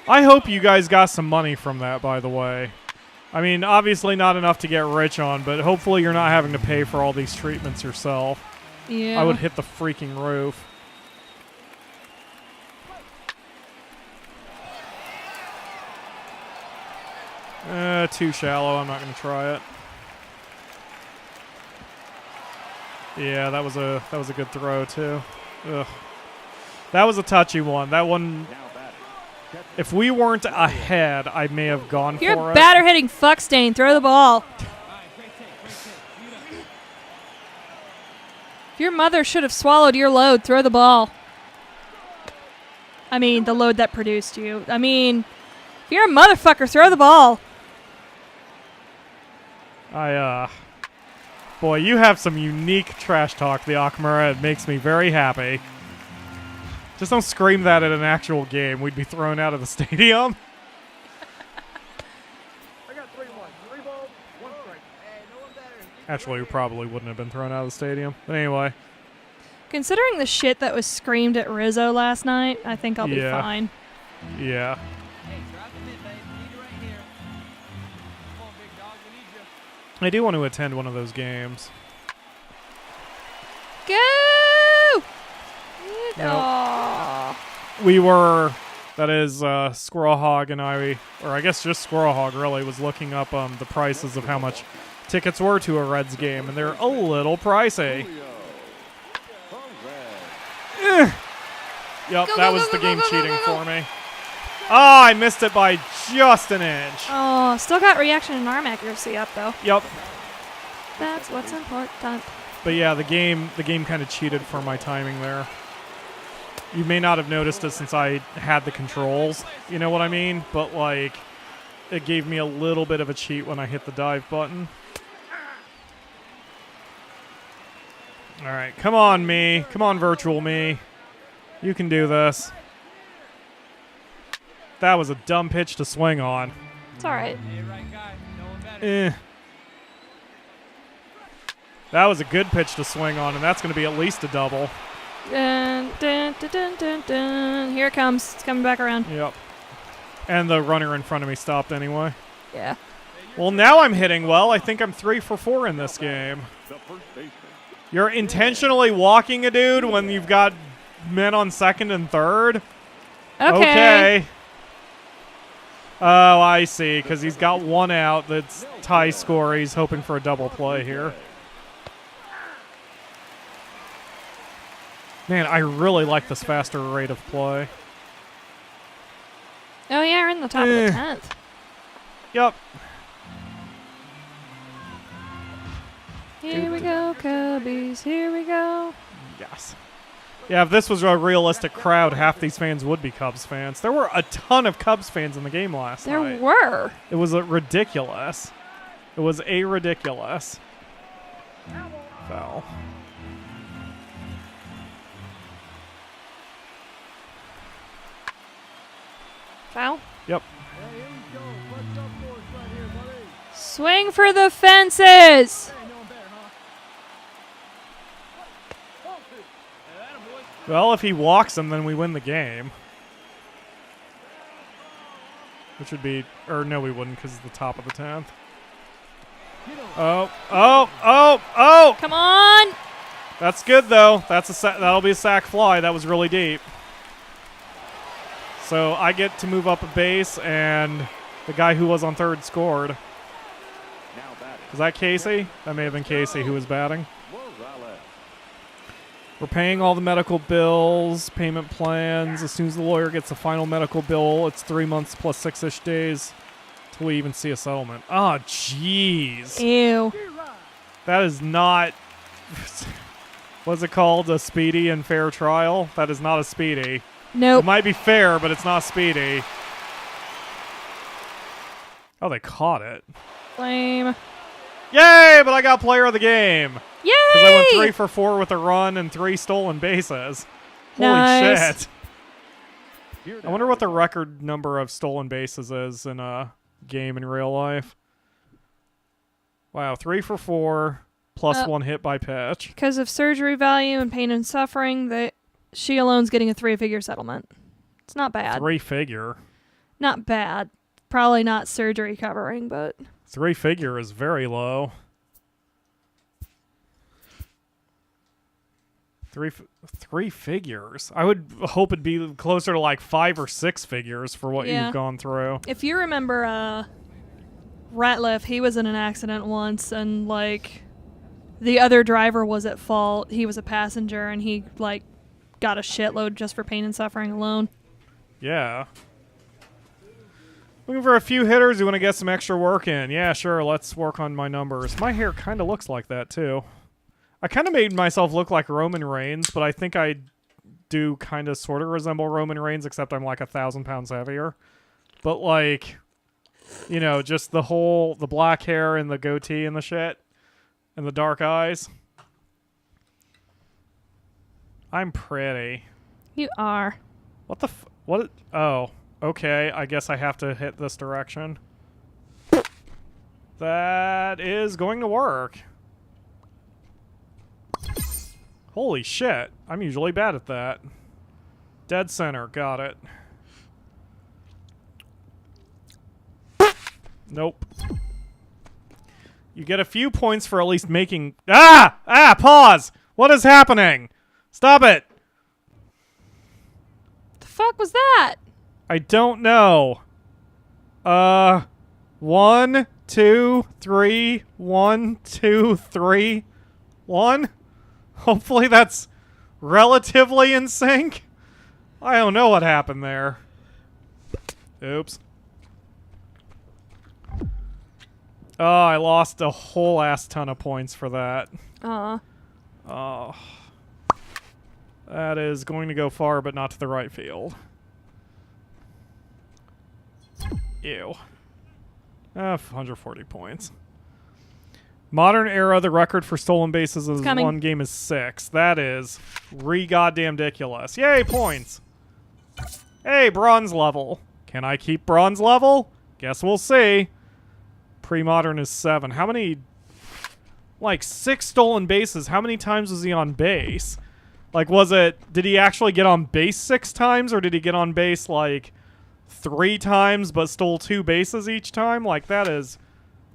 [SPEAKER 1] I hope you guys got some money from that, by the way. I mean, obviously not enough to get rich on, but hopefully you're not having to pay for all these treatments yourself.
[SPEAKER 2] Yeah.
[SPEAKER 1] I would hit the freaking roof. Too shallow. I'm not going to try it. Yeah, that was a good throw too. Ugh. That was a touchy one. That one, if we weren't ahead, I may have gone
[SPEAKER 2] If
[SPEAKER 1] for
[SPEAKER 2] you're
[SPEAKER 1] it.
[SPEAKER 2] a batter hitting fuck stain, throw the ball. If your mother should have swallowed your load, throw the ball. I mean, the load that produced you. I mean, if you're a motherfucker, throw the ball.
[SPEAKER 1] Boy, you have some unique trash talk, the Akamura. It makes me very happy. Just don't scream that at an actual game. We'd be thrown out of the stadium. Actually, we probably wouldn't have been thrown out of the stadium. But anyway.
[SPEAKER 2] Considering the shit that was screamed at Rizzo last night, I think I'll be
[SPEAKER 1] Yeah.
[SPEAKER 2] fine.
[SPEAKER 1] Yeah. I do want to attend one of those games.
[SPEAKER 2] Go!
[SPEAKER 1] Nope.
[SPEAKER 2] Aw.
[SPEAKER 1] We were, that is, Squirrel Hog and I guess just Squirrel Hog really, was looking up the prices of how much tickets were to a Reds game, and they're a little pricey. Yep, that was the game cheating for me. Oh, I missed it by just an inch.
[SPEAKER 2] Oh, still got reaction and arm accuracy up though.
[SPEAKER 1] Yep.
[SPEAKER 2] That's what's important.
[SPEAKER 1] But yeah, the game kind of cheated for my timing there. You may not have noticed it since I had the controls, you know what I mean? But like, it gave me a little bit of a cheat when I hit the dive button. All right, come on, me. Come on, virtual me. You can do this. That was a dumb pitch to swing on.
[SPEAKER 2] It's all right.
[SPEAKER 1] That was a good pitch to swing on, and that's going to be at least a double.
[SPEAKER 2] Dun, dun, dun, dun, dun, dun. Here it comes. It's coming back around.
[SPEAKER 1] Yep. And the runner in front of me stopped anyway.
[SPEAKER 2] Yeah.
[SPEAKER 1] Well, now I'm hitting well. I think I'm 3 for 4 in this game. You're intentionally walking a dude when you've got men on second and third? Okay. Oh, I see, because he's got one out that's tie score. He's hoping for a double play here. Man, I really like this faster rate of play.
[SPEAKER 2] Oh, yeah, we're in the top of the 10th.
[SPEAKER 1] Yep.
[SPEAKER 2] Here we go, Cubbies. Here we go.
[SPEAKER 1] Yes. Yeah, if this was a realistic crowd, half these fans would be Cubs fans. There were a ton of Cubs fans in the game last night.
[SPEAKER 2] There were.
[SPEAKER 1] It was ridiculous. It was ridiculous. Foul.
[SPEAKER 2] Foul?
[SPEAKER 1] Yep.
[SPEAKER 2] Swing for the fences!
[SPEAKER 1] Well, if he walks him, then we win the game. Which would be, or no, we wouldn't because it's the top of the 10th. Oh!
[SPEAKER 2] Come on!
[SPEAKER 1] That's good though. That'll be a sac fly. That was really deep. So I get to move up a base, and the guy who was on third scored. Was that Casey? That may have been Casey who was batting. We're paying all the medical bills, payment plans. As soon as the lawyer gets the final medical bill, it's 3 months plus 6-ish days till we even see a settlement. Oh, jeez.
[SPEAKER 2] Ew.
[SPEAKER 1] That is not... What's it called? A speedy and fair trial? That is not a speedy.
[SPEAKER 2] Nope.
[SPEAKER 1] It might be fair, but it's not speedy. Oh, they caught it.
[SPEAKER 2] Lame.
[SPEAKER 1] Yay, but I got player of the game.
[SPEAKER 2] Yay!
[SPEAKER 1] Because I went 3 for 4 with a run and 3 stolen bases. Holy
[SPEAKER 2] Nice.
[SPEAKER 1] shit. I wonder what the record number of stolen bases is in game in real life. Wow, 3 for 4, plus 1 hit by pitch.
[SPEAKER 2] Because of surgery value and pain and suffering, she alone's getting a 3-figure settlement. It's not bad.
[SPEAKER 1] 3-figure?
[SPEAKER 2] Not bad. Probably not surgery covering, but...
[SPEAKER 1] 3-figure is very low. Three figures. I would hope it'd be closer to like 5 or 6 figures for what you've gone through.
[SPEAKER 2] If you remember Ratliff, he was in an accident once, and like the other driver was at fault. He was a passenger, and he like got a shitload just for pain and suffering alone.
[SPEAKER 1] Yeah. Looking for a few hitters who want to get some extra work in. Yeah, sure. Let's work on my numbers. My hair kind of looks like that too. I kind of made myself look like Roman Reigns, but I think I do kind of sort of resemble Roman Reigns, except I'm like 1,000 pounds heavier. But like, you know, just the black hair and the goatee and the shit and the dark eyes. I'm pretty.
[SPEAKER 2] You are.
[SPEAKER 1] What the what? Oh, okay. I guess I have to hit this direction. That is going to work. Holy shit. I'm usually bad at that. Dead center. Got it. Nope. You get a few points for at least making... Pause! What is happening? Stop it!
[SPEAKER 2] The fuck was that?
[SPEAKER 1] I don't know. 1, 2, 3, 1, 2, 3, 1. Hopefully that's relatively in sync. I don't know what happened there. Oops. Oh, I lost a whole ass ton of points for that. Oh. That is going to go far, but not to the right field. Ew. 140 points. Modern era, the record for stolen bases in one game is 6. That is re-goddamn-diculous. Yay, points. Hey, bronze level. Can I keep bronze level? Guess we'll see. Pre-modern is 7. How many... Like, 6 stolen bases. How many times was he on base? Like, was it... Did he actually get on base 6 times? Or did he get on base, like, 3 times but stole 2 bases each time? Like, that is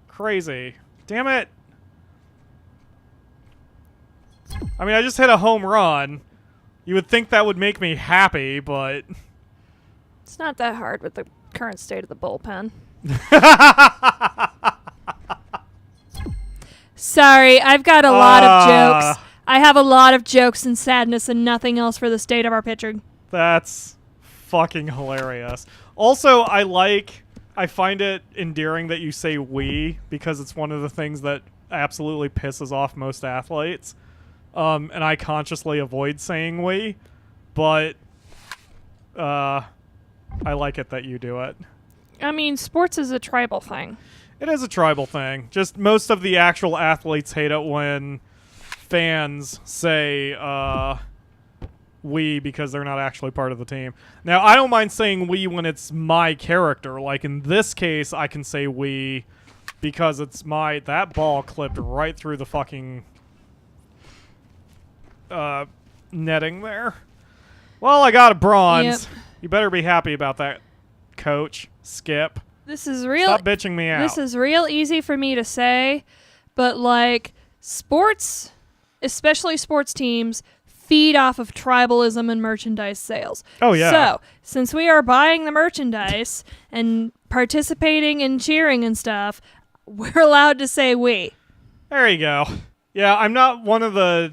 [SPEAKER 1] crazy. Damn it. I mean, I just hit a home run. You would think that would make me happy, but...
[SPEAKER 2] It's not that hard with the current state of the bullpen. Sorry, I've got a lot of jokes. I have a lot of jokes and sadness and nothing else for the state of our pitching.
[SPEAKER 1] That's fucking hilarious. Also, I find it endearing that you say we, because it's one of the things that absolutely pisses off most athletes. And I consciously avoid saying we, but I like it that you do it.
[SPEAKER 2] I mean, sports is a tribal thing.
[SPEAKER 1] It is a tribal thing. Just most of the actual athletes hate it when fans say we because they're not actually part of the team. Now, I don't mind saying we when it's my character. Like in this case, I can say we because it's that ball clipped right through the fucking netting there. Well, I got a bronze.
[SPEAKER 2] Yep.
[SPEAKER 1] You better be happy about that, coach. Skip.
[SPEAKER 2] This is real.
[SPEAKER 1] Stop bitching me out.
[SPEAKER 2] This is real easy for me to say, but like sports, especially sports teams, feed off of tribalism and merchandise sales.
[SPEAKER 1] Oh, yeah.
[SPEAKER 2] So, since we are buying the merchandise and participating and cheering and stuff, we're allowed to say we.
[SPEAKER 1] There you go. Yeah, I'm not one of the...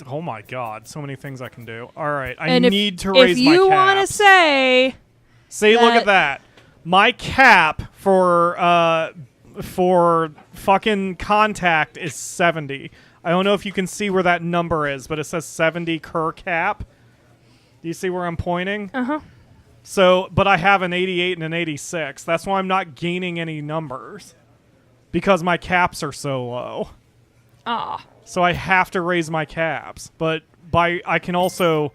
[SPEAKER 1] Oh my god, so many things I can do. All right, I need to raise my caps.
[SPEAKER 2] If you want to say...
[SPEAKER 1] See, look at that. My cap for fucking contact is 70. I don't know if you can see where that number is, but it says 70 Kerr cap. Do you see where I'm pointing?
[SPEAKER 2] Uh-huh.
[SPEAKER 1] So, but I have an 88 and an 86. That's why I'm not gaining any numbers. Because my caps are so low.
[SPEAKER 2] Ah.
[SPEAKER 1] So I have to raise my caps. But I can also,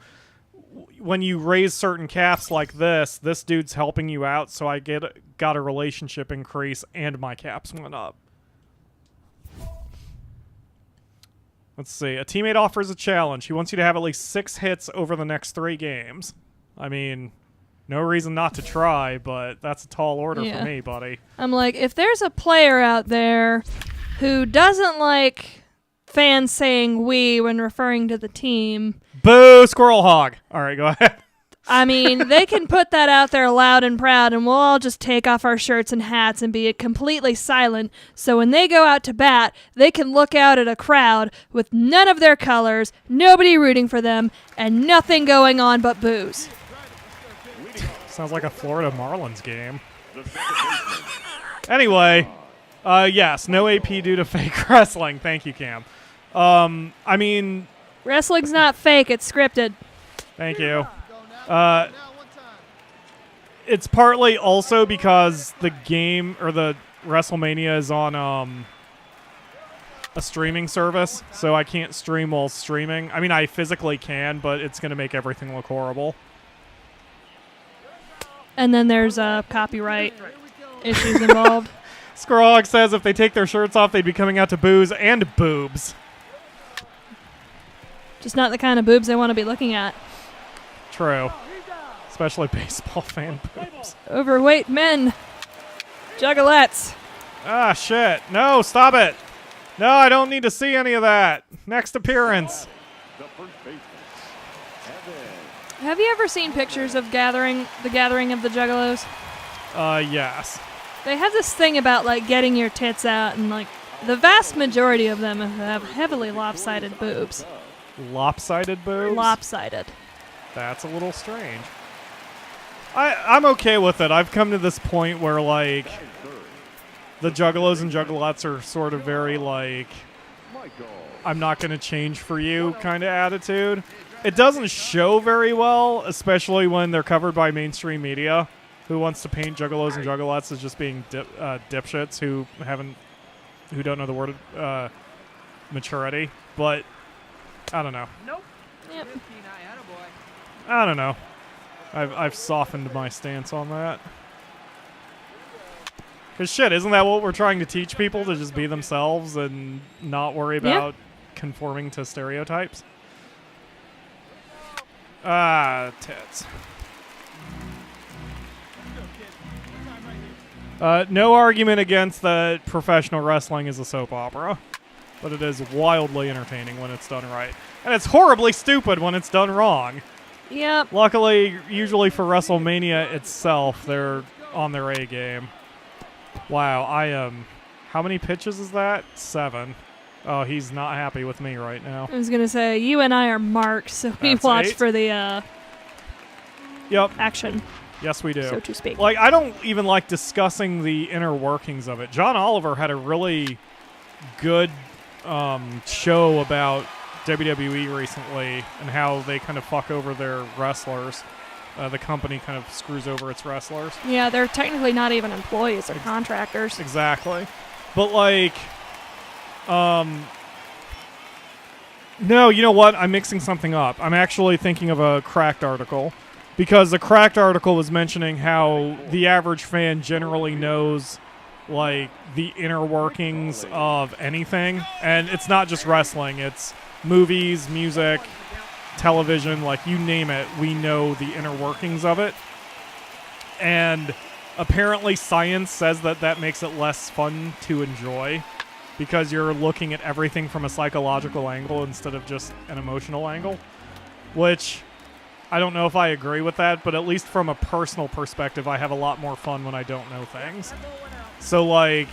[SPEAKER 1] when you raise certain caps like this dude's helping you out, so I got a relationship increase and my caps went up. Let's see. A teammate offers a challenge. He wants you to have at least 6 hits over the next 3 games. I mean, no reason not to try, but that's a tall order for me, buddy.
[SPEAKER 2] I'm like, if there's a player out there who doesn't like fans saying we when referring to the team...
[SPEAKER 1] Boo, Squirrel Hog! All right, go ahead.
[SPEAKER 2] I mean, they can put that out there loud and proud, and we'll all just take off our shirts and hats and be completely silent. So when they go out to bat, they can look out at a crowd with none of their colors, nobody rooting for them, and nothing going on but boos.
[SPEAKER 1] Sounds like a Florida Marlins game. Anyway, yes, no AP due to fake wrestling. Thank you, Cam. I mean...
[SPEAKER 2] Wrestling's not fake, it's scripted.
[SPEAKER 1] Thank you. It's partly also because the game, or the WrestleMania, is on a streaming service, so I can't stream while streaming. I mean, I physically can, but it's going to make everything look horrible.
[SPEAKER 2] And then there's copyright issues involved.
[SPEAKER 1] Skrog says if they take their shirts off, they'd be coming out to booze and boobs.
[SPEAKER 2] Just not the kind of boobs I want to be looking at.
[SPEAKER 1] True. Especially baseball fan boobs.
[SPEAKER 2] Overweight men. Juggalettes.
[SPEAKER 1] Ah, shit. No, stop it. No, I don't need to see any of that. Next appearance.
[SPEAKER 2] Have you ever seen pictures of the Gathering of the Juggalos?
[SPEAKER 1] Yes.
[SPEAKER 2] They have this thing about, like, getting your tits out, and, like, the vast majority of them have heavily lopsided boobs.
[SPEAKER 1] Lopsided boobs?
[SPEAKER 2] Lopsided.
[SPEAKER 1] That's a little strange. I'm okay with it. I've come to this point where, like, the Juggalos and Juggalettes are sort of very, like, I'm not going to change for you kind of attitude. It doesn't show very well, especially when they're covered by mainstream media, who wants to paint Juggalos and Juggalettes as just being dipshits who don't know the word maturity. But I don't know.
[SPEAKER 2] Nope. Yep.
[SPEAKER 1] I don't know. I've softened my stance on that. Because shit, isn't that what we're trying to teach people, to just be themselves and not worry about conforming to stereotypes? Ah, tits. No argument against that professional wrestling is a soap opera, but it is wildly entertaining when it's done right. And it's horribly stupid when it's done wrong.
[SPEAKER 2] Yep.
[SPEAKER 1] Luckily, usually for WrestleMania itself, they're on their A game. Wow, I am... How many pitches is that? 7. Oh, he's not happy with me right now.
[SPEAKER 2] I was going to say, you and I are marked, so we watch
[SPEAKER 1] 8.
[SPEAKER 2] for the action.
[SPEAKER 1] Yes, we do.
[SPEAKER 2] So to speak.
[SPEAKER 1] Like, I don't even like discussing the inner workings of it. John Oliver had a really good show about WWE recently and how they kind of fuck over their wrestlers. The company kind of screws over its wrestlers.
[SPEAKER 2] Yeah, they're technically not even employees, they're contractors.
[SPEAKER 1] Exactly. But, like, no, you know what? I'm mixing something up. I'm actually thinking of a Cracked article, because the Cracked article was mentioning how the average fan generally knows, like, the inner workings of anything. And it's not just wrestling. It's movies, music, television, like, you name it. We know the inner workings of it. And apparently science says that that makes it less fun to enjoy, because you're looking at everything from a psychological angle instead of just an emotional angle, which I don't know if I agree with that, but at least from a personal perspective, I have a lot more fun when I don't know things. So, like,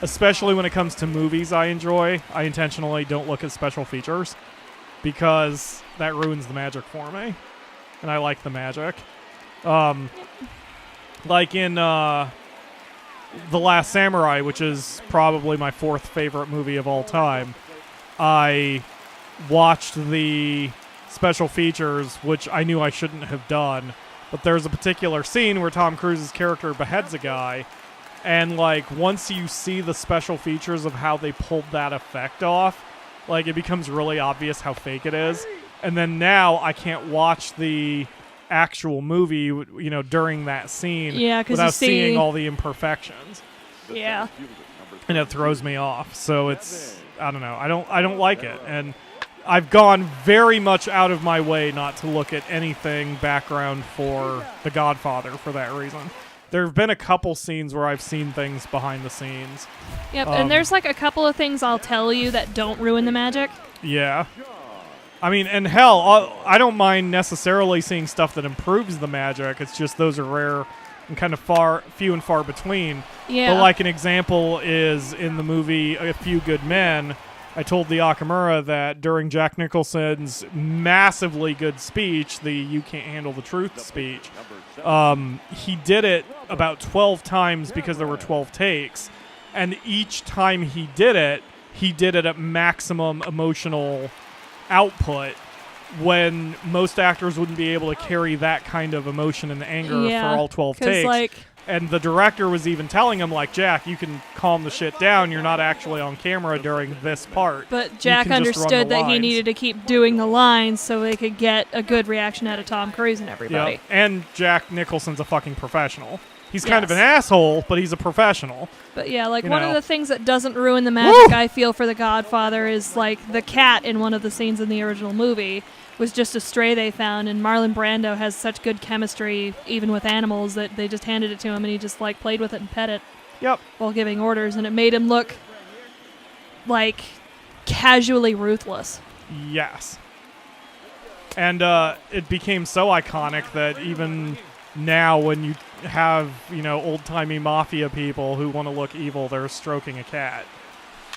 [SPEAKER 1] especially when it comes to movies I enjoy, I intentionally don't look at special features, because that ruins the magic for me, and I like the magic. Like in The Last Samurai, which is probably my 4th favorite movie of all time, I watched the special features, which I knew I shouldn't have done, but there's a particular scene where Tom Cruise's character beheads a guy, and, like, once you see the special features of how they pulled that effect off, like, it becomes really obvious how fake it is. And then now I can't watch the actual movie, during that scene
[SPEAKER 2] Yeah, 'cause you
[SPEAKER 1] without
[SPEAKER 2] see-
[SPEAKER 1] seeing all the imperfections.
[SPEAKER 2] Yeah.
[SPEAKER 1] And it throws me off. So it's, I don't know. I don't like it. And I've gone very much out of my way not to look at anything background for The Godfather for that reason. There have been a couple scenes where I've seen things behind the scenes.
[SPEAKER 2] Yep, and there's like a couple of things I'll tell you that don't ruin the magic.
[SPEAKER 1] Yeah. I mean, and hell, I don't mind necessarily seeing stuff that improves the magic. It's just those are rare and kind of few and far between.
[SPEAKER 2] Yeah.
[SPEAKER 1] But like an example is in the movie A Few Good Men, I told the Akamura that during Jack Nicholson's massively good speech, the "You Can't Handle the Truth" speech, he did it about 12 times because there were 12 takes. And each time he did it at maximum emotional output, when most actors wouldn't be able to carry that kind of emotion and anger
[SPEAKER 2] Yeah,
[SPEAKER 1] for all 12
[SPEAKER 2] 'cause,
[SPEAKER 1] takes.
[SPEAKER 2] like-
[SPEAKER 1] And the director was even telling him, like, Jack, you can calm the shit down. You're not actually on camera during this part.
[SPEAKER 2] But
[SPEAKER 1] You
[SPEAKER 2] Jack
[SPEAKER 1] can just run
[SPEAKER 2] understood
[SPEAKER 1] the
[SPEAKER 2] that he
[SPEAKER 1] lines."
[SPEAKER 2] needed to keep doing the lines so they could get a good reaction out of Tom Cruise and everybody.
[SPEAKER 1] Yep. And Jack Nicholson's a fucking professional. He's kind of
[SPEAKER 2] Yes.
[SPEAKER 1] an asshole, but he's a professional.
[SPEAKER 2] But yeah, like
[SPEAKER 1] You
[SPEAKER 2] one
[SPEAKER 1] know.
[SPEAKER 2] of the things that doesn't ruin the magic I feel for The Godfather is like the cat in one of the scenes in the original movie was just a stray they found, and Marlon Brando has such good chemistry even with animals that they just handed it to him and he just like played with it and pet it
[SPEAKER 1] Yep.
[SPEAKER 2] while giving orders, and it made him look like casually ruthless.
[SPEAKER 1] Yes. And it became so iconic that even now when you have, old-timey mafia people who want to look evil, they're stroking a cat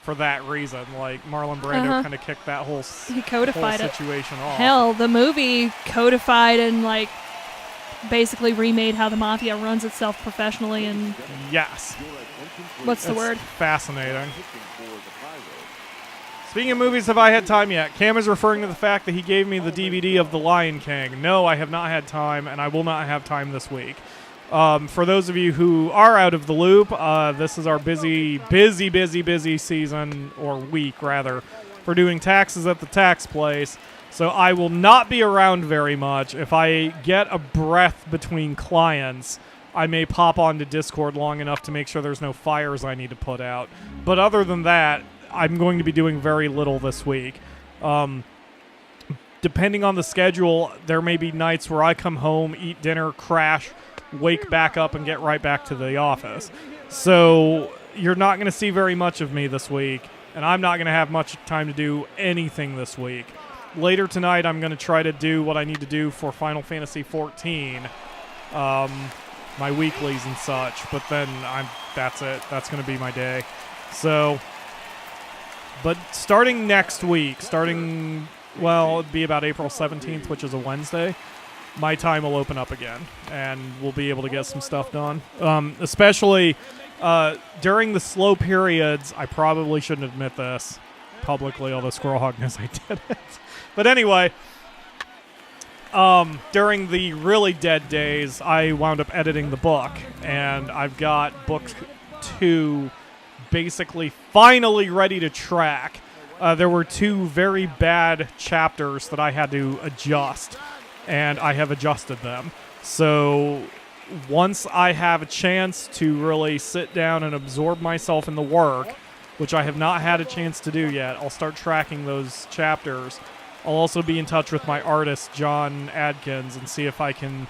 [SPEAKER 1] for that reason. Like, Marlon Brando kind of kicked that whole
[SPEAKER 2] He codified it.
[SPEAKER 1] situation off.
[SPEAKER 2] Hell, the movie codified and like basically remade how the mafia runs itself professionally, and
[SPEAKER 1] Yes.
[SPEAKER 2] what's the
[SPEAKER 1] It's
[SPEAKER 2] word?
[SPEAKER 1] fascinating. Speaking of movies, have I had time yet? Cam is referring to the fact that he gave me the DVD of The Lion King. No, I have not had time, and I will not have time this week. For those of you who are out of the loop, this is our busy season, or week rather, for doing taxes at the tax place. So I will not be around very much. If I get a breath between clients, I may pop onto Discord long enough to make sure there's no fires I need to put out. But other than that, I'm going to be doing very little this week. Depending on the schedule, there may be nights where I come home, eat dinner, crash, wake back up, and get right back to the office. So you're not going to see very much of me this week, and I'm not going to have much time to do anything this week. Later tonight, I'm going to try to do what I need to do for Final Fantasy XIV, my weeklies and such, but then that's it. That's going to be my day. So, but starting next week, it'd be about April 17th, which is a Wednesday, my time will open up again, and we'll be able to get some stuff done. Especially during the slow periods, I probably shouldn't admit this publicly, although Squirrel Hog knows I did it. But anyway, during the really dead days, I wound up editing the book, and I've got book 2 basically finally ready to track. There were 2 very bad chapters that I had to adjust, and I have adjusted them. So once I have a chance to really sit down and absorb myself in the work, which I have not had a chance to do yet, I'll start tracking those chapters. I'll also be in touch with my artist, John Adkins, and see if I can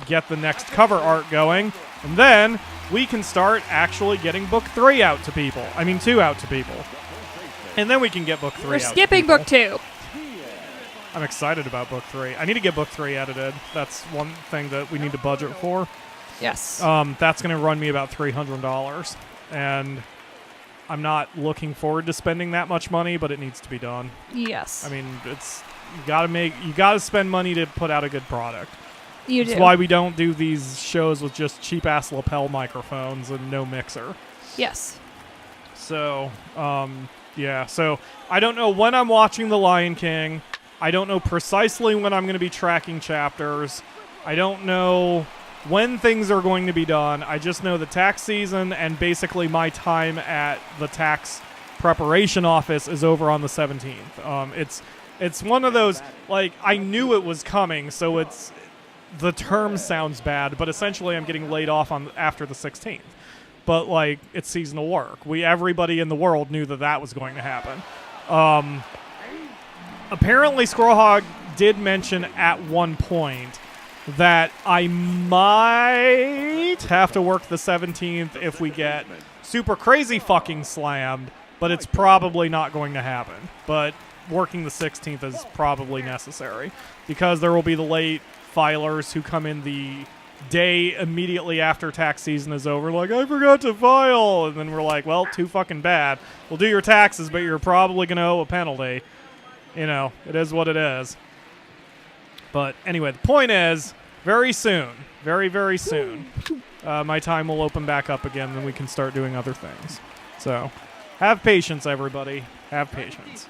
[SPEAKER 1] get the next cover art going. And then we can start actually getting book 3 out to people. I mean, 2 out to people. And then we can get book 3
[SPEAKER 2] We're
[SPEAKER 1] out to
[SPEAKER 2] skipping
[SPEAKER 1] people.
[SPEAKER 2] book 2.
[SPEAKER 1] I'm excited about book 3. I need to get book 3 edited. That's one thing that we need to budget for.
[SPEAKER 2] Yes.
[SPEAKER 1] That's going to run me about $300. And I'm not looking forward to spending that much money, but it needs to be done.
[SPEAKER 2] Yes.
[SPEAKER 1] I mean, you gotta spend money to put out a good product.
[SPEAKER 2] You do.
[SPEAKER 1] That's why we don't do these shows with just cheap ass lapel microphones and no mixer.
[SPEAKER 2] Yes.
[SPEAKER 1] So, yeah. So I don't know when I'm watching The Lion King. I don't know precisely when I'm going to be tracking chapters. I don't know when things are going to be done. I just know the tax season and basically my time at the tax preparation office is over on the 17th. It's one of those, like, I knew it was coming, so it's, the term sounds bad, but essentially I'm getting laid off on after the 16th. But, like, it's seasonal work. Everybody in the world knew that was going to happen. Apparently Squirrel Hog did mention at one point that I might have to work the 17th if we get super crazy fucking slammed, but it's probably not going to happen. But working the 16th is probably necessary because there will be the late filers who come in the day immediately after tax season is over, like, I forgot to file. And then we're like, well, too fucking bad. We'll do your taxes, but you're probably going to owe a penalty. You know, it is what it is. But anyway, the point is, very soon, very, very soon, my time will open back up again, and we can start doing other things. So, have patience, everybody. Have patience.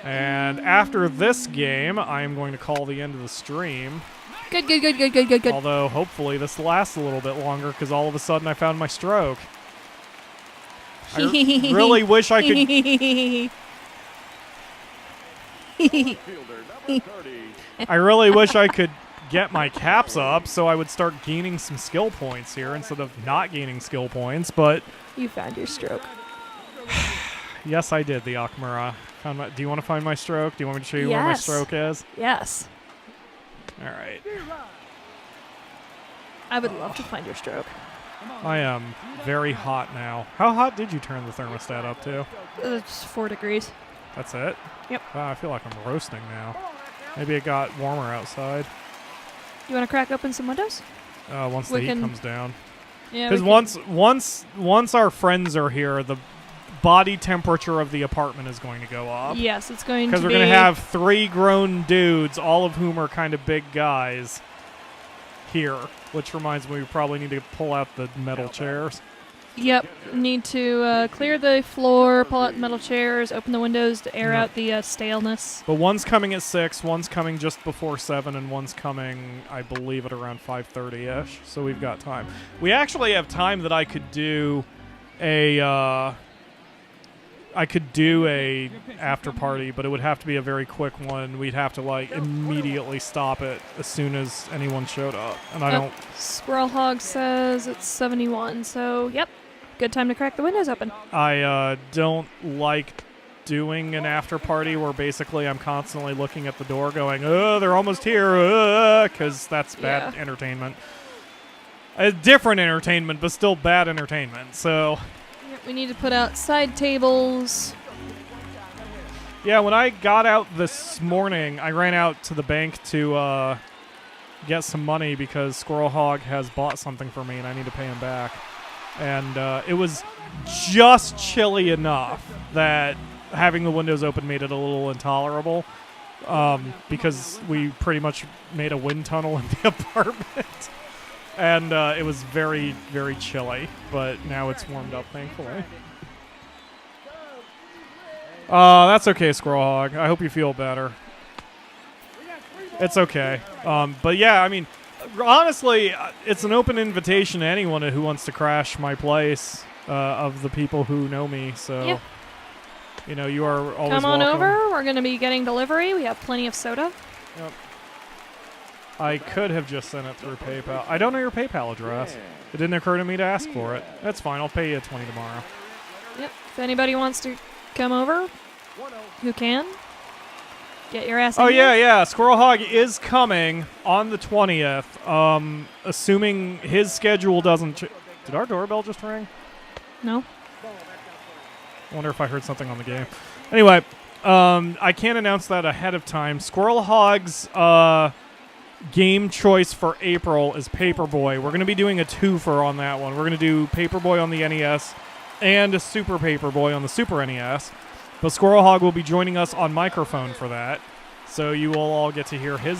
[SPEAKER 1] And after this game, I am going to call the end of the stream.
[SPEAKER 2] Good.
[SPEAKER 1] Although, hopefully, this lasts a little bit longer, because all of a sudden I found my stroke. I really wish I could... I really wish I could get my caps up so I would start gaining some skill points here instead of not gaining skill points, but...
[SPEAKER 2] You found your stroke.
[SPEAKER 1] Yes, I did, the Akamura. Do you want to find my stroke? Do you want me to show you where my stroke is?
[SPEAKER 2] Yes.
[SPEAKER 1] All right.
[SPEAKER 2] I would love to find your stroke.
[SPEAKER 1] I am very hot now. How hot did you turn the thermostat up to?
[SPEAKER 2] It's 4 degrees.
[SPEAKER 1] That's it?
[SPEAKER 2] Yep.
[SPEAKER 1] Wow, I feel like I'm roasting now. Maybe it got warmer outside.
[SPEAKER 2] You want to crack open some windows?
[SPEAKER 1] Once the heat comes down.
[SPEAKER 2] Yeah.
[SPEAKER 1] Because once our friends are here, the body temperature of the apartment is going to go up.
[SPEAKER 2] Yes, it's going to be...
[SPEAKER 1] Because we're going to have 3 grown dudes, all of whom are kind of big guys, here. Which reminds me, we probably need to pull out the metal chairs.
[SPEAKER 2] Yep. Need to clear the floor, pull out the metal chairs, open the windows to air out the staleness.
[SPEAKER 1] But one's coming at 6, one's coming just before 7, and one's coming, I believe, at around 5:30-ish. So we've got time. We actually have time that I could do a after party, but it would have to be a very quick one. We'd have to like immediately stop it as soon as anyone showed up, and I don't.
[SPEAKER 2] Squirrel Hog says it's 71, so yep, good time to crack the windows open.
[SPEAKER 1] I don't like doing an after party where basically I'm constantly looking at the door, going, "Oh, they're almost here," because that's bad entertainment. Different entertainment, but still bad entertainment. So.
[SPEAKER 2] We need to put out side tables.
[SPEAKER 1] Yeah, when I got out this morning, I ran out to the bank to get some money because Squirrel Hog has bought something for me and I need to pay him back. And it was just chilly enough that having the windows open made it a little intolerable because we pretty much made a wind tunnel in the apartment. And it was very, very chilly, but now it's warmed up, thankfully. That's okay, Squirrel Hog. I hope you feel better. It's okay. But yeah, I mean, honestly, it's an open invitation to anyone who wants to crash my place of the people who know me. So, you know, you are always welcome.
[SPEAKER 2] Come on over. We're going to be getting delivery. We have plenty of soda.
[SPEAKER 1] Yep. I could have just sent it through PayPal. I don't know your PayPal address. It didn't occur to me to ask for it. That's fine. I'll pay you $20 tomorrow.
[SPEAKER 2] Yep. If anybody wants to come over, who can, get your ass in here.
[SPEAKER 1] Yeah. Squirrel Hog is coming on the 20th. Assuming his schedule doesn't... Did our doorbell just ring?
[SPEAKER 2] No.
[SPEAKER 1] I wonder if I heard something on the game. Anyway, I can't announce that ahead of time. Squirrel Hog's... game choice for April is Paperboy. We're going to be doing a twofer on that one. We're going to do Paperboy on the NES and a Super Paperboy on the Super NES. But Squirrel Hog will be joining us on microphone for that. So you will all get to hear his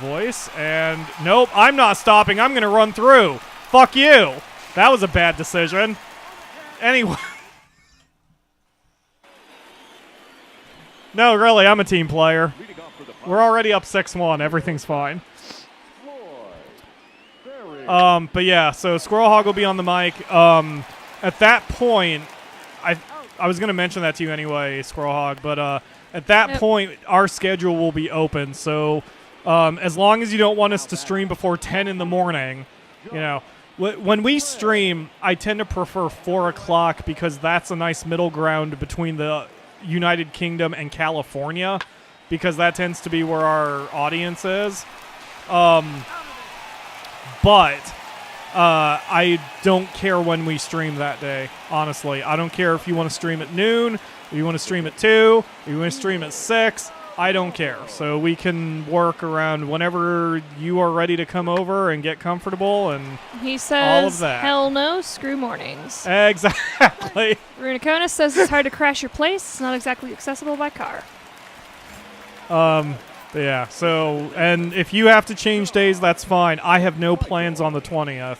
[SPEAKER 1] voice. And nope, I'm not stopping. I'm going to run through. Fuck you. That was a bad decision. Anyway. No, really, I'm a team player. We're already up 6-1. Everything's fine. But yeah, so Squirrel Hog will be on the mic. At that point, I was going to mention that to you anyway, Squirrel Hog, but At that
[SPEAKER 2] Yep.
[SPEAKER 1] point, our schedule will be open. So as long as you don't want us to stream before 10 in the morning, you know, when we stream, I tend to prefer 4 o'clock because that's a nice middle ground between the United Kingdom and California, because that tends to be where our audience is. But I don't care when we stream that day, honestly. I don't care if you want to stream at noon, if you want to stream at 2, if you want to stream at 6. I don't care. So we can work around whenever you are ready to come over and get comfortable and
[SPEAKER 2] He says,
[SPEAKER 1] all of that.
[SPEAKER 2] hell no, screw mornings.
[SPEAKER 1] Exactly.
[SPEAKER 2] Runaconis says it's hard to crash your place. It's not exactly accessible by car.
[SPEAKER 1] Yeah, so, and if you have to change days, that's fine. I have no plans on the 20th.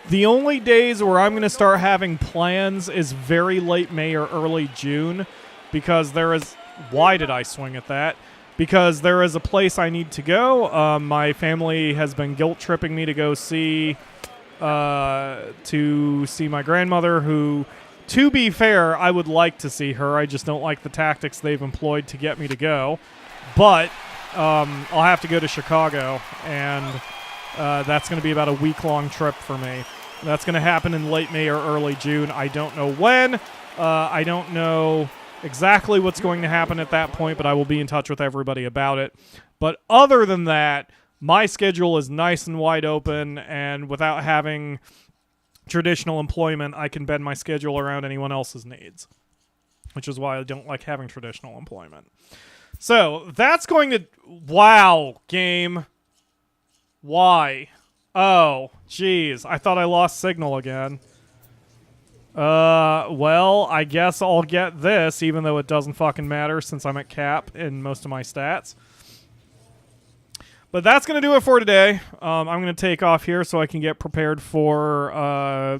[SPEAKER 1] The only days where I'm going to start having plans is very late May or early June, because there is... Why did I swing at that? Because there is a place I need to go. My family has been guilt-tripping me to go see my grandmother, who... To be fair, I would like to see her. I just don't like the tactics they've employed to get me to go. But I'll have to go to Chicago, and that's going to be about a week-long trip for me. That's going to happen in late May or early June. I don't know when. I don't know exactly what's going to happen at that point, but I will be in touch with everybody about it. But other than that, my schedule is nice and wide open, and without having traditional employment, I can bend my schedule around anyone else's needs, which is why I don't like having traditional employment. So that's going to... Wow, game. Why? Oh, jeez. I thought I lost signal again. Well, I guess I'll get this, even though it doesn't fucking matter since I'm at cap in most of my stats. But that's going to do it for today. I'm going to take off here so I can get prepared for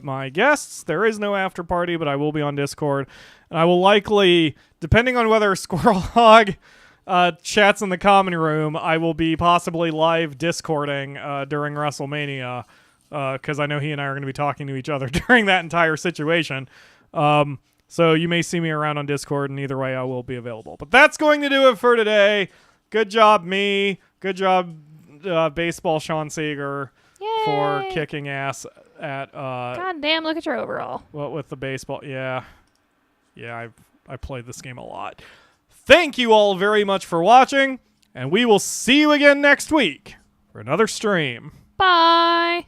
[SPEAKER 1] my guests. There is no after party, but I will be on Discord. And I will likely, depending on whether Squirrel Hog chats in the common room, I will be possibly live Discording during WrestleMania, because I know he and I are going to be talking to each other during that entire situation. So you may see me around on Discord, and either way I will be available. But that's going to do it for today. Good job, me. Good job, baseball Sean Seeger, for kicking ass at...
[SPEAKER 2] God damn, look at your overall.
[SPEAKER 1] What with the baseball? Yeah, I played this game a lot. Thank you all very much for watching, and we will see you again next week for another stream.
[SPEAKER 2] Bye.